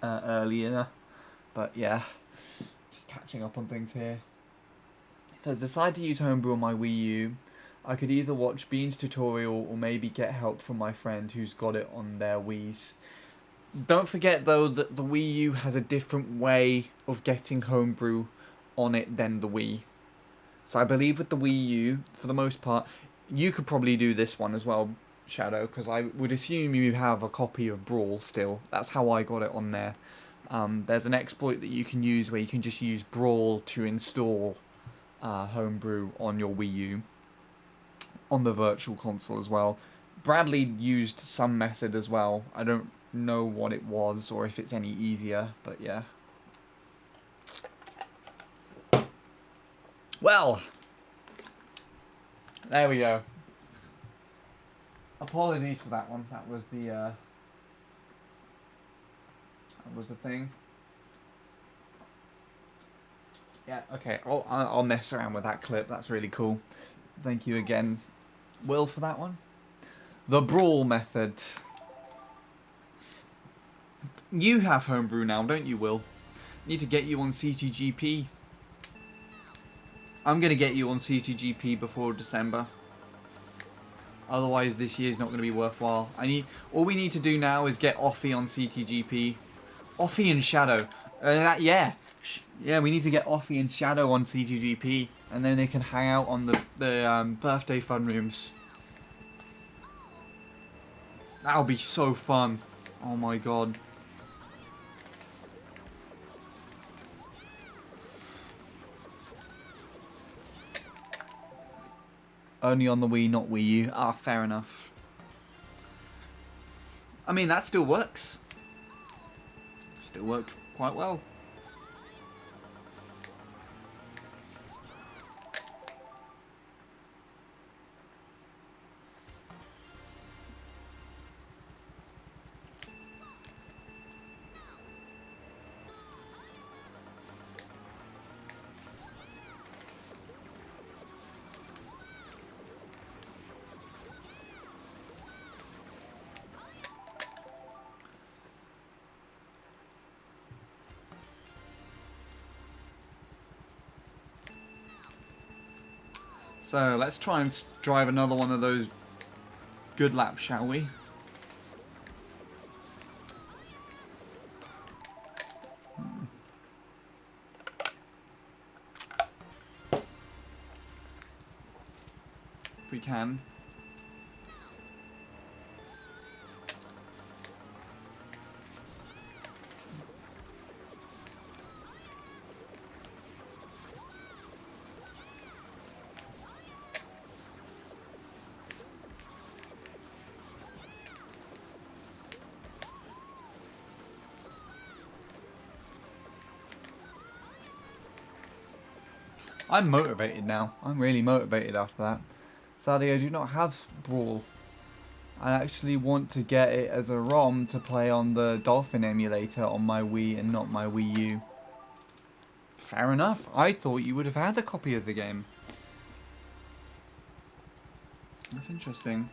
Speaker 1: earlier. But yeah, just catching up on things here. If I decide to use Homebrew on my Wii U, I could either watch Bean's tutorial or maybe get help from my friend who's got it on their Wii's. Don't forget though that the Wii U has a different way of getting Homebrew on it than the Wii. So I believe with the Wii U, for the most part, you could probably do this one as well, Shadow, because I would assume you have a copy of Brawl still. That's how I got it on there. There's an exploit that you can use where you can just use Brawl to install Homebrew on your Wii U, on the Virtual Console as well. Bradley used some method as well. I don't know what it was or if it's any easier, but yeah. Well, there we go. Apologies for that one. That was the thing. Yeah, okay. I'll mess around with that clip. That's really cool. Thank you again, Will, for that one. The Brawl method. You have Homebrew now, don't you, Will? Need to get you on CTGP. I'm going to get you on CTGP before December. Otherwise, this year's not going to be worthwhile. All we need to do now is get Offie on CTGP. Offie and Shadow. Yeah, we need to get Offie and Shadow on CTGP, and then they can hang out on the birthday fun rooms. That'll be so fun. Oh my god. Only on the Wii, not Wii U. Ah, fair enough. I mean, that still works. Still worked quite well. So let's try and drive another one of those good laps, shall we? If we can. I'm motivated now. I'm really motivated after that. Sadly, I do not have Brawl. I actually want to get it as a ROM to play on the Dolphin emulator on my Wii and not my Wii U. Fair enough. I thought you would have had a copy of the game. That's interesting.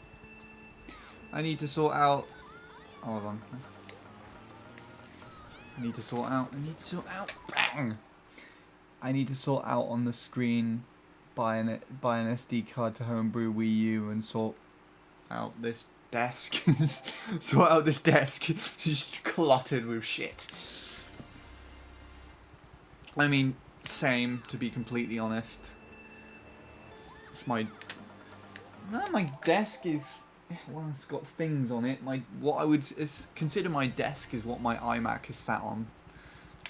Speaker 1: I need to sort out... Hold on. I need to sort out... Bang! I need to sort out on the screen, buy an SD card to Homebrew Wii U and sort out this desk. Sort out this desk. Just cluttered with shit. I mean, same, to be completely honest. It's my desk is... Well, it's got things on it. What I would consider my desk is what my iMac is sat on.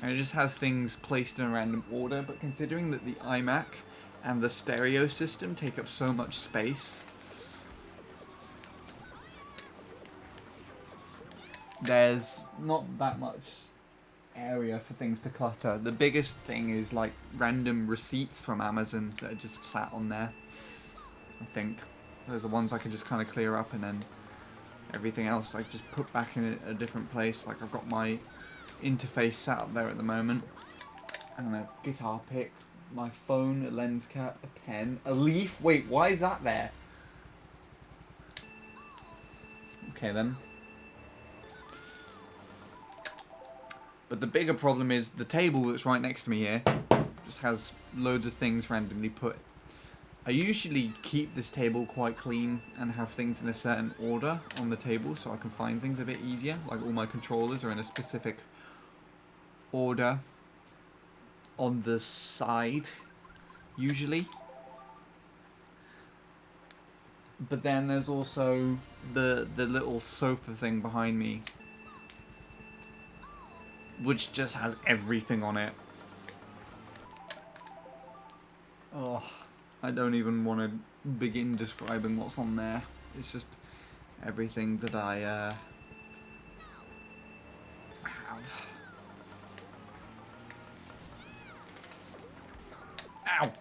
Speaker 1: And it just has things placed in a random order, but considering that the iMac and the stereo system take up so much space, there's not that much area for things to clutter. The biggest thing is like random receipts from Amazon that are just sat on there. I think those are the ones I can just kind of clear up, and then everything else I just put back in a different place. Like I've got my interface sat up there at the moment, and a guitar pick, my phone, a lens cap, a pen, a leaf. Wait, why is that there? Okay then. But the bigger problem is the table that's right next to me here just has loads of things randomly put. I usually keep this table quite clean and have things in a certain order on the table so I can find things a bit easier. Like all my controllers are in a specific order on the side, usually. But then there's also the little sofa thing behind me, which just has everything on it. Oh, I don't even want to begin describing what's on there. It's just everything that I have. Ow!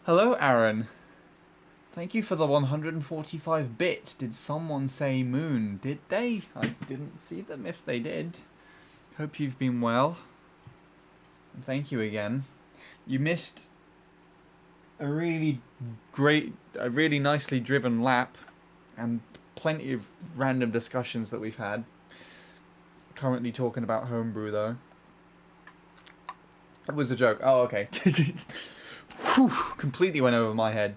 Speaker 1: Hello, Aaron. Thank you for the 145 bits. Did someone say moon? Did they? I didn't see them if they did. Hope you've been well. And thank you again. You missed a really nicely driven lap and plenty of random discussions that we've had. Currently talking about homebrew though. It was a joke. Oh, okay. Whew, completely went over my head.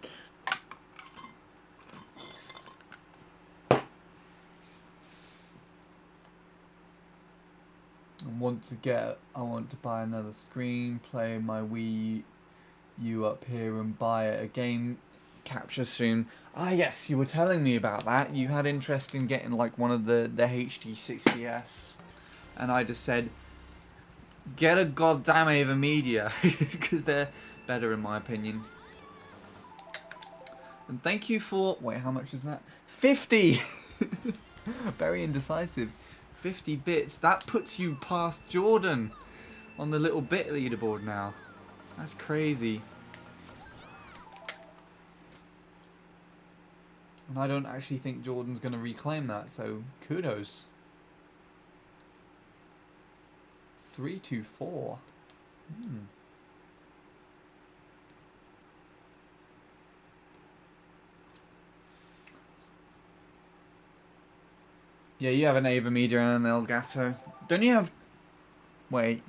Speaker 1: I want to buy another screen, play my Wii U up here and buy a game capture soon. Ah yes, you were telling me about that. You had interest in getting like one of the HD60S. And I just said, get a goddamn Ava Media, because they're better in my opinion. And thank you for, wait, how much is that? 50! Very indecisive. 50 bits, that puts you past Jordan on the little bit leaderboard now. That's crazy. And I don't actually think Jordan's going to reclaim that, so kudos. 324. Yeah, you have an Ava Media and an Elgato. Don't you have... Wait.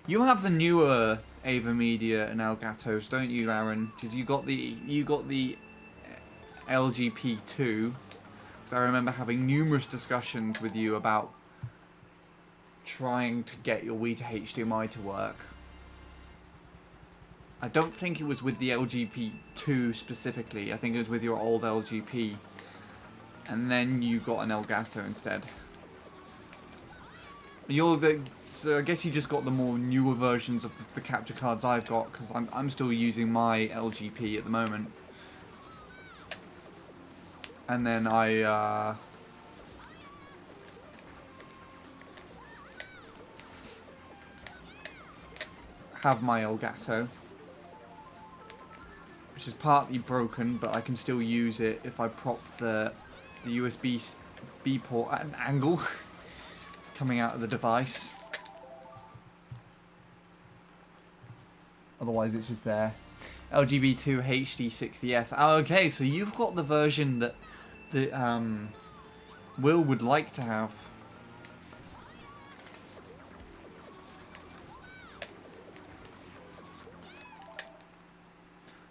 Speaker 1: You have the newer Ava Media and Elgatos, don't you, Aaron? Because you got the LGP2. Because I remember having numerous discussions with you about trying to get your Wii to HDMI to work. I don't think it was with the LGP2 specifically. I think it was with your old LGP. And then you got an Elgato instead. So I guess you just got the more newer versions of the capture cards I've got, because I'm still using my LGP at the moment. And then I have my Elgato, which is partly broken, but I can still use it if I prop the USB-B port at an angle coming out of the device. Otherwise it's just there. LGB2 HD60S. Oh, okay, so you've got the version that Will would like to have.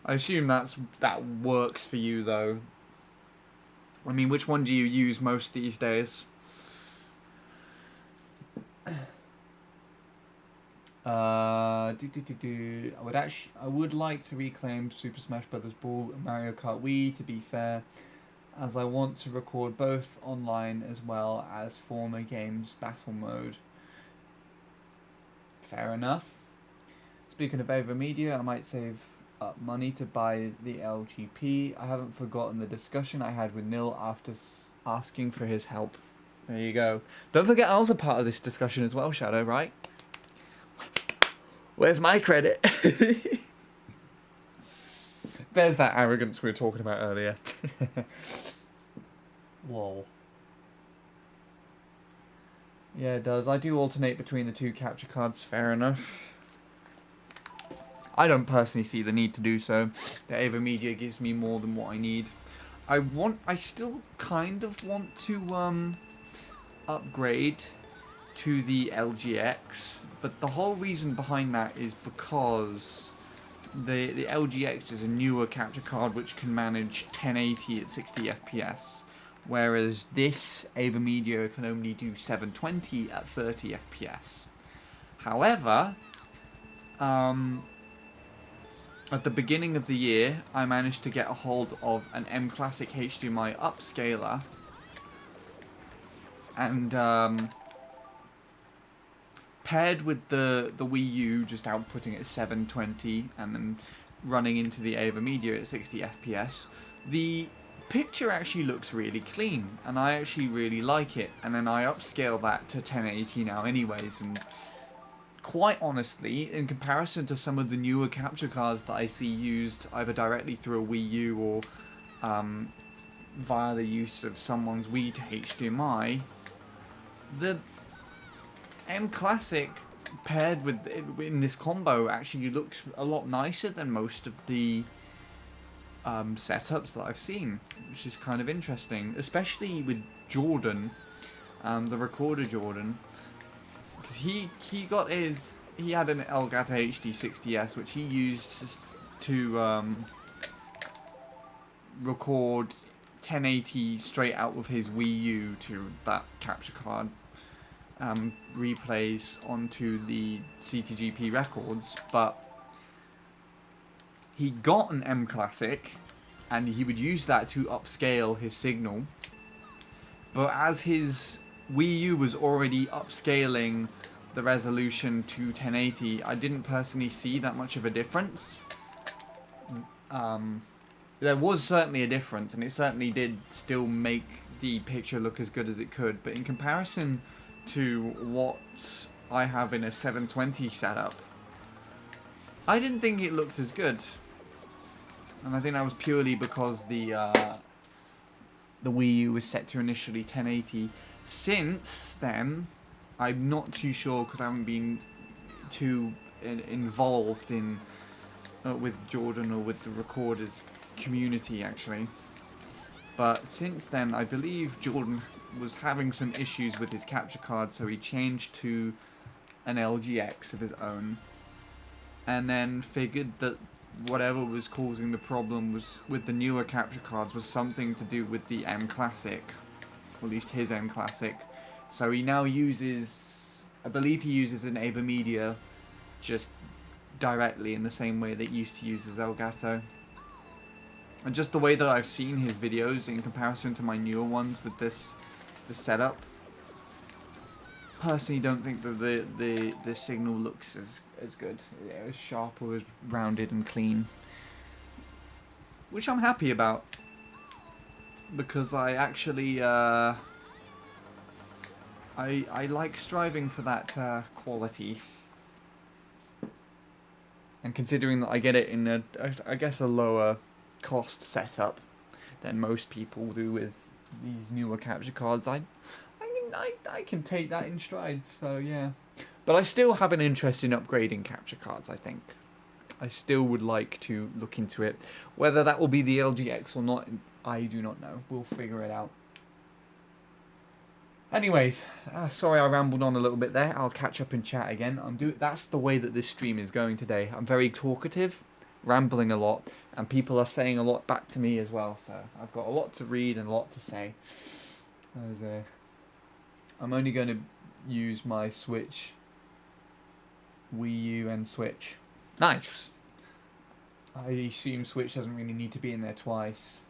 Speaker 1: I assume that works for you though. I mean, which one do you use most these days? I would like to reclaim Super Smash Bros. Brawl and Mario Kart Wii, to be fair, as I want to record both online as well as former games battle mode. Fair enough. Speaking of Ava Media, I might save up money to buy the LGP. I haven't forgotten the discussion I had with Nil after asking for his help. There you go. Don't forget I was a part of this discussion as well, Shadow, right? Where's my credit? There's that arrogance we were talking about earlier. Whoa. Yeah, it does. I do alternate between the two capture cards, fair enough. I don't personally see the need to do so. The AverMedia gives me more than what I need. I still kind of want to upgrade to the LGX, but the whole reason behind that is because the LGX is a newer capture card which can manage 1080 at 60 FPS, whereas this AverMedia can only do 720 at 30 FPS. However, at the beginning of the year, I managed to get a hold of an M Classic HDMI upscaler, and paired with the Wii U, just outputting at 720 and then running into the AverMedia at 60 FPS, the picture actually looks really clean, and I actually really like it. And then I upscale that to 1080 now anyways, and quite honestly, in comparison to some of the newer capture cards that I see used either directly through a Wii U or via the use of someone's Wii to HDMI, the M Classic paired with in this combo actually looks a lot nicer than most of the setups that I've seen, which is kind of interesting, especially with Jordan, the recorder Jordan, because he had an Elgato HD 60S which he used to record 1080 straight out of his Wii U to that capture card. Replays onto the CTGP records, but he got an M Classic and he would use that to upscale his signal, but as his Wii U was already upscaling the resolution to 1080, I didn't personally see that much of a difference. There was certainly a difference, and it certainly did still make the picture look as good as it could, but in comparison to what I have in a 720 setup, I didn't think it looked as good. And I think that was purely because the Wii U was set to initially 1080. Since then, I'm not too sure because I haven't been too involved in with Jordan or with the recorders community actually. But since then, I believe Jordan was having some issues with his capture card, so he changed to an LGX of his own, and then figured that whatever was causing the problem was with the newer capture cards was something to do with the M Classic, or at least his M Classic. So he now uses, I believe he uses an AverMedia just directly in the same way that he used to use his Elgato. And just the way that I've seen his videos in comparison to my newer ones with this setup, personally don't think that the signal looks as good, as sharp or as rounded and clean, which I'm happy about, because I actually I like striving for that quality, and considering that I get it in I guess a lower cost setup than most people do with these newer capture cards, I can take that in strides, so yeah. But I still have an interest in upgrading capture cards, I think. I still would like to look into it. Whether that will be the LGX or not, I do not know. We'll figure it out. Anyways, sorry I rambled on a little bit there. I'll catch up in chat again. That's the way that this stream is going today. I'm very talkative, rambling a lot, and people are saying a lot back to me as well. So I've got a lot to read and a lot to say. I'm only going to use my Switch, Wii U and Switch. Nice! I assume Switch doesn't really need to be in there twice.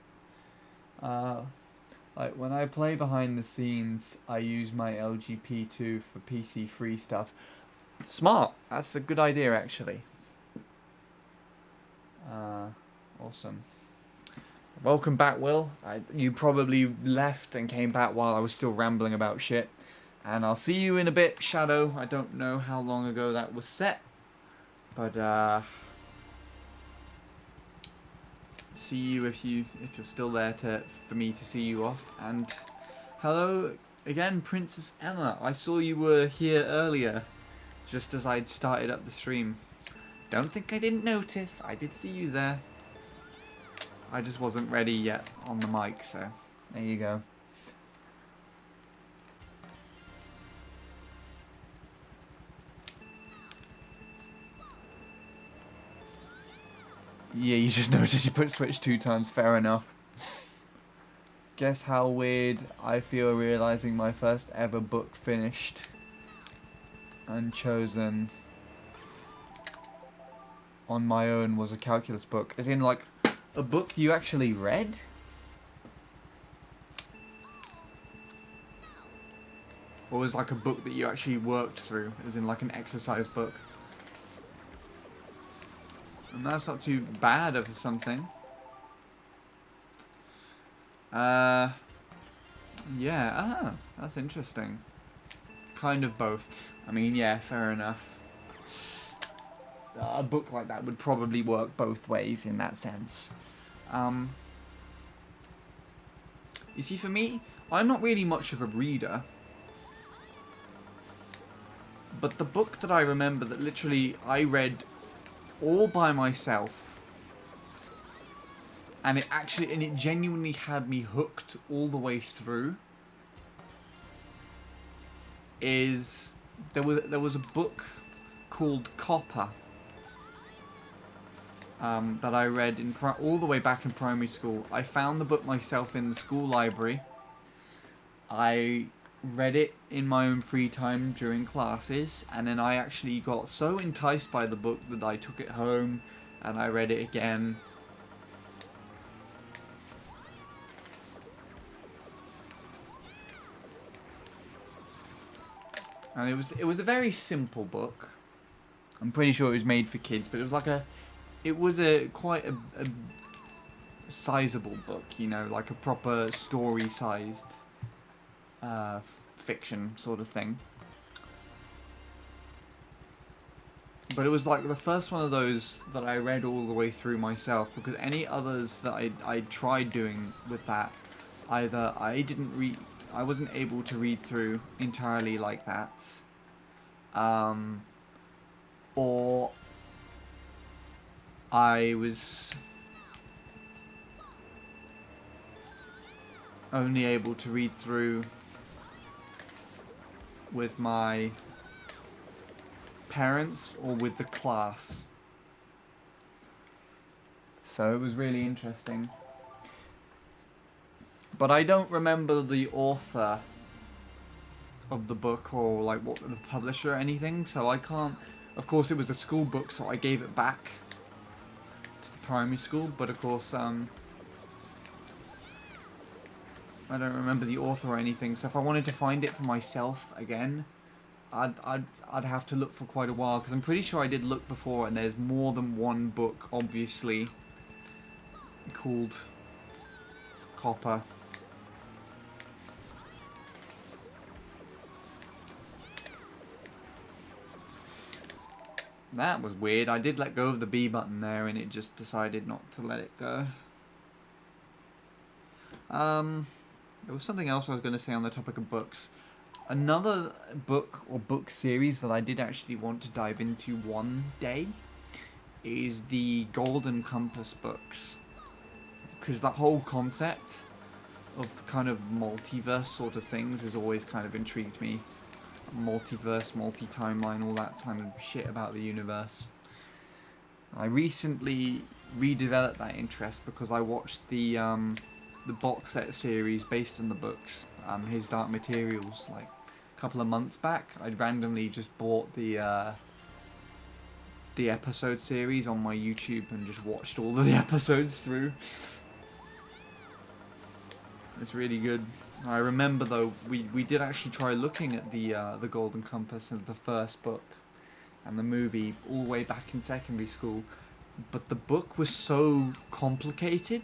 Speaker 1: Like when I play behind the scenes, I use my LG P2 for PC free stuff. Smart! That's a good idea actually. Awesome. Welcome back, Will. You probably left and came back while I was still rambling about shit. And I'll see you in a bit, Shadow. I don't know how long ago that was set, but see you if you're still there for me to see you off. And hello, again, Princess Emma. I saw you were here earlier, just as I'd started up the stream. Don't think I didn't notice. I did see you there. I just wasn't ready yet on the mic, so there you go. Yeah, you just noticed you put Switch 2 times. Fair enough. Guess how weird I feel realizing my first ever book finished and chosen on my own was a calculus book. As in, like, a book you actually read? Or was like a book that you actually worked through, as in like an exercise book? And that's not too bad of something. Yeah, that's interesting. Kind of both. I mean, yeah, fair enough. A book like that would probably work both ways in that sense. You see, for me, I'm not really much of a reader. But the book that I remember that literally I read all by myself, and it genuinely had me hooked all the way through, is there was a book called Copper that I read all the way back in primary school. I found the book myself in the school library. I read it in my own free time during classes, and then I actually got so enticed by the book that I took it home and I read it again. And it was a very simple book. I'm pretty sure it was made for kids, but it was like quite a sizable book, you know, like a proper story-sized fiction sort of thing. But it was like the first one of those that I read all the way through myself, because any others that I tried doing with that, either I wasn't able to read through entirely like that, or I was only able to read through with my parents or with the class. So it was really interesting. But I don't remember the author of the book or like what the publisher or anything, so I can't. Of course, it was a school book, so I gave it back to the primary school. But of course, I don't remember the author or anything. So if I wanted to find it for myself again, I'd have to look for quite a while, because I'm pretty sure I did look before, and there's more than one book, obviously, called Copper. That was weird. I did let go of the B button there, and it just decided not to let it go. There was something else I was going to say on the topic of books. Another book or book series that I did actually want to dive into one day is the Golden Compass books. Because that whole concept of kind of multiverse sort of things has always kind of intrigued me. Multiverse, multi-timeline, all that kind of shit about the universe. I recently redeveloped that interest because I watched the box set series based on the books, His Dark Materials, like a couple of months back. I'd randomly just bought the episode series on my YouTube and just watched all of the episodes through. It's really good. I remember though, we did actually try looking at the Golden Compass and the first book and the movie all the way back in secondary school, but the book was so complicated.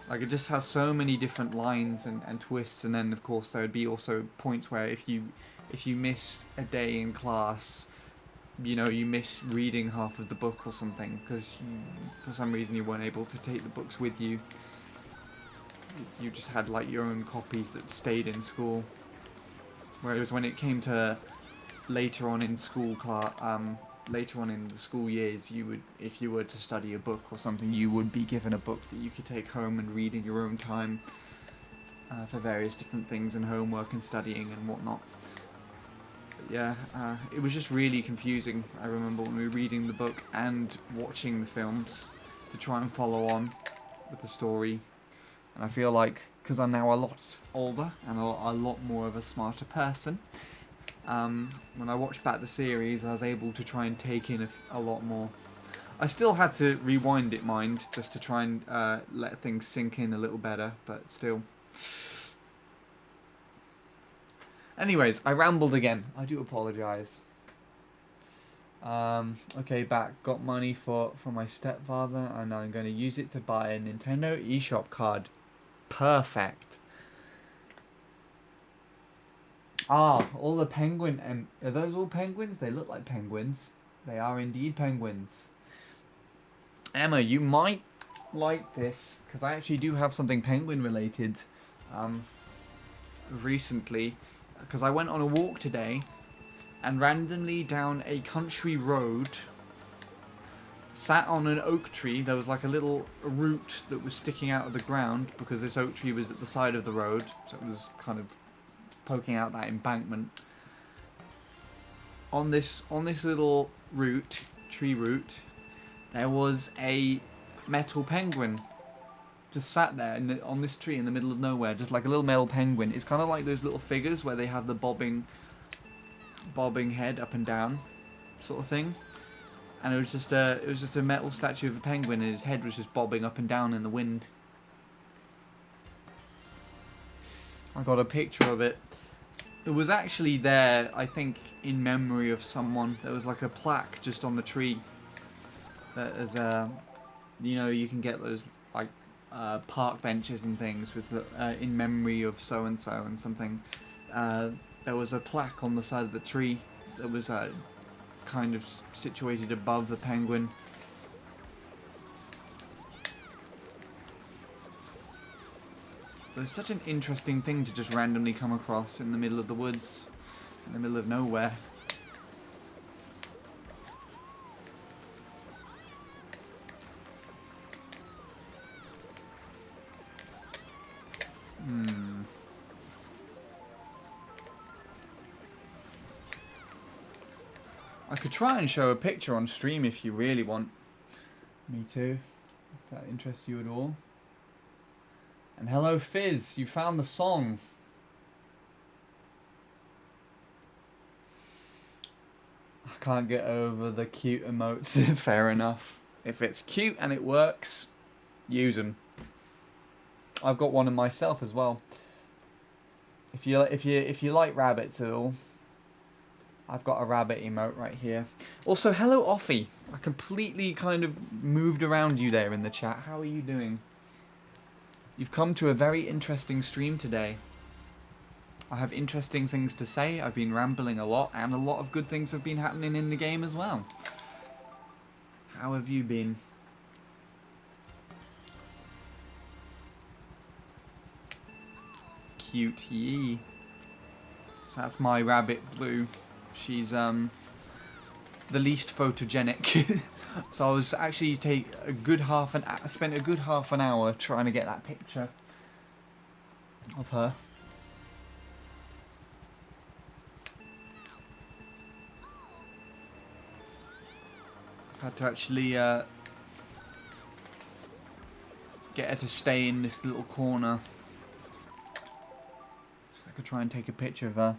Speaker 1: Like, it just has so many different lines and twists, and then of course there would be also points where if you miss a day in class, you know, you miss reading half of the book or something because for some reason you weren't able to take the books with you. you just had like your own copies that stayed in school. Whereas when it came to later on in school later on in the school years, you would, if you were to study a book or something, you would be given a book that you could take home and read in your own time for various different things and homework and studying and whatnot. But yeah, it was just really confusing. I remember when we were reading the book and watching the films to try and follow on with the story. And I feel like, because I'm now a lot older and a lot more of a smarter person, when I watched back the series, I was able to try and take in a lot more. I still had to rewind it, mind, just to try and let things sink in a little better, but still. Anyways, I rambled again. I do apologise. Okay, back. Got money for my stepfather, and I'm going to use it to buy a Nintendo eShop card. Perfect. Ah, all the penguin. Are those all penguins? They look like penguins. They are indeed penguins. Emma, you might like this, because I actually do have something penguin related recently. Because I went on a walk today, and randomly down a country road, sat on an oak tree. There was like a little root that was sticking out of the ground, because this oak tree was at the side of the road, so it was kind of poking out that embankment. On this little tree root, there was a metal penguin just sat there on this tree in the middle of nowhere, just like a little metal penguin. It's kind of like those little figures where they have the bobbing head up and down sort of thing. And it was just a metal statue of a penguin, and his head was just bobbing up and down in the wind. I got a picture of it. It was actually there, I think, in memory of someone. There was like a plaque just on the tree. That is, you know, you can get those like park benches and things with in memory of so and so and something. There was a plaque on the side of the tree that was kind of situated above the penguin. But it's such an interesting thing to just randomly come across in the middle of the woods, in the middle of nowhere. I could try and show a picture on stream if you really want me to, if that interests you at all. And hello Fizz, you found the song. I can't get over the cute emotes. Fair enough. If it's cute and it works, use them. I've got one of myself as well. If you like rabbits at all, I've got a rabbit emote right here. Also, hello Offie. I completely kind of moved around you there in the chat. How are you doing? You've come to a very interesting stream today. I have interesting things to say. I've been rambling a lot, and a lot of good things have been happening in the game as well. How have you been? Cutie. So that's my rabbit Blue. She's the least photogenic. So I was actually spent a good half an hour trying to get that picture of her. Had to actually get her to stay in this little corner so I could try and take a picture of her.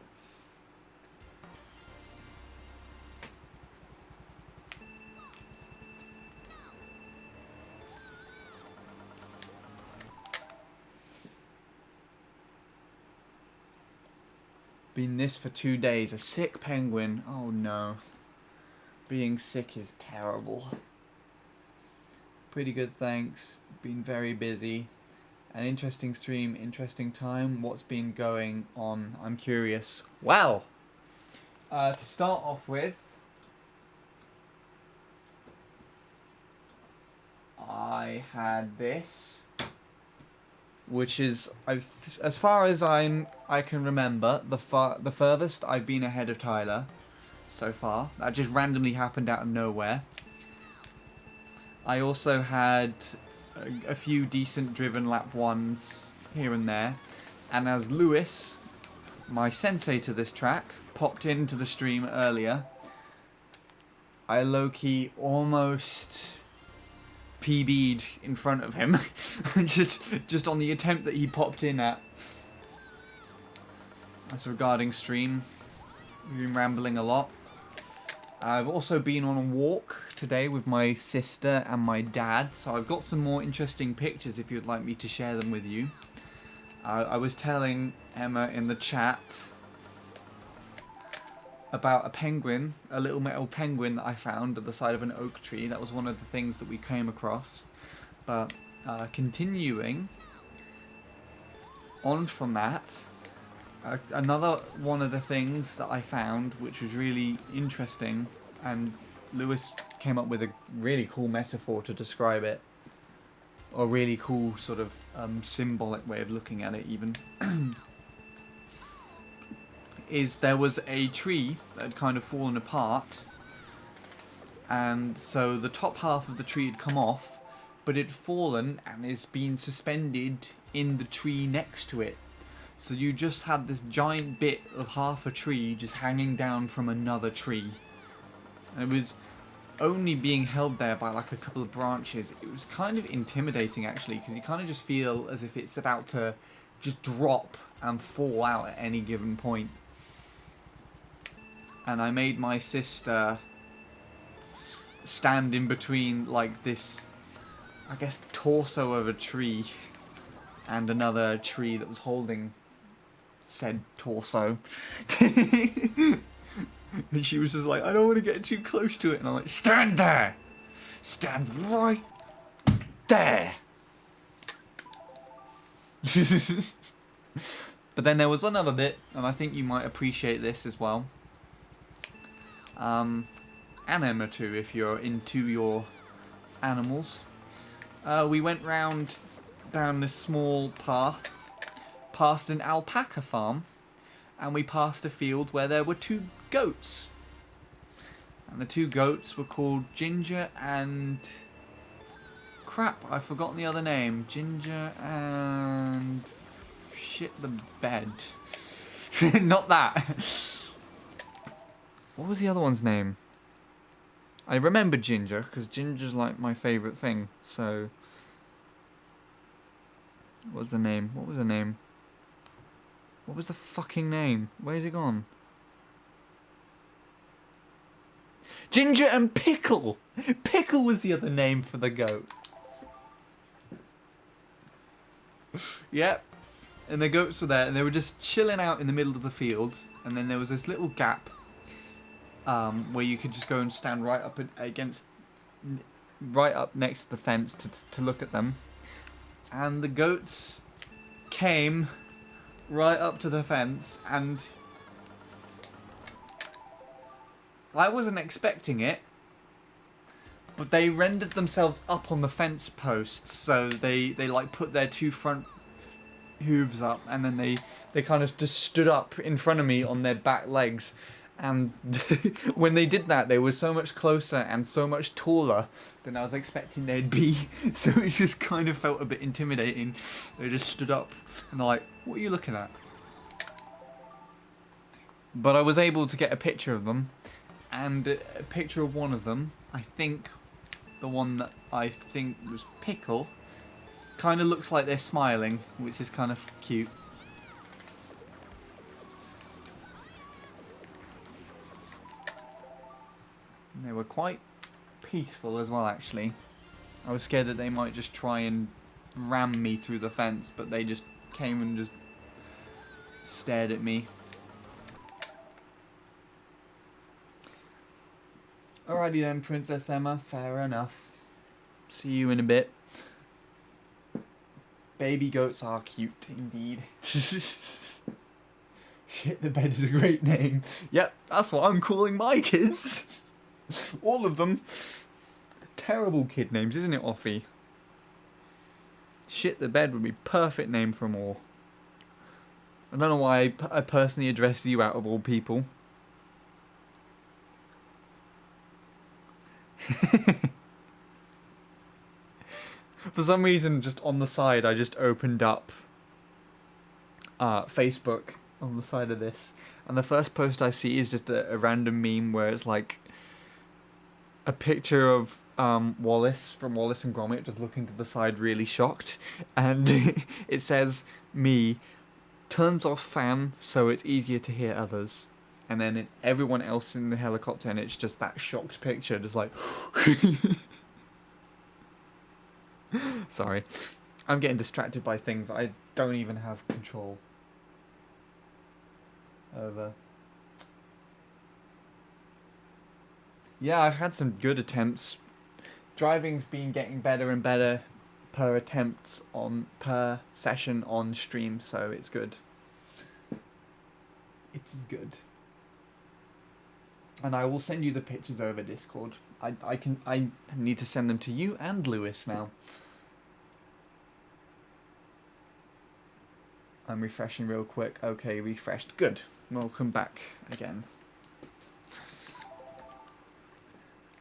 Speaker 1: Been this for 2 days. A sick penguin. Oh no. Being sick is terrible. Pretty good, thanks. Been very busy. An interesting stream, interesting time. What's been going on? I'm curious. Well, to start off with, I had this. which is, as far as I can remember, the furthest I've been ahead of Tyler so far. That just randomly happened out of nowhere. I also had a few decent driven lap ones here and there, and as Lewis, my sensei to this track, popped into the stream earlier, I low-key almost PB'd in front of him, just on the attempt that he popped in at. That's regarding stream. We've been rambling a lot. I've also been on a walk today with my sister and my dad, so I've got some more interesting pictures if you'd like me to share them with you. I was telling Emma in the chat about a penguin, a little metal penguin that I found at the side of an oak tree. That was one of the things that we came across. But continuing on from that, another one of the things that I found, which was really interesting, and Lewis came up with a really cool metaphor to describe it, or a really cool sort of symbolic way of looking at it even, is there was a tree that had kind of fallen apart, and so the top half of the tree had come off, but it had fallen and is being suspended in the tree next to it. So you just had this giant bit of half a tree just hanging down from another tree. And it was only being held there by like a couple of branches. It was kind of intimidating actually, because you kind of just feel as if it's about to just drop and fall out at any given point. And I made my sister stand in between like this, I guess, torso of a tree and another tree that was holding said torso. And she was just like, I don't want to get too close to it. And I'm like, stand there! Stand right there! But then there was another bit, and I think you might appreciate this as well. And Emma too, if you're into your animals. We went round down this small path, past an alpaca farm, and we passed a field where there were 2 goats. And the 2 goats were called Ginger and... crap, I've forgotten the other name. Ginger and... shit the bed. Not that. What was the other one's name? I remember Ginger, because Ginger's like my favourite thing, so... What was the name? What was the name? What was the fucking name? Where's it gone? Ginger and Pickle! Pickle was the other name for the goat. Yep. And the goats were there, and they were just chilling out in the middle of the field, and then there was this little gap where you could just go and stand right up next to the fence to look at them. And the goats came right up to the fence, and I wasn't expecting it, but they rendered themselves up on the fence posts, so they like put their 2 front hooves up, and then they kind of just stood up in front of me on their back legs. And when they did that, they were so much closer and so much taller than I was expecting they'd be. So it just kind of felt a bit intimidating. They just stood up and they're like, what are you looking at? But I was able to get a picture of them. And a picture of one of them, I think the one that I think was Pickle, kind of looks like they're smiling, which is kind of cute. They were quite peaceful as well, actually. I was scared that they might just try and ram me through the fence, but they just came and just stared at me. Alrighty then, Princess Emma, fair enough. See you in a bit. Baby goats are cute indeed. Shit the bed is a great name. Yep, that's what I'm calling my kids. All of them. Terrible kid names, isn't it, Offie? Shit the Bed would be perfect name for them all. I don't know why I personally address you out of all people. For some reason, just on the side, I just opened up Facebook on the side of this, and the first post I see is just a random meme where it's like a picture of Wallace from Wallace and Gromit just looking to the side really shocked, and it says, me, turns off fan so it's easier to hear others. And then everyone else in the helicopter, and it's just that shocked picture, just like... Sorry. I'm getting distracted by things that I don't even have control over. Yeah, I've had some good attempts. Driving's been getting better and better per session on stream, so it's good. It is good. And I will send you the pictures over Discord. I need to send them to you and Lewis now. I'm refreshing real quick. Okay, refreshed. Good. Welcome back again.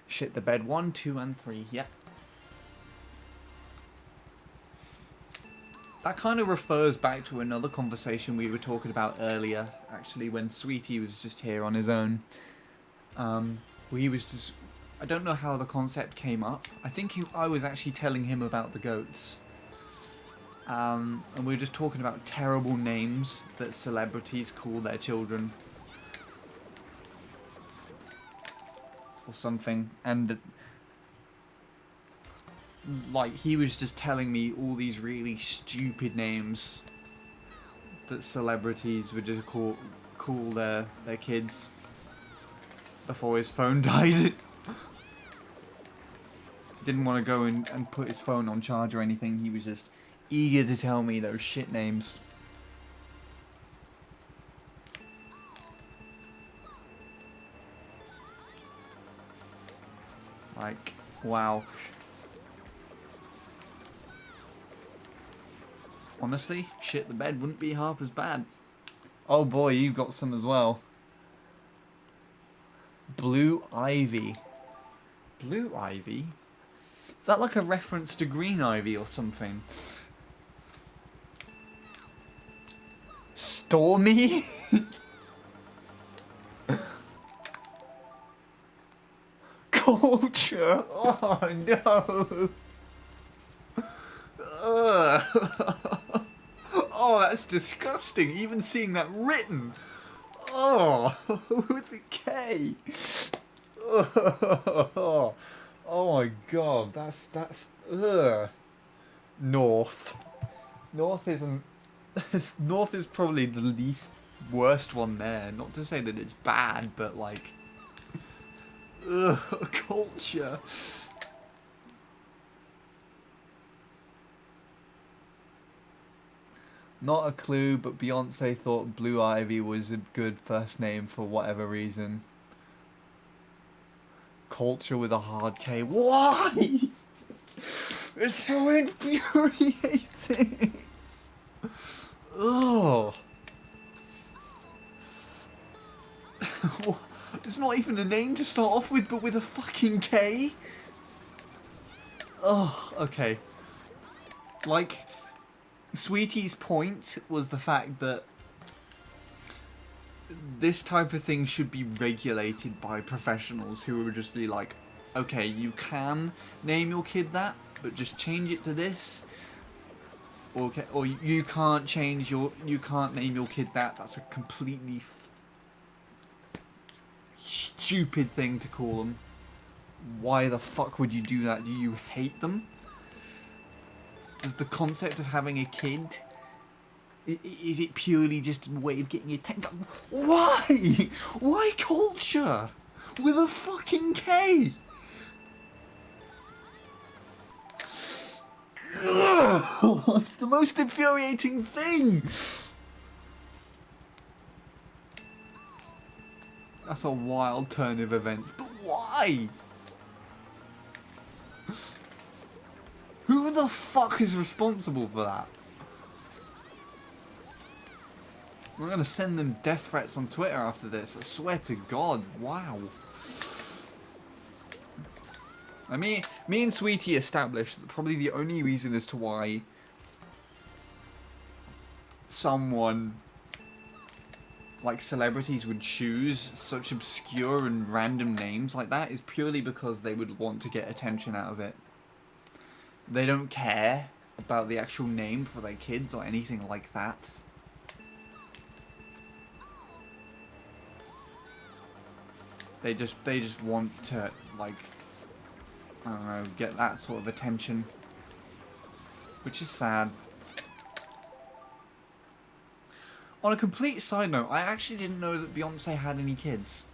Speaker 1: Shit the Bed 1, 2, and 3. Yep. That kind of refers back to another conversation we were talking about earlier, actually, when Sweetie was just here on his own. He was just... I don't know how the concept came up. I think I was actually telling him about the goats. And we were just talking about terrible names that celebrities call their children. Or something. And... like, he was just telling me all these really stupid names that celebrities would just call their kids before his phone died. Didn't want to go and put his phone on charge or anything. He was just eager to tell me those shit names. Like, wow. Honestly, shit the Bed wouldn't be half as bad. Oh boy, you've got some as well. Blue Ivy. Blue Ivy? Is that like a reference to Green Ivy or something? Stormy? Culture? Oh no! Ugh. Oh, that's disgusting. Even seeing that written. Oh, with a K. Oh, oh my god, that's ugh. North. North isn't. North is probably the least worst one there. Not to say that it's bad, but like, ugh, culture. Not a clue, but Beyonce thought Blue Ivy was a good first name for whatever reason. Culture with a hard K. Why? It's so infuriating. Oh. It's not even a name to start off with, but with a fucking K? Oh, okay. Like, Sweetie's point was the fact that this type of thing should be regulated by professionals who would just be like, okay, you can name your kid that, but just change it to this. Okay, or you can't name your kid that. That's a completely stupid thing to call them. Why the fuck would you do that? Do you hate them? Is the concept of having a kid, is it purely just a way of getting attention? Why? Why culture? With a fucking K? Ugh, it's the most infuriating thing. That's a wild turn of events, but why? Who the fuck is responsible for that? I'm gonna send them death threats on Twitter after this. I swear to God. Wow. I mean, me and Sweetie established that probably the only reason as to why someone like celebrities would choose such obscure and random names like that is purely because they would want to get attention out of it. They don't care about the actual name for their kids or anything like that. They just want to, like, I don't know, get that sort of attention, which is sad. On a complete side note, I actually didn't know that Beyonce had any kids.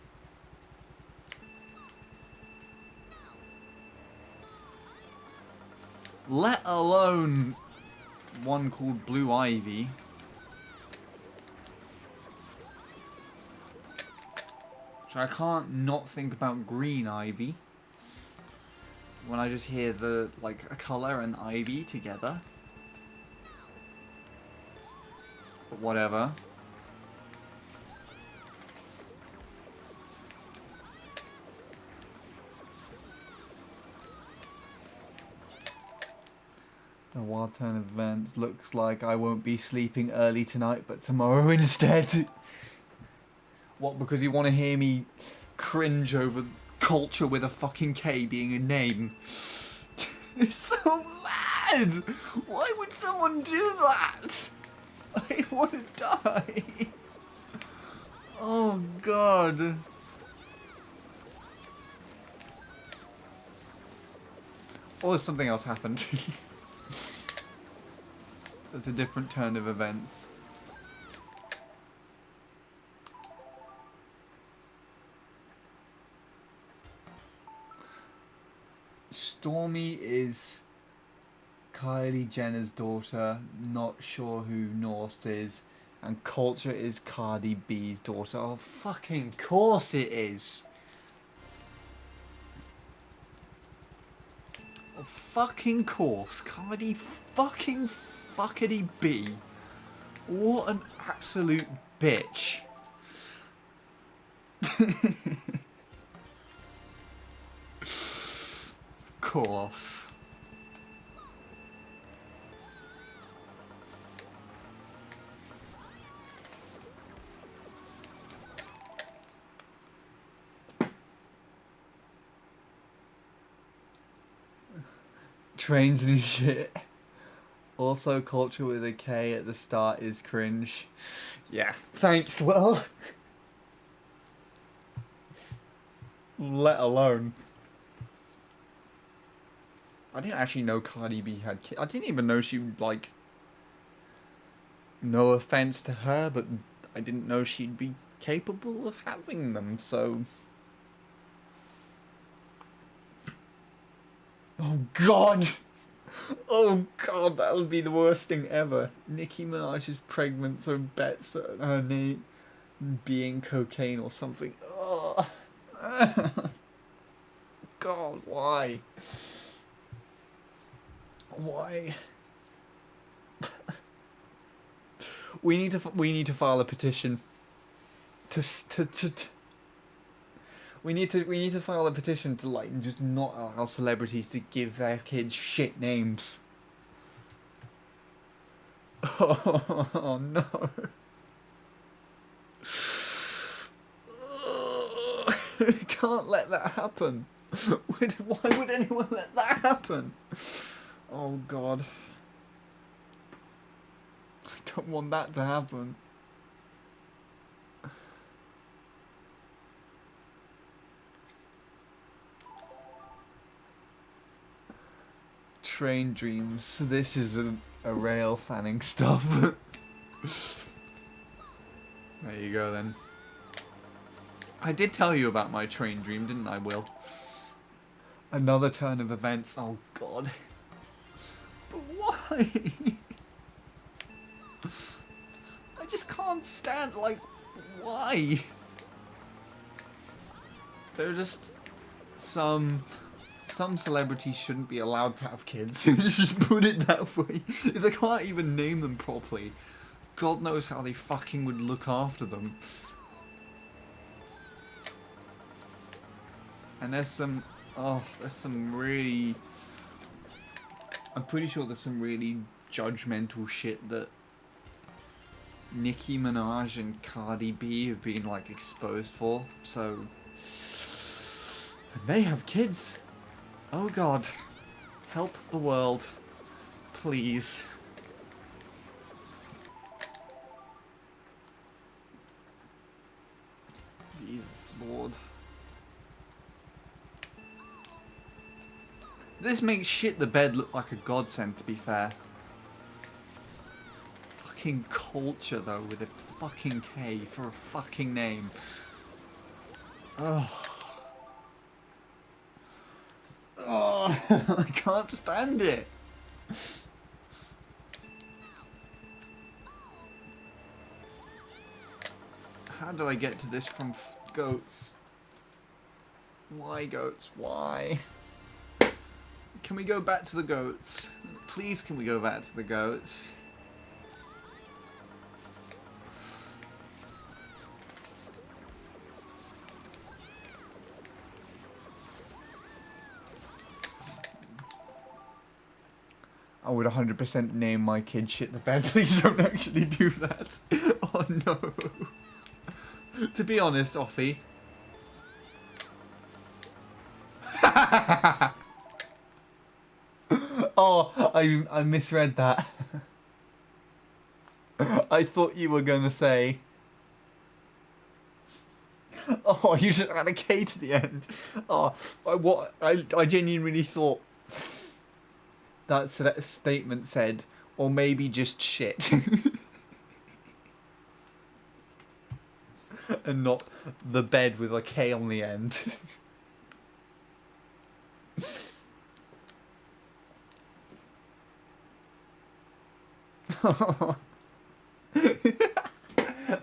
Speaker 1: Let alone one called Blue Ivy. So I can't not think about Green Ivy when I just hear the, like, a colour and ivy together. But whatever. The wild turn of events looks like I won't be sleeping early tonight, but tomorrow instead. What, because you want to hear me cringe over culture with a fucking K being a name? It's so mad! Why would someone do that? I want to die. Oh God. Or something else happened. There's a different turn of events. Stormy is Kylie Jenner's daughter, not sure who North is, and Culture is Cardi B's daughter. Oh, fucking course it is! Oh, fucking course, Cardi fucking fuckity B. What an absolute bitch. Course. Trains and shit. Also, Culture with a K at the start is cringe. Yeah, thanks, well. Let alone. I didn't actually know Cardi B had kids. I didn't even know she would, like... No offense to her, but I didn't know she'd be capable of having them, so... Oh God! Oh God, that would be the worst thing ever. Nicki Minaj is pregnant, so bets her name being cocaine or something. Oh. God, why? Why? we need to file a petition. We need to file a petition to, like, just not allow celebrities to give their kids shit names. Oh no. Can't let that happen. Why would anyone let that happen? Oh God. I don't want that to happen. Train dreams. This is a rail fanning stuff. There you go then. I did tell you about my train dream, didn't I, Will? Another turn of events. Oh God. But why? I just can't stand, like, why? There are just some some celebrities shouldn't be allowed to have kids. Just put it that way. If they can't even name them properly, God knows how they fucking would look after them. And there's some really... I'm pretty sure there's some really judgmental shit that Nicki Minaj and Cardi B have been, like, exposed for. So, and they have kids. Oh God, help the world, please. Jesus Lord. This makes shit the bed look like a godsend, to be fair. Fucking culture, though, with a fucking K for a fucking name. Ugh. Oh, I can't stand it. How do I get to this from goats? Why goats? Why? Can we go back to the goats? Please, can we go back to the goats? I would 100% name my kid Shit the Bed. Please don't actually do that. Oh no. To be honest, Offie. Oh, I misread that. I thought you were going to say... Oh, you just had a K to the end. Oh, I genuinely thought that statement said, or maybe just shit. And not the bed with a K on the end.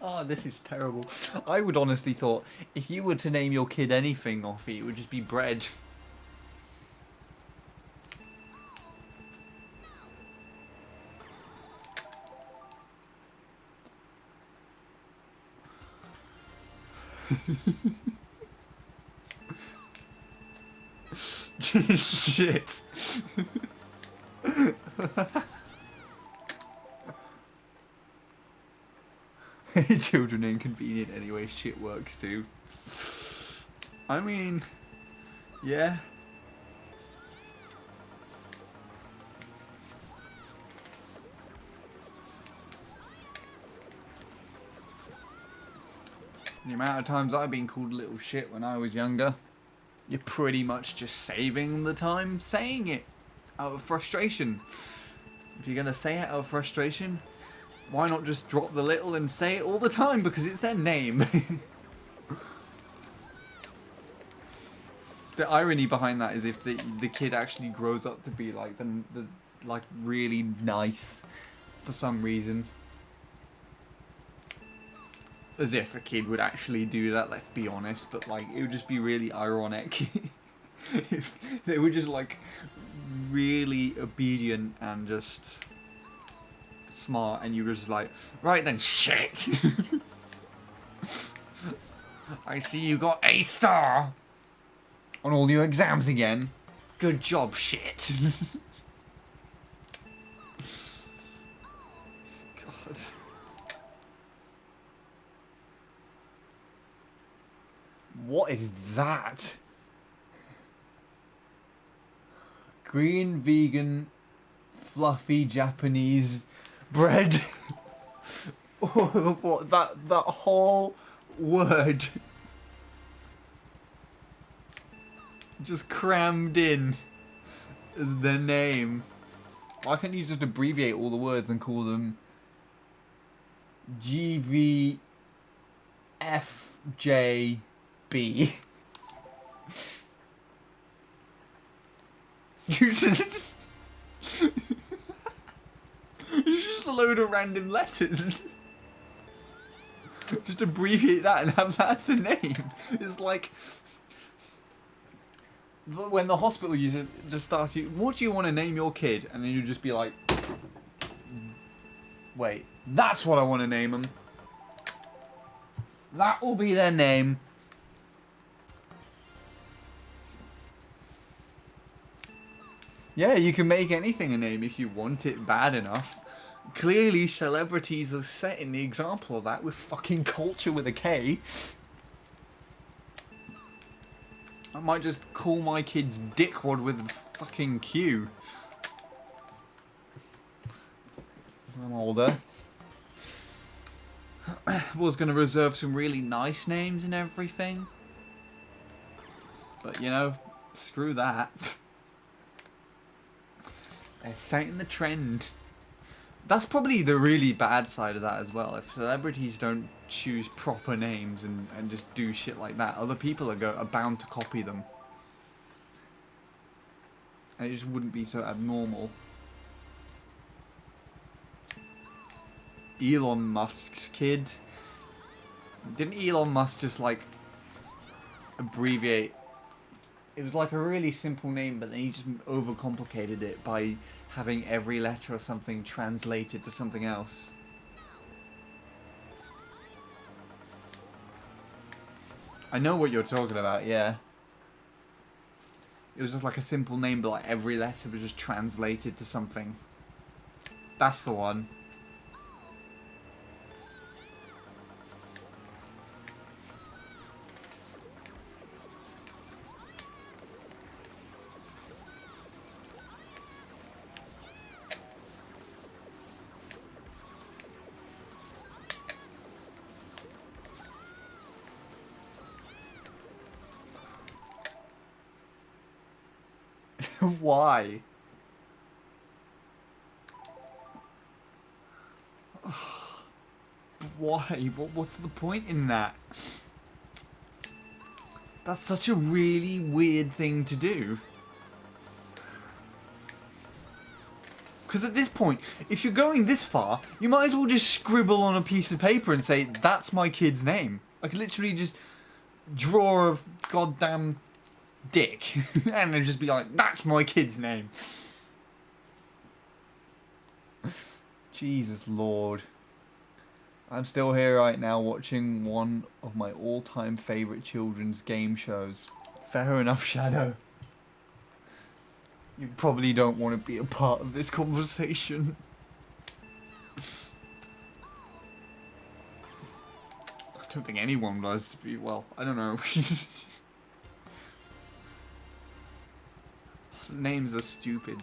Speaker 1: Oh, this is terrible. I would honestly thought if you were to name your kid anything, Offie, it would just be bread. Shit. Children are inconvenient anyway, shit works too. I mean, yeah. The amount of times I've been called little shit when I was younger, you're pretty much just saving the time saying it out of frustration. If you're going to say it out of frustration, why not just drop the little and say it all the time, because it's their name. The irony behind that is if the kid actually grows up to be like the like really nice for some reason. As if a kid would actually do that, let's be honest, but like it would just be really ironic if they were just like really obedient and just smart and you were just like, right then, shit. I see you got a star on all your exams again. Good job, shit. God. What is that? Green, vegan, fluffy Japanese bread. What, that whole word just crammed in as their name. Why can't you just abbreviate all the words and call them GVFJB? You just it's just a load of random letters. Just abbreviate that and have that as the name. It's like when the hospital user just asks you, what do you want to name your kid? And then you just be like, wait, that's what I want to name them. That will be their name. Yeah, you can make anything a name if you want it bad enough. Clearly, celebrities are setting the example of that with fucking culture with a K. I might just call my kids Dickwad with a fucking Q. I'm older. Was going to reserve some really nice names and everything. But, you know, screw that. They're setting the trend. That's probably the really bad side of that as well. If celebrities don't choose proper names and just do shit like that, other people are bound to copy them. And it just wouldn't be so abnormal. Elon Musk's kid. Didn't Elon Musk just like abbreviate? It was like a really simple name, but then he just overcomplicated it by having every letter or something translated to something else. I know what you're talking about, yeah. It was just like a simple name, but like every letter was just translated to something. That's the one. Why? Why? What's the point in that? That's such a really weird thing to do. Because at this point, if you're going this far, you might as well just scribble on a piece of paper and say, that's my kid's name. Like, literally just draw a goddamn dick. And then just be like, that's my kid's name. Jesus Lord. I'm still here right now watching one of my all-time favourite children's game shows. Fair enough, Shadow. You probably don't want to be a part of this conversation. I don't think anyone does, to be, well, I don't know. Names are stupid.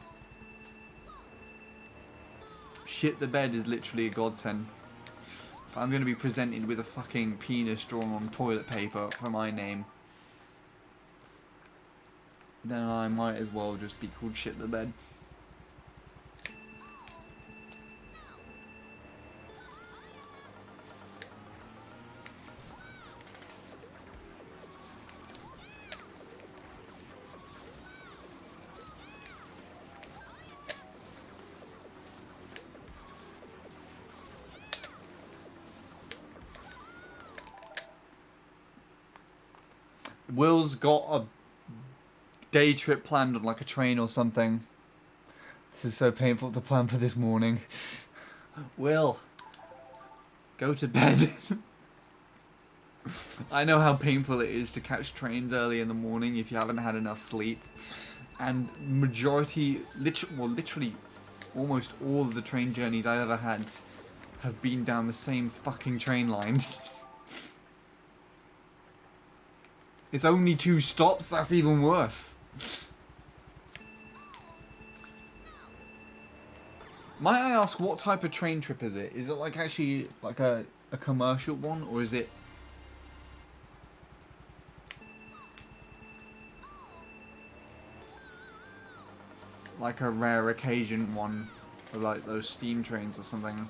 Speaker 1: Shit the bed is literally a godsend. If I'm going to be presented with a fucking penis drawn on toilet paper for my name, then I might as well just be called Shit the Bed. Will's got a day trip planned on like a train or something. This is so painful to plan for this morning. Will, go to bed. I know how painful it is to catch trains early in the morning if you haven't had enough sleep. And literally almost all of the train journeys I've ever had have been down the same fucking train line. It's only 2 stops, that's even worse. Might I ask, what type of train trip is it? Is it like actually like a commercial one, or is it like a rare occasion one, or like those steam trains or something?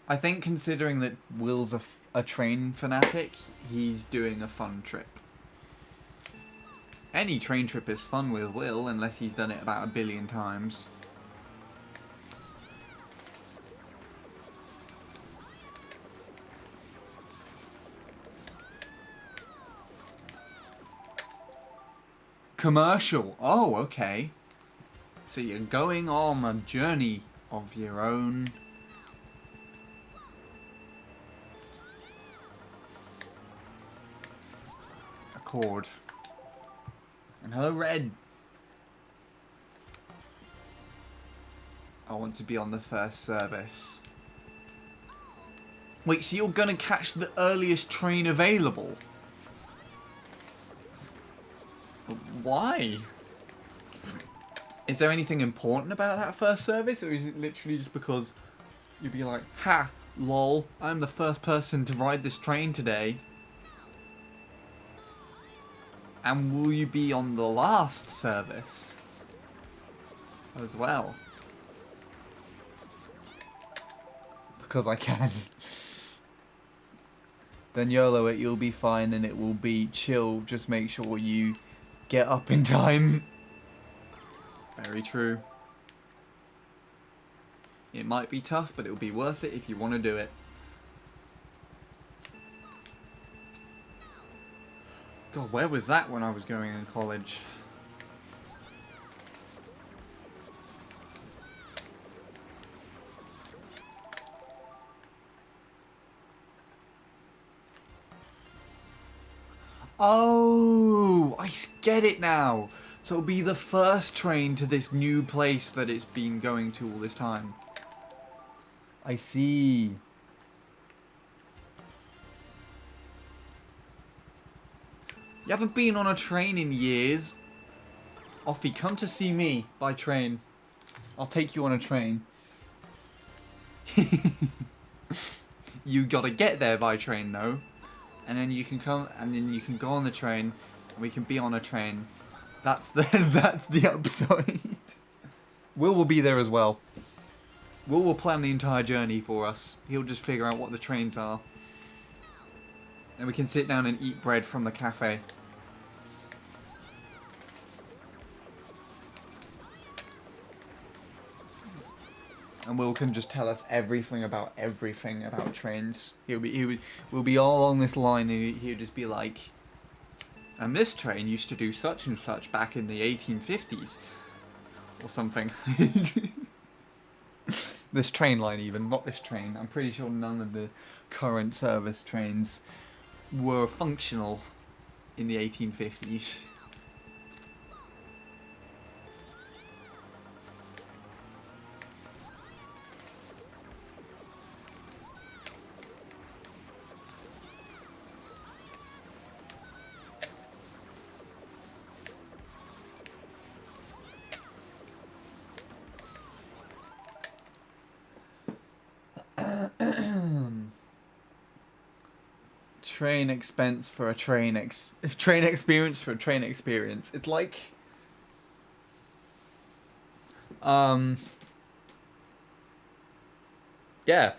Speaker 1: I think considering that Will's a train fanatic, he's doing a fun trip. Any train trip is fun with Will, unless he's done it about 1 billion times. Commercial. Oh, okay. So you're going on a journey of your own. Accord. And hello, Red. I want to be on the first service. Wait, so you're gonna catch the earliest train available? Why? Is there anything important about that first service, or is it literally just because you'd be like, ha, lol, I'm the first person to ride this train today? And will you be on the last service as well? Because I can. Then YOLO it, you'll be fine and it will be chill. Just make sure you get up in time. Very true. It might be tough, but it'll be worth it if you want to do it. God, where was that when I was going in college? Oh, I get it now. So it'll be the first train to this new place that it's been going to all this time. I see. You haven't been on a train in years. Offie, come to see me by train. I'll take you on a train. You gotta get there by train though. And then you can come, and then you can go on the train, and we can be on a train. That's the upside. Will be there as well. Will plan the entire journey for us. He'll just figure out what the trains are. And we can sit down and eat bread from the cafe. And Will can just tell us everything about trains. We'll be all on this line, and he'll just be like, and this train used to do such and such back in the 1850s. Or something. This train line even, not this train. I'm pretty sure none of the current service trains were functional in the 1850s. Train expense for a train train experience for a train experience. It's like yeah.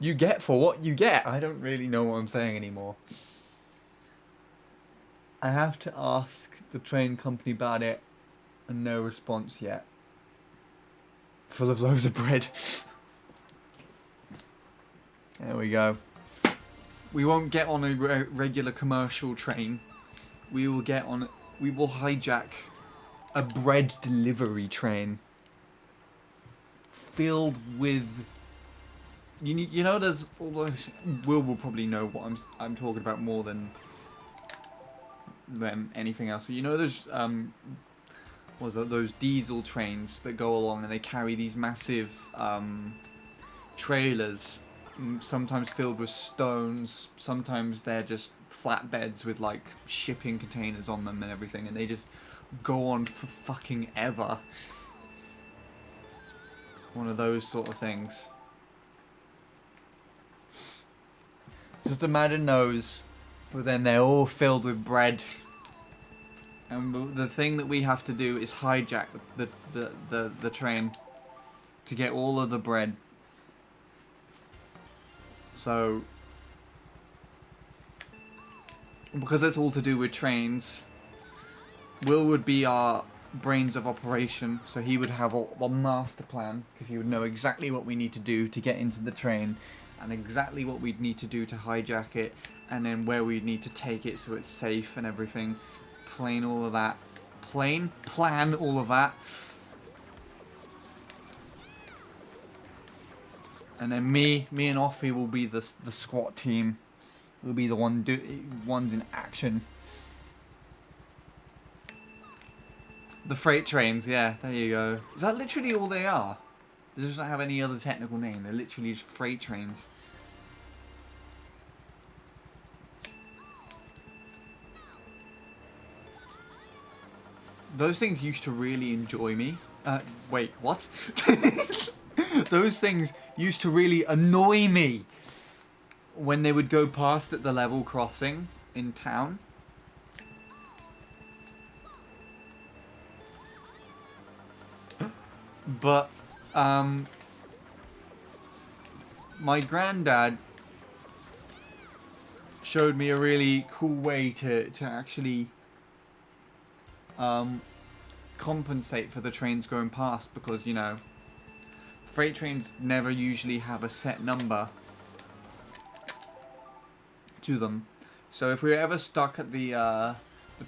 Speaker 1: You get for what you get. I don't really know what I'm saying anymore. I have to ask the train company about it and no response yet. Full of loaves of bread. There we go. We won't get on a regular commercial train. We will hijack a bread delivery train filled with. You know, there's all those. Will probably know what I'm talking about more than anything else. But you know, there's those diesel trains that go along and they carry these massive trailers. Sometimes filled with stones, sometimes they're just flatbeds with like shipping containers on them and everything, and they just go on for fucking ever. One of those sort of things. Just imagine those, but then they're all filled with bread. And the thing that we have to do is hijack the train to get all of the bread. So, because it's all to do with trains, Will would be our brains of operation, so he would have a master plan, because he would know exactly what we need to do to get into the train, and exactly what we'd need to do to hijack it, and then where we'd need to take it so it's safe and everything. Plan all of that. Plan all of that. And then me and Offie will be the SWAT team. We'll be the ones in action. The freight trains, yeah, there you go. Is that literally all they are? They just don't have any other technical name. They're literally just freight trains. Those things used to really enjoy me. Wait, what? Those things used to really annoy me when they would go past at the level crossing in town. But, my granddad showed me a really cool way to actually compensate for the trains going past, because, you know, freight trains never usually have a set number to them. So if we were ever stuck at the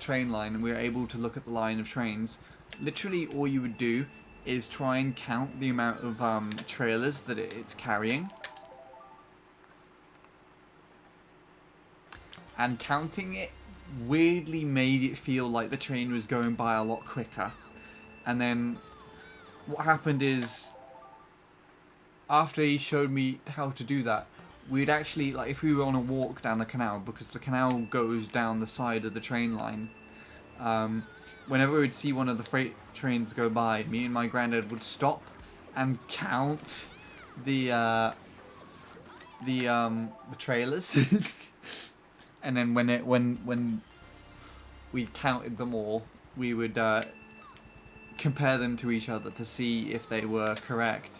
Speaker 1: train line and we were able to look at the line of trains, literally all you would do is try and count the amount of trailers that it's carrying. And counting it weirdly made it feel like the train was going by a lot quicker. And then what happened is, after he showed me how to do that, we'd actually, like, if we were on a walk down the canal, because the canal goes down the side of the train line, whenever we'd see one of the freight trains go by, me and my granddad would stop and count the trailers. And then when we counted them all, we would compare them to each other to see if they were correct.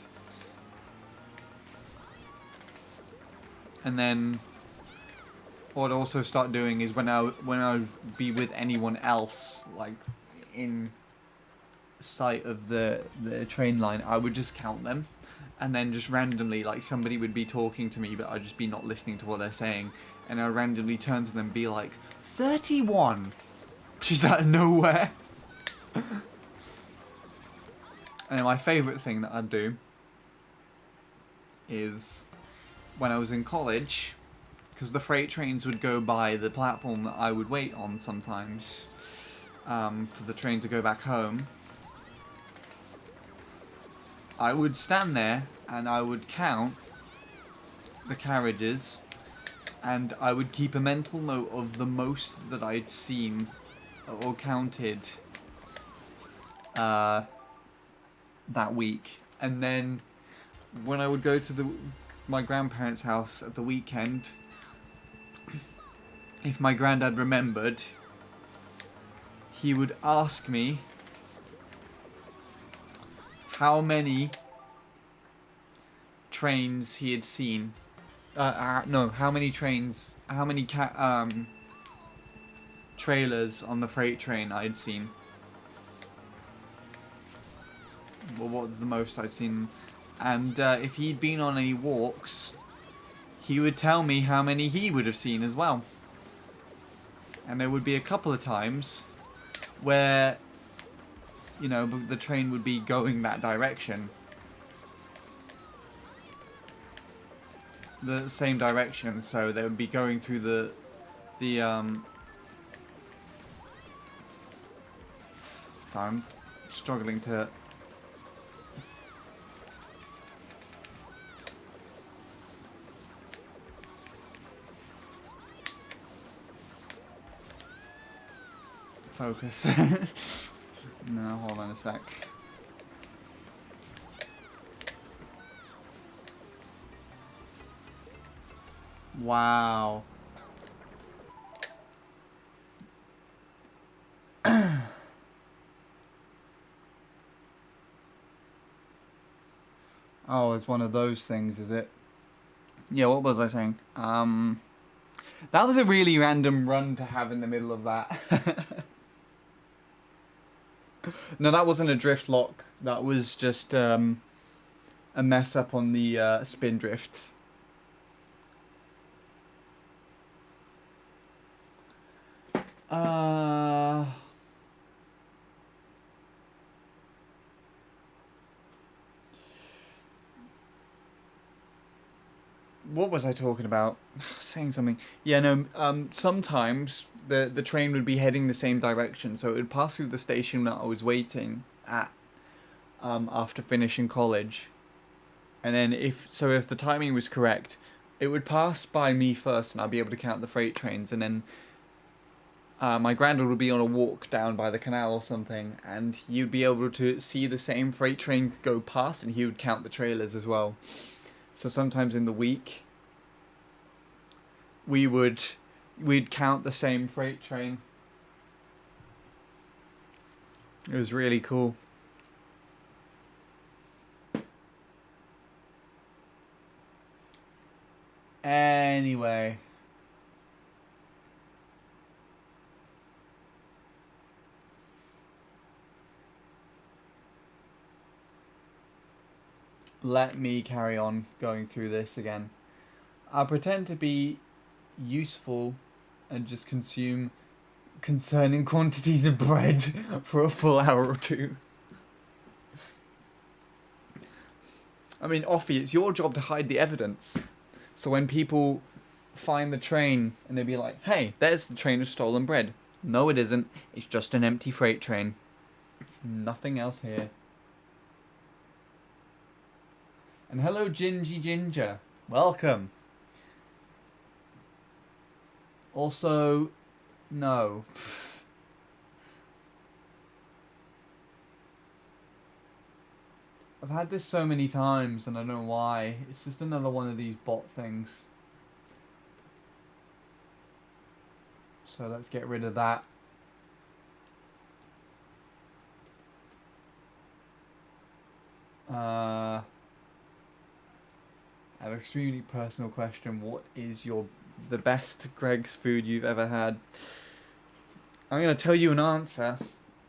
Speaker 1: And then what I'd also start doing is when I would be with anyone else, like in sight of the train line, I would just count them. And then just randomly, like, somebody would be talking to me, but I'd just be not listening to what they're saying. And I'd randomly turn to them and be like, 31! Just out of nowhere. And my favourite thing that I'd do is, when I was in college, because the freight trains would go by the platform that I would wait on sometimes, for the train to go back home, I would stand there and I would count the carriages, and I would keep a mental note of the most that I'd seen or counted that week. And then when I would go to my grandparents' house at the weekend, if my granddad remembered, he would ask me how many trains he had seen. How many trailers on the freight train I'd seen. Well, what was the most I'd seen? And if he'd been on any walks, he would tell me how many he would have seen as well. And there would be a couple of times where, you know, the train would be going that direction. The same direction, so they would be going through the so I'm struggling to focus. No, hold on a sec. Wow. Oh, it's one of those things, is it? Yeah, what was I saying? That was a really random run to have in the middle of that. No, that wasn't a drift lock. That was just a mess up on the spin drift. Uh... What was I talking about? Saying something. Yeah, no, sometimes the train would be heading the same direction, so it would pass through the station that I was waiting at after finishing college. And then if the timing was correct, it would pass by me first and I'd be able to count the freight trains, and then my granddad would be on a walk down by the canal or something, and you'd be able to see the same freight train go past, and he would count the trailers as well. So sometimes in the week, we'd count the same freight train. It was really cool. Anyway. Let me carry on going through this again. I'll pretend to be useful and just consume concerning quantities of bread for a full hour or two. I mean, Offie, it's your job to hide the evidence. So when people find the train and they'll be like, hey, there's the train of stolen bread. No, it isn't. It's just an empty freight train. Nothing else here. And hello, Gingy Ginger. Welcome. Also, no. I've had this so many times and I don't know why. It's just another one of these bot things. So let's get rid of that. I have an extremely personal question. What is the best Greg's food you've ever had? I'm going to tell you an answer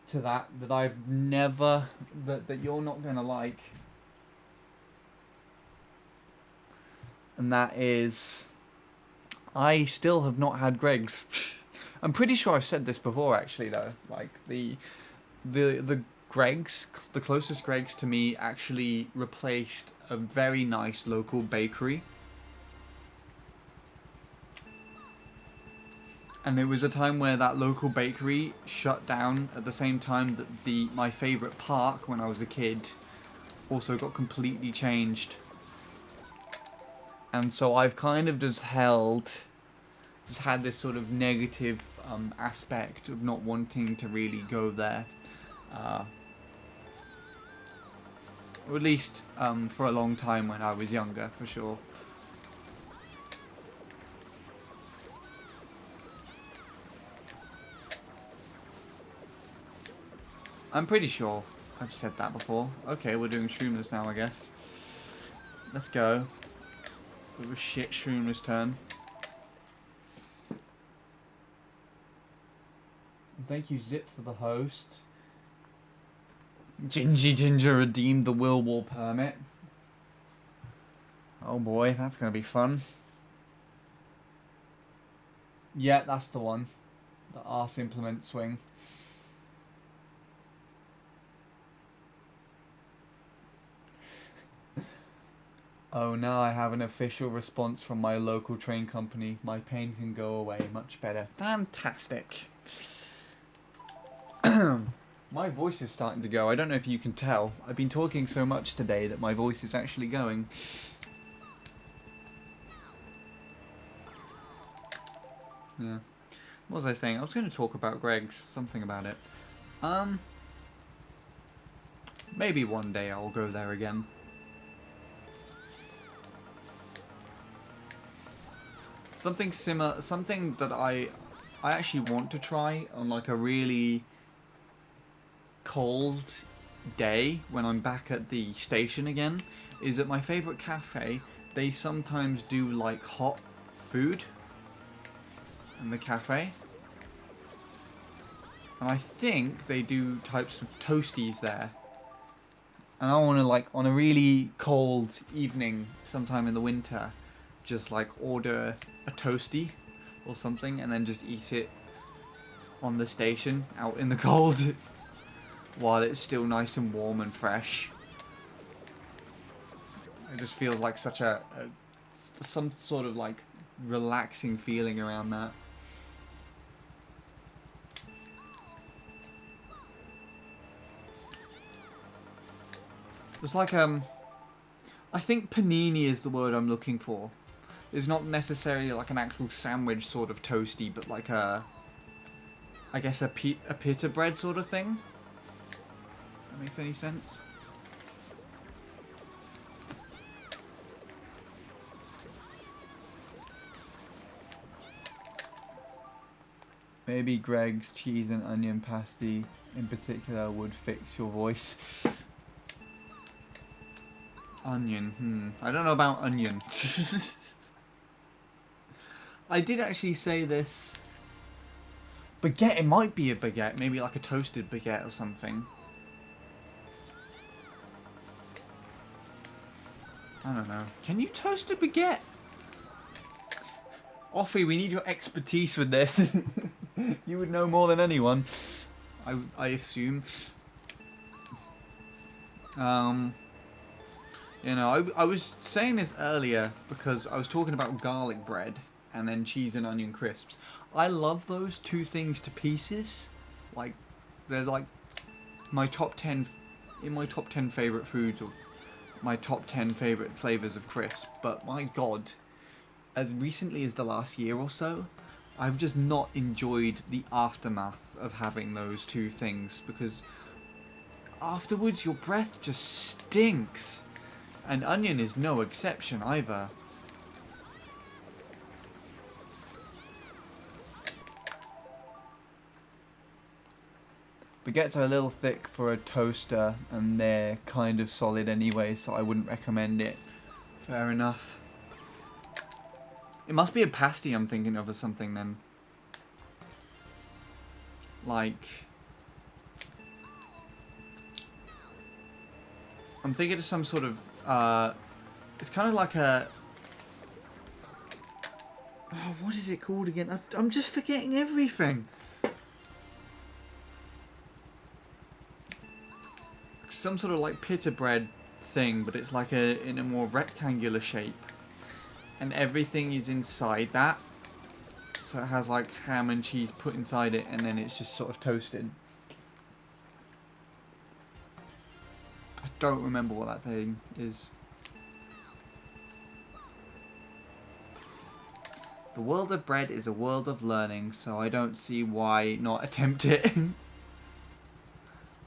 Speaker 1: to that I've never, that you're not going to like. And that is, I still have not had Greg's. I'm pretty sure I've said this before actually though. Like the Greg's, the closest Greg's to me actually replaced a very nice local bakery. And there was a time where that local bakery shut down at the same time that my favourite park when I was a kid also got completely changed. And so I've kind of just had this sort of negative aspect of not wanting to really go there. Or at least for a long time when I was younger, for sure. I'm pretty sure I've said that before. Okay, we're doing Shroomless now, I guess. Let's go. It was shit Shroomless turn. Thank you, Zip, for the host. Gingy Ginger redeemed the Will Wall permit. Oh boy, that's gonna be fun. Yeah, that's the one. The arse implement swing. Oh, now I have an official response from my local train company. My pain can go away much better. Fantastic. My voice is starting to go. I don't know if you can tell. I've been talking so much today that my voice is actually going. Yeah. What was I saying? I was going to talk about Greg's. Something about it. Maybe one day I'll go there again. Something similar, something that I actually want to try on like a really cold day when I'm back at the station again, is at my favourite cafe, they sometimes do like hot food in the cafe. And I think they do types of toasties there. And I want to, like, on a really cold evening sometime in the winter, just like order a toasty or something and then just eat it on the station out in the cold while it's still nice and warm and fresh. It just feels like such some sort of like relaxing feeling around that. It's like I think panini is the word I'm looking for. It's not necessarily like an actual sandwich sort of toasty, but like I guess a pita bread sort of thing. That makes any sense? Maybe Greg's cheese and onion pasty in particular would fix your voice. Onion, I don't know about onion. I did actually say this. Baguette, it might be a baguette. Maybe like a toasted baguette or something. I don't know. Can you toast a baguette? Offie, we need your expertise with this. You would know more than anyone. I assume. You know, I was saying this earlier because I was talking about garlic bread and then cheese and onion crisps. I love those two things to pieces. Like, they're like my top 10, in my top 10 favourite foods, or my top 10 favourite flavours of crisp. But my god, as recently as the last year or so, I've just not enjoyed the aftermath of having those two things, because afterwards your breath just stinks. And onion is no exception either. Baguettes are a little thick for a toaster, and they're kind of solid anyway, so I wouldn't recommend it. Fair enough. It must be a pasty I'm thinking of or something then. Like, I'm thinking of some sort of, it's kind of like a, oh, what is it called again? I'm just forgetting everything. Some sort of like pita bread thing, but it's like in a more rectangular shape. And everything is inside that. So it has like ham and cheese put inside it, and then it's just sort of toasted. I don't remember what that thing is. The world of bread is a world of learning, so I don't see why not attempt it.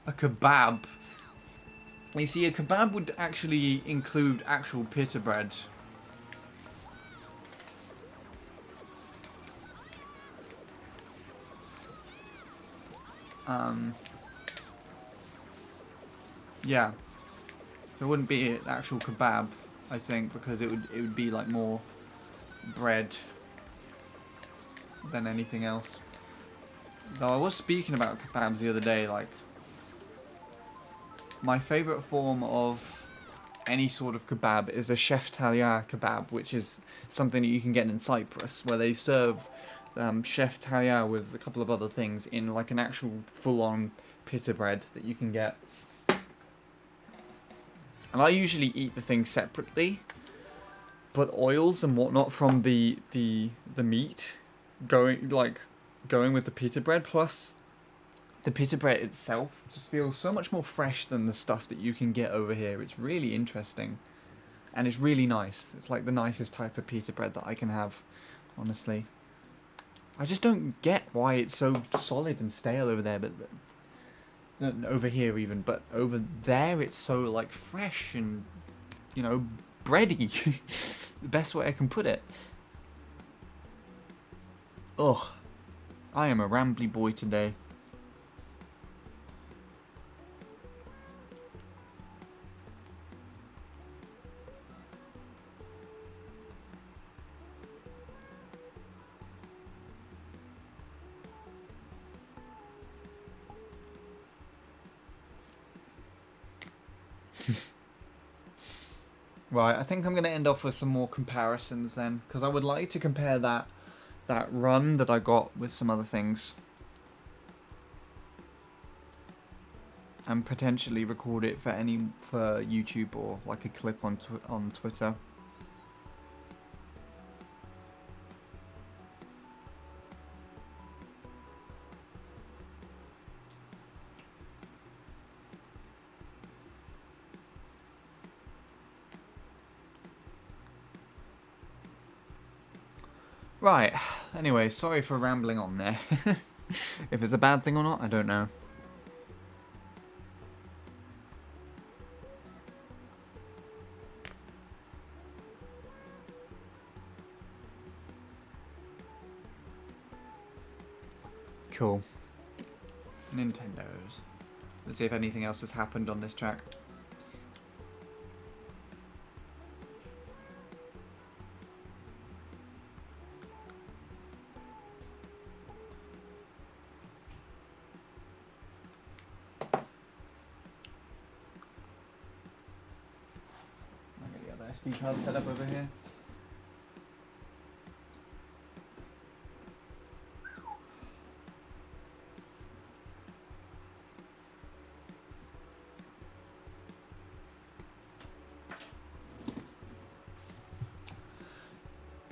Speaker 1: A kebab. You see, a kebab would actually include actual pita bread. Yeah. So it wouldn't be an actual kebab, I think, because it would be like more bread than anything else. Though I was speaking about kebabs the other day, like, my favourite form of any sort of kebab is a chef tailleur kebab, which is something that you can get in Cyprus, where they serve chef tailleur with a couple of other things in like an actual full-on pita bread that you can get. And I usually eat the thing separately, but oils and whatnot from the meat going with the pita bread, plus the pita bread itself just feels so much more fresh than the stuff that you can get over here. It's really interesting, and it's really nice. It's like the nicest type of pita bread that I can have, honestly. I just don't get why it's so solid and stale over there, but over here even, but over there it's so like fresh and, you know, bready. The best way I can put it. Ugh, I am a rambly boy today. Right, I think I'm going to end off with some more comparisons then, because I would like to compare that run that I got with some other things. and potentially record it for YouTube or like a clip on Twitter. Right, anyway, sorry for rambling on there. If it's a bad thing or not, I don't know. Cool. Nintendos. Let's see if anything else has happened on this track. SD card set up over here.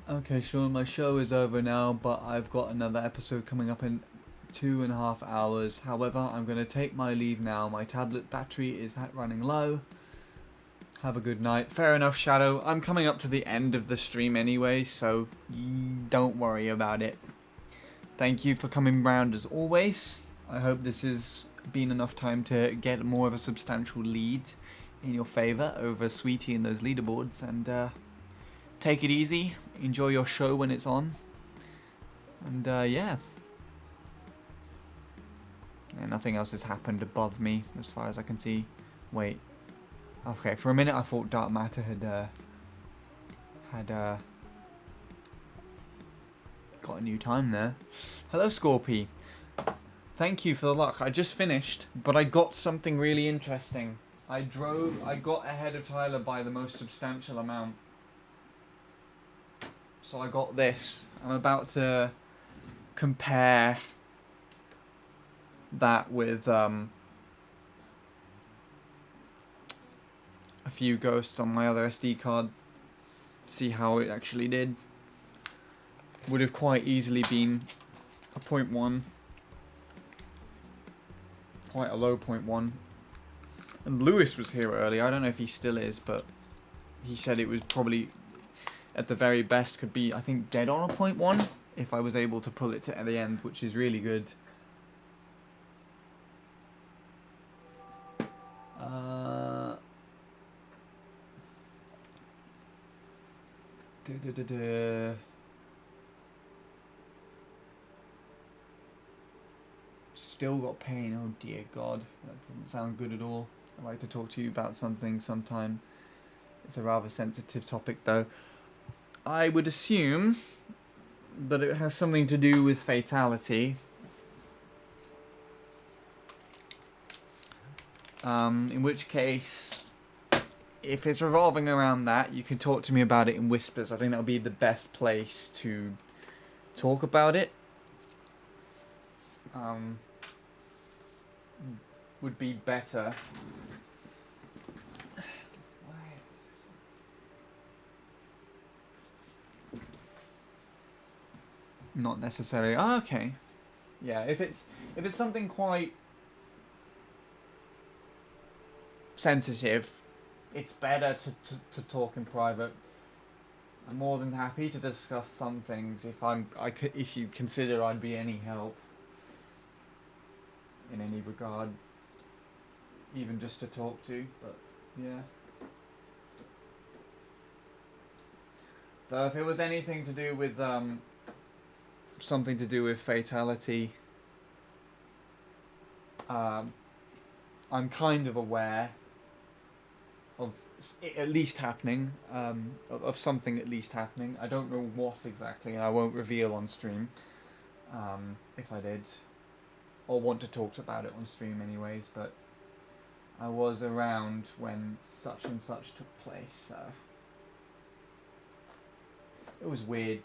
Speaker 1: Okay, Sean, my show is over now, but I've got another episode coming up in 2.5 hours. However, I'm going to take my leave now. My tablet battery is running low. Have a good night. Fair enough, Shadow. I'm coming up to the end of the stream anyway, so don't worry about it. Thank you for coming round as always. I hope this has been enough time to get more of a substantial lead in your favour over Sweetie and those leaderboards. And take it easy. Enjoy your show when it's on. And yeah. Nothing else has happened above me as far as I can see. Wait. Okay, for a minute I thought Dark Matter had got a new time there. Hello, Scorpy. Thank you for the luck. I just finished, but I got something really interesting. I got ahead of Tyler by the most substantial amount. So I got this. I'm about to compare that with a few ghosts on my other SD card. See how it actually did. Would have quite easily been a 0.1. Quite a low 0.1. And Lewis was here earlier. I don't know if he still is, but he said it was probably at the very best could be, I think, dead on a 0.1 if I was able to pull it to the end, which is really good. Still got pain. Oh dear God, that doesn't sound good at all. I'd like to talk to you about something sometime. It's a rather sensitive topic though. I would assume that it has something to do with fatality. In which case, if it's revolving around that, you can talk to me about it in whispers. I think that would be the best place to talk about it. Would be better. Not necessarily. Oh, okay. Yeah, if it's something quite sensitive, it's better to talk in private. I'm more than happy to discuss some things if you consider I'd be any help in any regard, even just to talk to. But yeah. So if it was anything to do with something to do with fatality, I'm kind of aware of it at least happening, of something at least happening. I don't know what exactly, and I won't reveal on stream if I did, or want to talk about it on stream anyways, but I was around when such and such took place, so it was weird.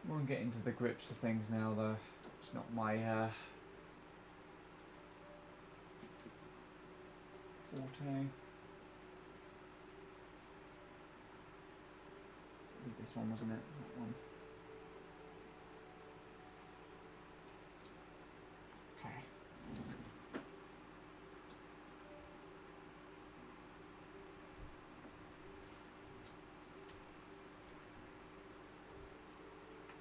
Speaker 1: Won't get into the grips of things now though. It's not my Forte. It was this one, wasn't it? That one. Okay.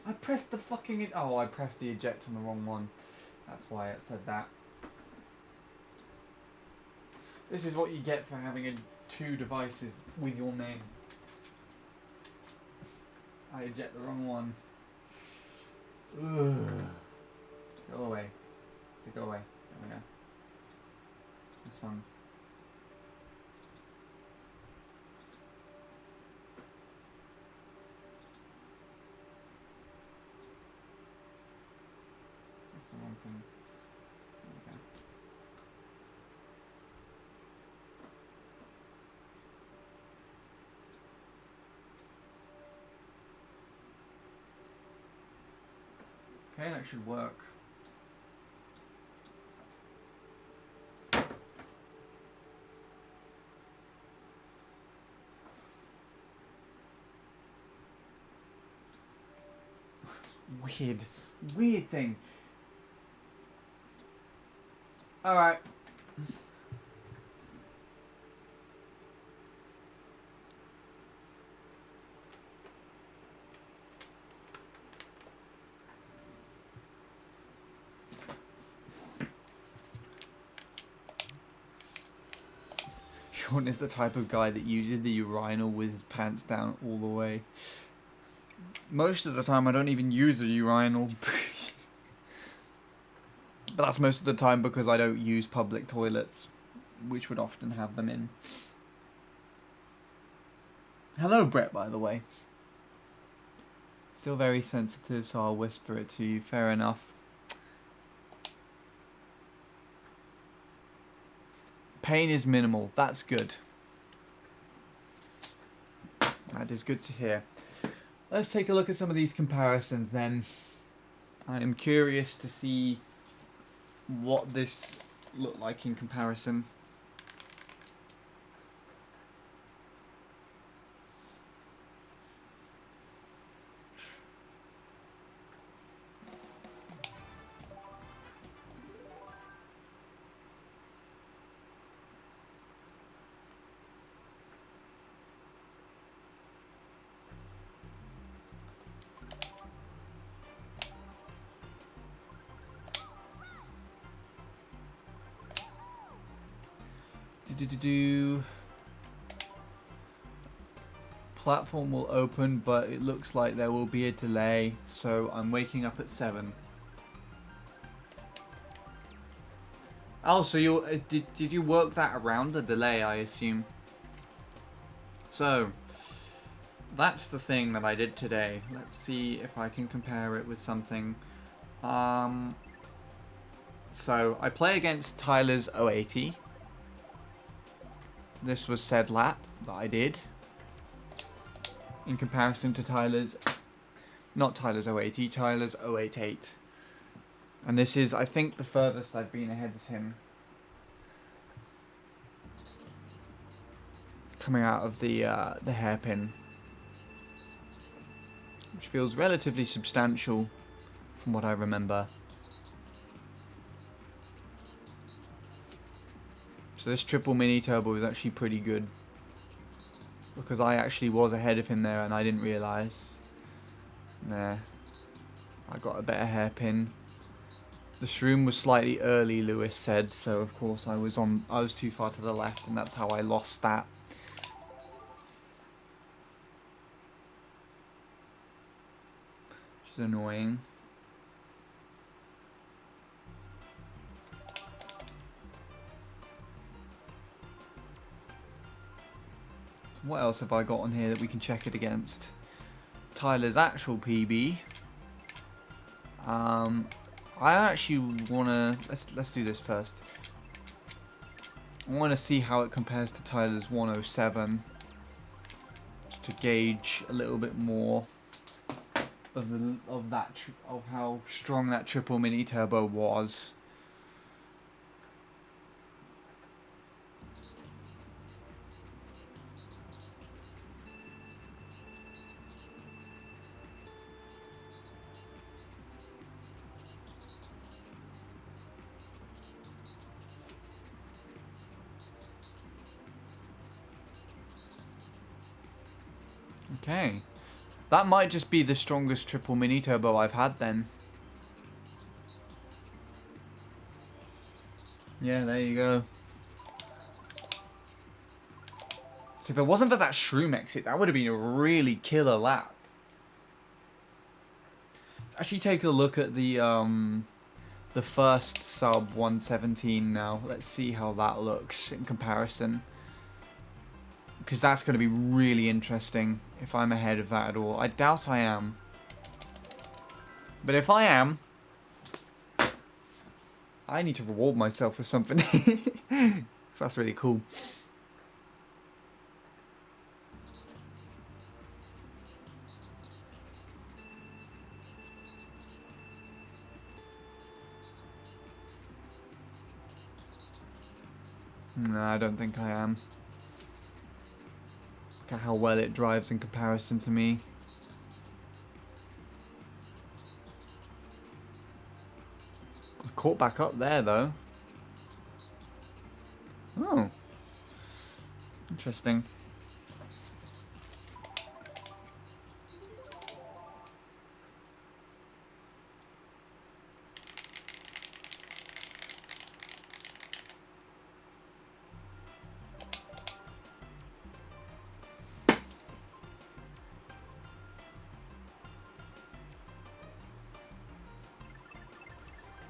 Speaker 1: I pressed the fucking... Oh, I pressed the eject on the wrong one. That's why it said that. This is what you get for having two devices with your name. I eject the wrong one. Ugh. Go away. So go away. There we go. This one. That's the wrong thing. There we go. Okay, that should work. Weird thing. Alright. Sean is the type of guy that uses the urinal with his pants down all the way. Most of the time I don't even use a urinal. But that's most of the time because I don't use public toilets, which would often have them in. Hello, Brett, by the way. Still very sensitive, so I'll whisper it to you. Fair enough. Pain is minimal. That's good. That is good to hear. Let's take a look at some of these comparisons then. I am curious to see what this looked like in comparison. Platform will open, but it looks like there will be a delay, so I'm waking up at 7. Oh, so you did you work that around the delay, I assume? So that's the thing that I did today. Let's see if I can compare it with something. So I play against Tyler's 080. This was said lap that I did. In comparison to Tyler's, not Tyler's 080, Tyler's 088. And this is, I think, the furthest I've been ahead of him. Coming out of the hairpin. Which feels relatively substantial from what I remember. So this triple mini turbo is actually pretty good. Because I actually was ahead of him there and I didn't realise. There. I got a better hairpin. The shroom was slightly early, Lewis said, so of course I was too far to the left and that's how I lost that. Which is annoying. What else have I got on here that we can check it against? Tyler's actual PB. I actually wanna let's do this first. I want to see how it compares to Tyler's 107, just to gauge a little bit more of how strong that triple mini turbo was. Okay. That might just be the strongest triple mini turbo I've had then. Yeah, there you go. So if it wasn't for that shroom exit, that would have been a really killer lap. Let's actually take a look at the first sub 117 now. Let's see how that looks in comparison. Because that's going to be really interesting if I'm ahead of that at all. I doubt I am. But if I am, I need to reward myself with something. That's really cool. No, I don't think I am. Look at how well it drives in comparison to me. I caught back up there though. Oh. Interesting.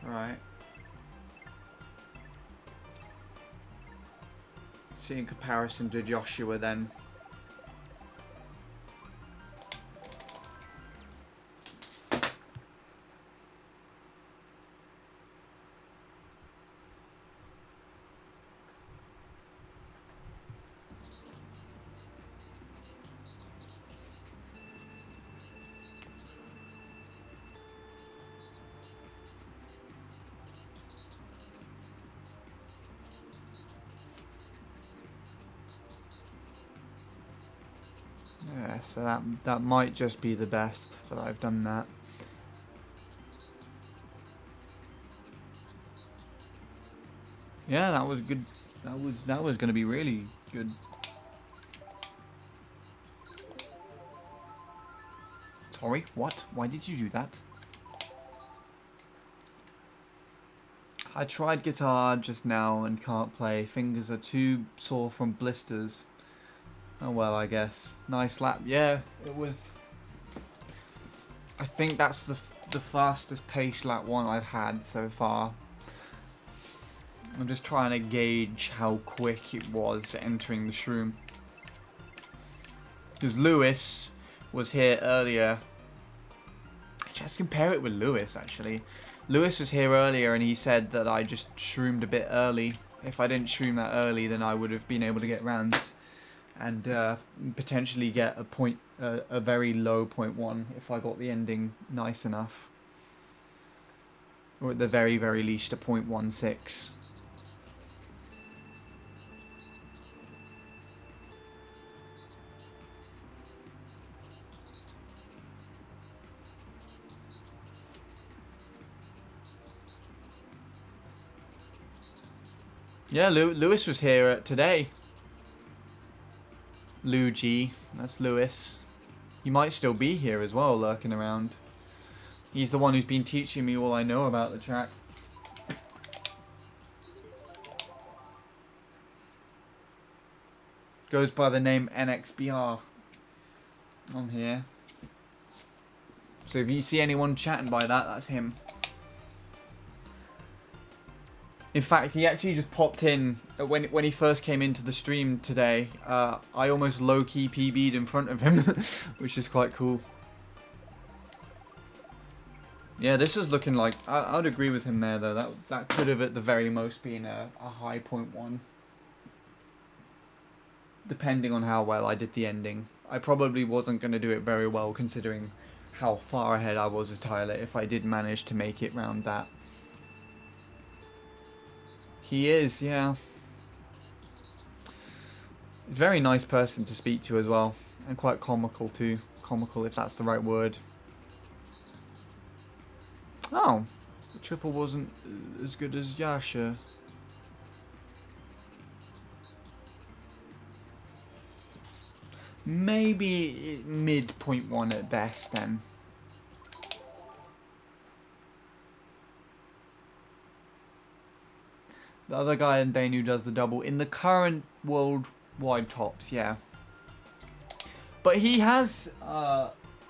Speaker 1: Right. See in comparison to Joshua then. Yeah, so that might just be the best that I've done that. Yeah, that was good. That was going to be really good. Sorry, what? Why did you do that? I tried guitar just now and can't play. Fingers are too sore from blisters. Oh well, I guess. Nice lap. Yeah, it was. I think that's the fastest pace lap one I've had so far. I'm just trying to gauge how quick it was entering the shroom. Because Lewis was here earlier. Let's compare it with Lewis, actually. Lewis was here earlier and he said that I just shroomed a bit early. If I didn't shroom that early, then I would have been able to get round and potentially get a very low 0.1 if I got the ending nice enough. Or at the very, very least a 0.16. Yeah, Lewis was here today. Lou G, that's Lewis. He might still be here as well, lurking around. He's the one who's been teaching me all I know about the track. Goes by the name NXBR on here. So if you see anyone chatting by that, that's him. In fact, he actually just popped in when he first came into the stream today. I almost low-key PB'd in front of him, which is quite cool. Yeah, this was looking like... I would agree with him there, though. That could have, at the very most, been a high 0.1. Depending on how well I did the ending. I probably wasn't going to do it very well, considering how far ahead I was of Tyler, if I did manage to make it round that. He is, yeah. Very nice person to speak to as well. And quite comical too. Comical, if that's the right word. Oh. The triple wasn't as good as Yasha. maybe mid 0.1 at best then. The other guy in Dane who does the double in the current worldwide tops, yeah. But he has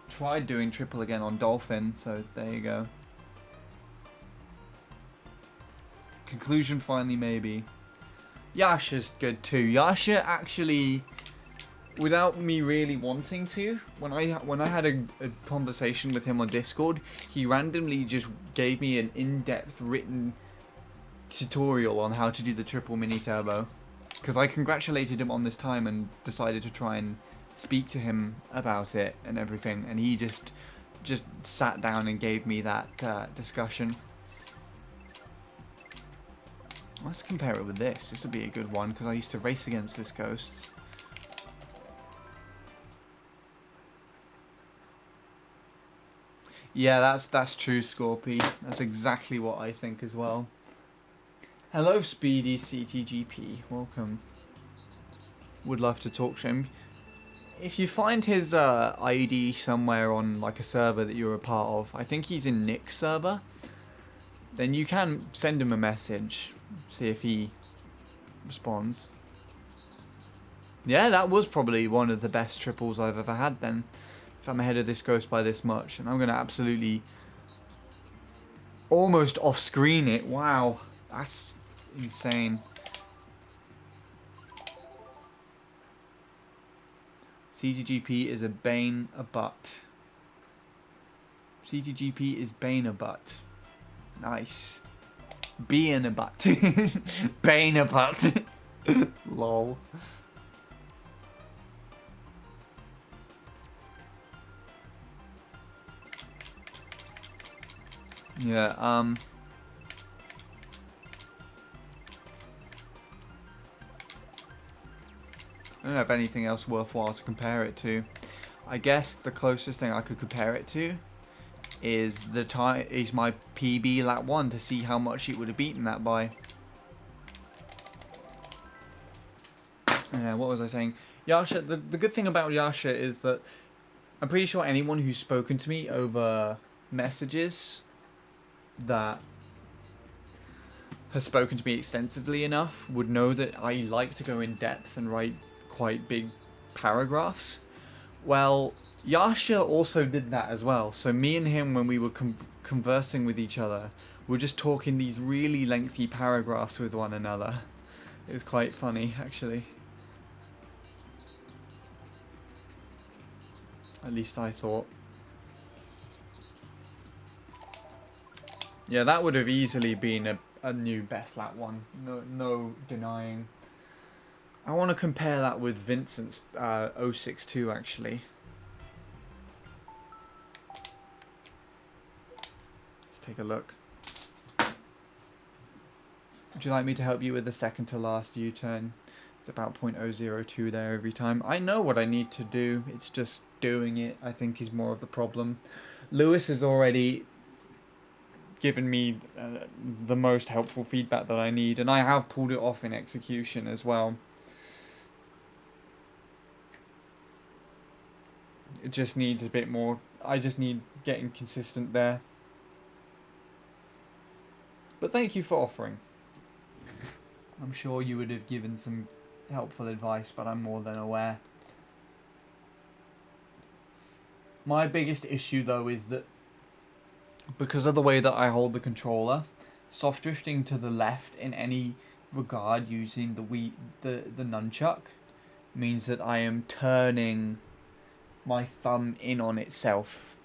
Speaker 1: tried doing triple again on Dolphin, so there you go. Conclusion finally, maybe. Yasha's good too. Yasha actually, without me really wanting to, when I had a conversation with him on Discord, he randomly just gave me an in-depth written tutorial on how to do the triple mini turbo. Because I congratulated him on this time and decided to try and speak to him about it and everything, and he just sat down and gave me that discussion. Let's compare it with this. This would be a good one because I used to race against this Ghost. Yeah, that's true, Scorpy. That's exactly what I think as well. Hello, Speedy CTGP. Welcome. Would love to talk to him. If you find his ID somewhere on like a server that you're a part of, I think he's in Nick's server, then you can send him a message, see if he responds. Yeah, that was probably one of the best triples I've ever had then, if I'm ahead of this Ghost by this much. And I'm going to absolutely almost off-screen it. Wow, that's insane. CTGP is a bane a butt. CTGP is bane a butt. Nice. Be in a butt. Bane a butt. Lol. Yeah, I don't have anything else worthwhile to compare it to. I guess the closest thing I could compare it to is my PB lap 1 to see how much it would have beaten that by. Yeah, what was I saying? Yasha, the good thing about Yasha is that I'm pretty sure anyone who's spoken to me over messages that has spoken to me extensively enough would know that I like to go in depth and write quite big paragraphs. Well, Yasha also did that as well. So me and him, when we were conversing with each other, were just talking these really lengthy paragraphs with one another. It was quite funny, actually. At least I thought. Yeah, that would have easily been a new best lap 1. No denying. I want to compare that with Vincent's 062 actually. Let's take a look. Would you like me to help you with the second to last U-turn? It's about 0.002 there every time. I know what I need to do. It's just doing it, I think, is more of the problem. Lewis has already given me the most helpful feedback that I need, and I have pulled it off in execution as well. It just needs a bit more. I just need getting consistent there. But thank you for offering. I'm sure you would have given some helpful advice, but I'm more than aware. My biggest issue though is that because of the way that I hold the controller, soft drifting to the left in any regard using the nunchuck means that I am turning my thumb in on itself.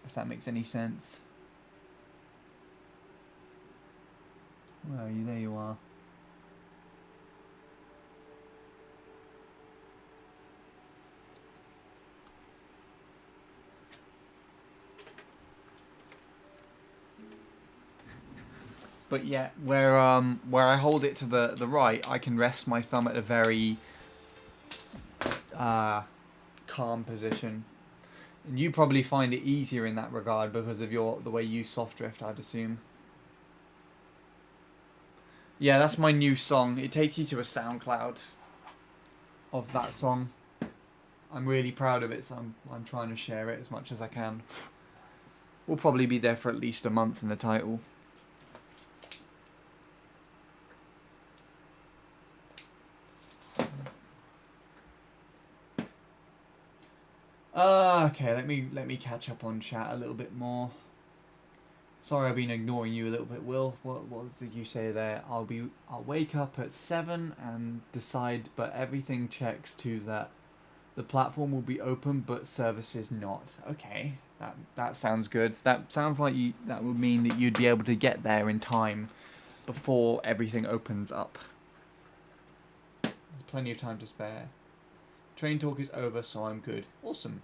Speaker 1: If that makes any sense. Where are you? There you are. But yeah, where I hold it to the right, I can rest my thumb at a very calm position. And you probably find it easier in that regard because of the way you soft drift, I'd assume. Yeah, that's my new song. It takes you to a SoundCloud of that song. I'm really proud of it, so I'm trying to share it as much as I can. We'll probably be there for at least a month in the title. Okay, let me catch up on chat a little bit more. Sorry, I've been ignoring you a little bit, Will. What did you say there? I'll wake up at 7 and decide, but everything checks to that the platform will be open, but services not. Okay, that sounds good. That sounds like that would mean that you'd be able to get there in time before everything opens up. There's plenty of time to spare. Train talk is over, so I'm good. Awesome.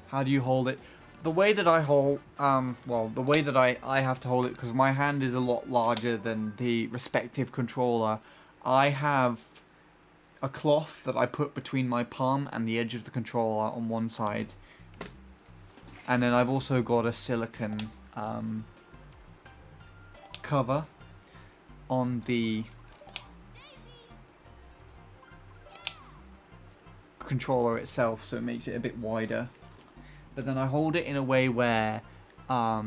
Speaker 1: How do you hold it? The way that I hold, the way that I have to hold it, because my hand is a lot larger than the respective controller, I have a cloth that I put between my palm and the edge of the controller on one side. And then I've also got a silicone cover on the controller itself, so it makes it a bit wider. But then I hold it in a way where all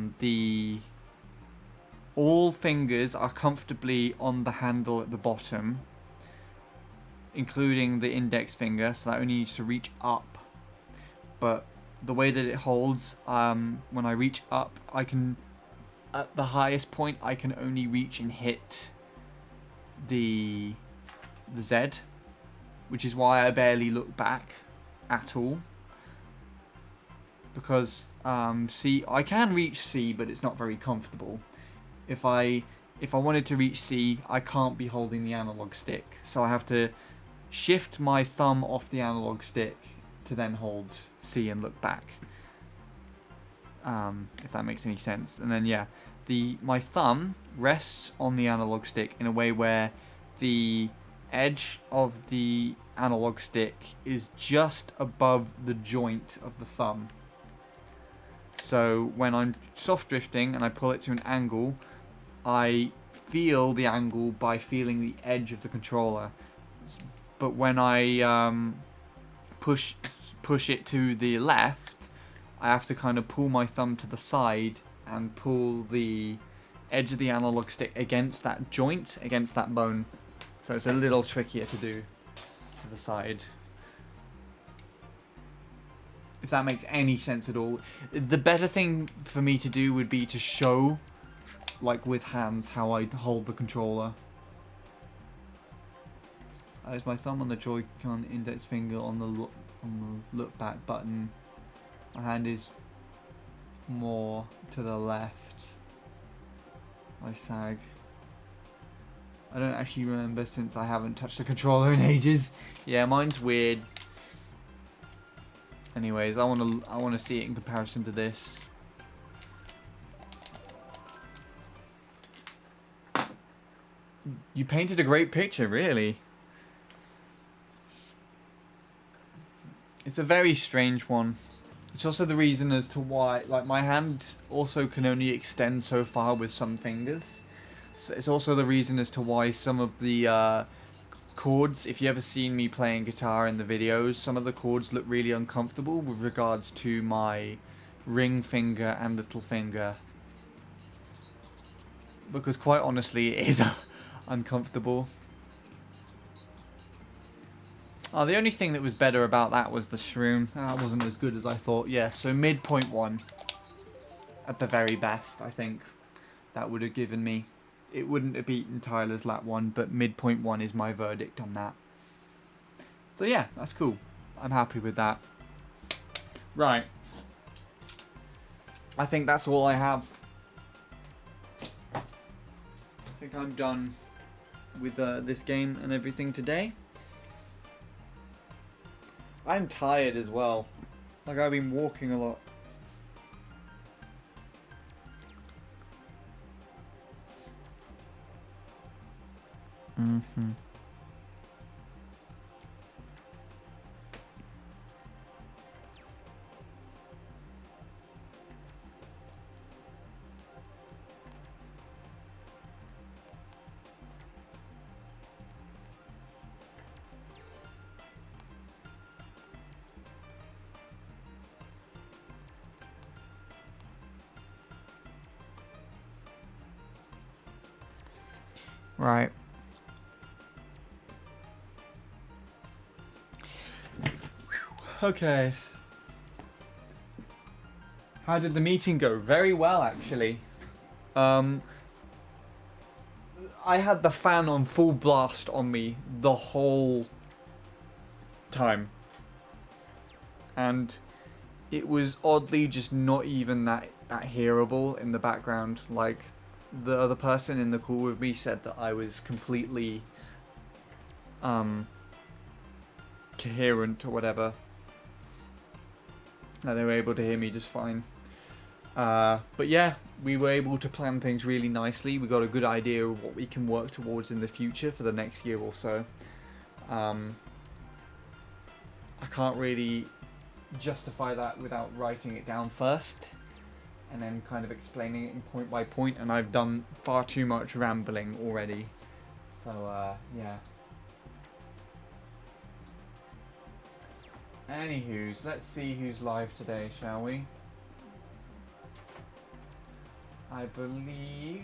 Speaker 1: fingers are comfortably on the handle at the bottom, including the index finger, so that only needs to reach up. But the way that it holds, when I reach up, I can, at the highest point, I can only reach and hit the Z, which is why I barely look back at all. Because C, I can reach C, but it's not very comfortable. If I wanted to reach C, I can't be holding the analog stick, so I have to shift my thumb off the analog stick to then hold C and look back. If that makes any sense. And then yeah, my thumb rests on the analog stick in a way where the edge of the analog stick is just above the joint of the thumb. So when I'm soft drifting and I pull it to an angle, I feel the angle by feeling the edge of the controller. But when I push it to the left, I have to kind of pull my thumb to the side and pull the edge of the analog stick against that joint, against that bone. So it's a little trickier to do to the side. If that makes any sense at all. The better thing for me to do would be to show, like with hands, how I hold the controller. There's my thumb on the Joy-Con, index finger on the look back button. My hand is more to the left. I sag. I don't actually remember since I haven't touched a controller in ages. Yeah, mine's weird. Anyways, I want to see it in comparison to this. You painted a great picture, really. It's a very strange one. It's also the reason as to why, like, my hand also can only extend so far with some fingers. So it's also the reason as to why some of the chords, if you ever seen me playing guitar in the videos, some of the chords look really uncomfortable with regards to my ring finger and little finger. Because quite honestly, it is uncomfortable. Oh, the only thing that was better about that was the shroom. That wasn't as good as I thought. Yeah, so midpoint 1. At the very best, I think. That would have given me. It wouldn't have beaten Tyler's lap 1, but midpoint 1 is my verdict on that. So yeah, that's cool. I'm happy with that. Right. I think that's all I have. I think I'm done with this game and everything today. I'm tired as well. Like, I've been walking a lot. Right. Okay. How did the meeting go? Very well, actually. I had the fan on full blast on me the whole time. And it was oddly just not even that hearable in the background. Like, the other person in the call with me said that I was completely coherent or whatever. That they were able to hear me just fine. But yeah, we were able to plan things really nicely. We got a good idea of what we can work towards in the future for the next year or so. I can't really justify that without writing it down first and then kind of explaining it in point by point, and I've done far too much rambling already. So, yeah. Anywho's, let's see who's live today, shall we? I believe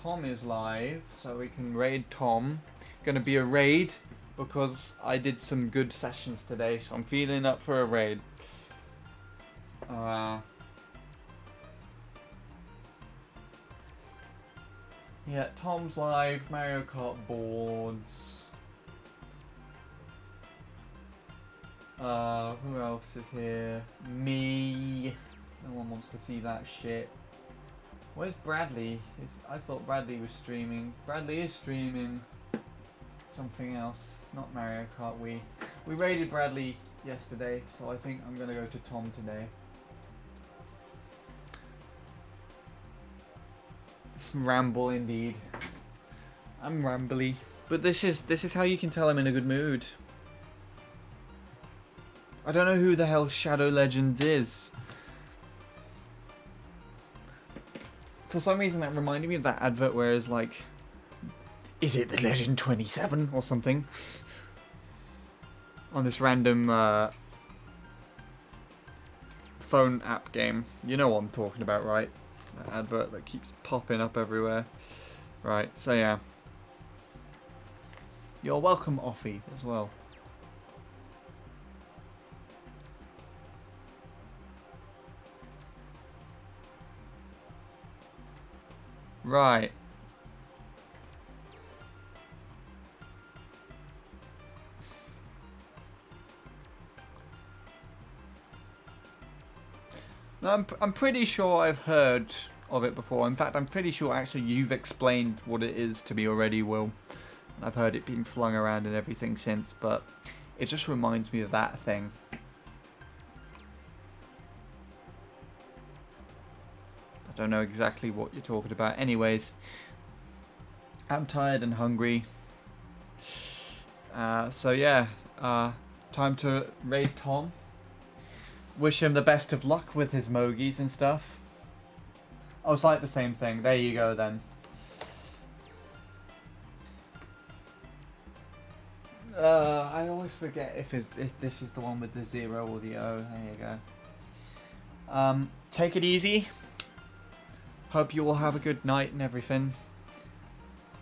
Speaker 1: Tom is live, so we can raid Tom. Gonna be a raid because I did some good sessions today, so I'm feeling up for a raid. Yeah, Tom's live, Mario Kart boards. Who else is here? Me. No one wants to see that shit. Where's Bradley? I thought Bradley was streaming. Bradley is streaming something else, not Mario Kart Wii. We raided Bradley yesterday, so I think I'm gonna go to Tom today. Ramble indeed. I'm rambly, but this is how you can tell I'm in a good mood. I don't know who the hell Shadow Legends is. For some reason that reminded me of that advert where it's like, is it the Legend 27 or something? On this random phone app game. You know what I'm talking about, right? That advert that keeps popping up everywhere. Right, so yeah. You're welcome, Offie, as well. Right. I'm pretty sure I've heard of it before. In fact, I'm pretty sure actually you've explained what it is to me already, Will. I've heard it being flung around and everything since, but it just reminds me of that thing. I don't know exactly what you're talking about. Anyways, I'm tired and hungry. So yeah, time to raid Tom. Wish him the best of luck with his mogies and stuff. Oh, it's like the same thing. There you go then. I always forget if this is the one with the 0 or the O. There you go. Take it easy. Hope you all have a good night and everything.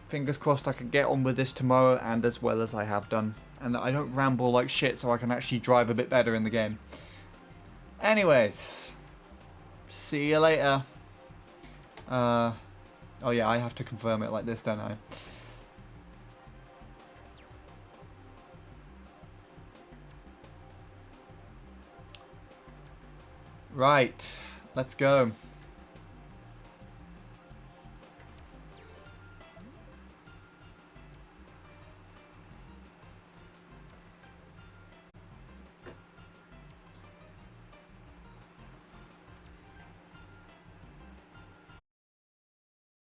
Speaker 1: Fingers crossed I can get on with this tomorrow and as well as I have done. And that I don't ramble like shit so I can actually drive a bit better in the game. Anyways. See you later. Oh yeah, I have to confirm it like this, don't I? Right. Let's go.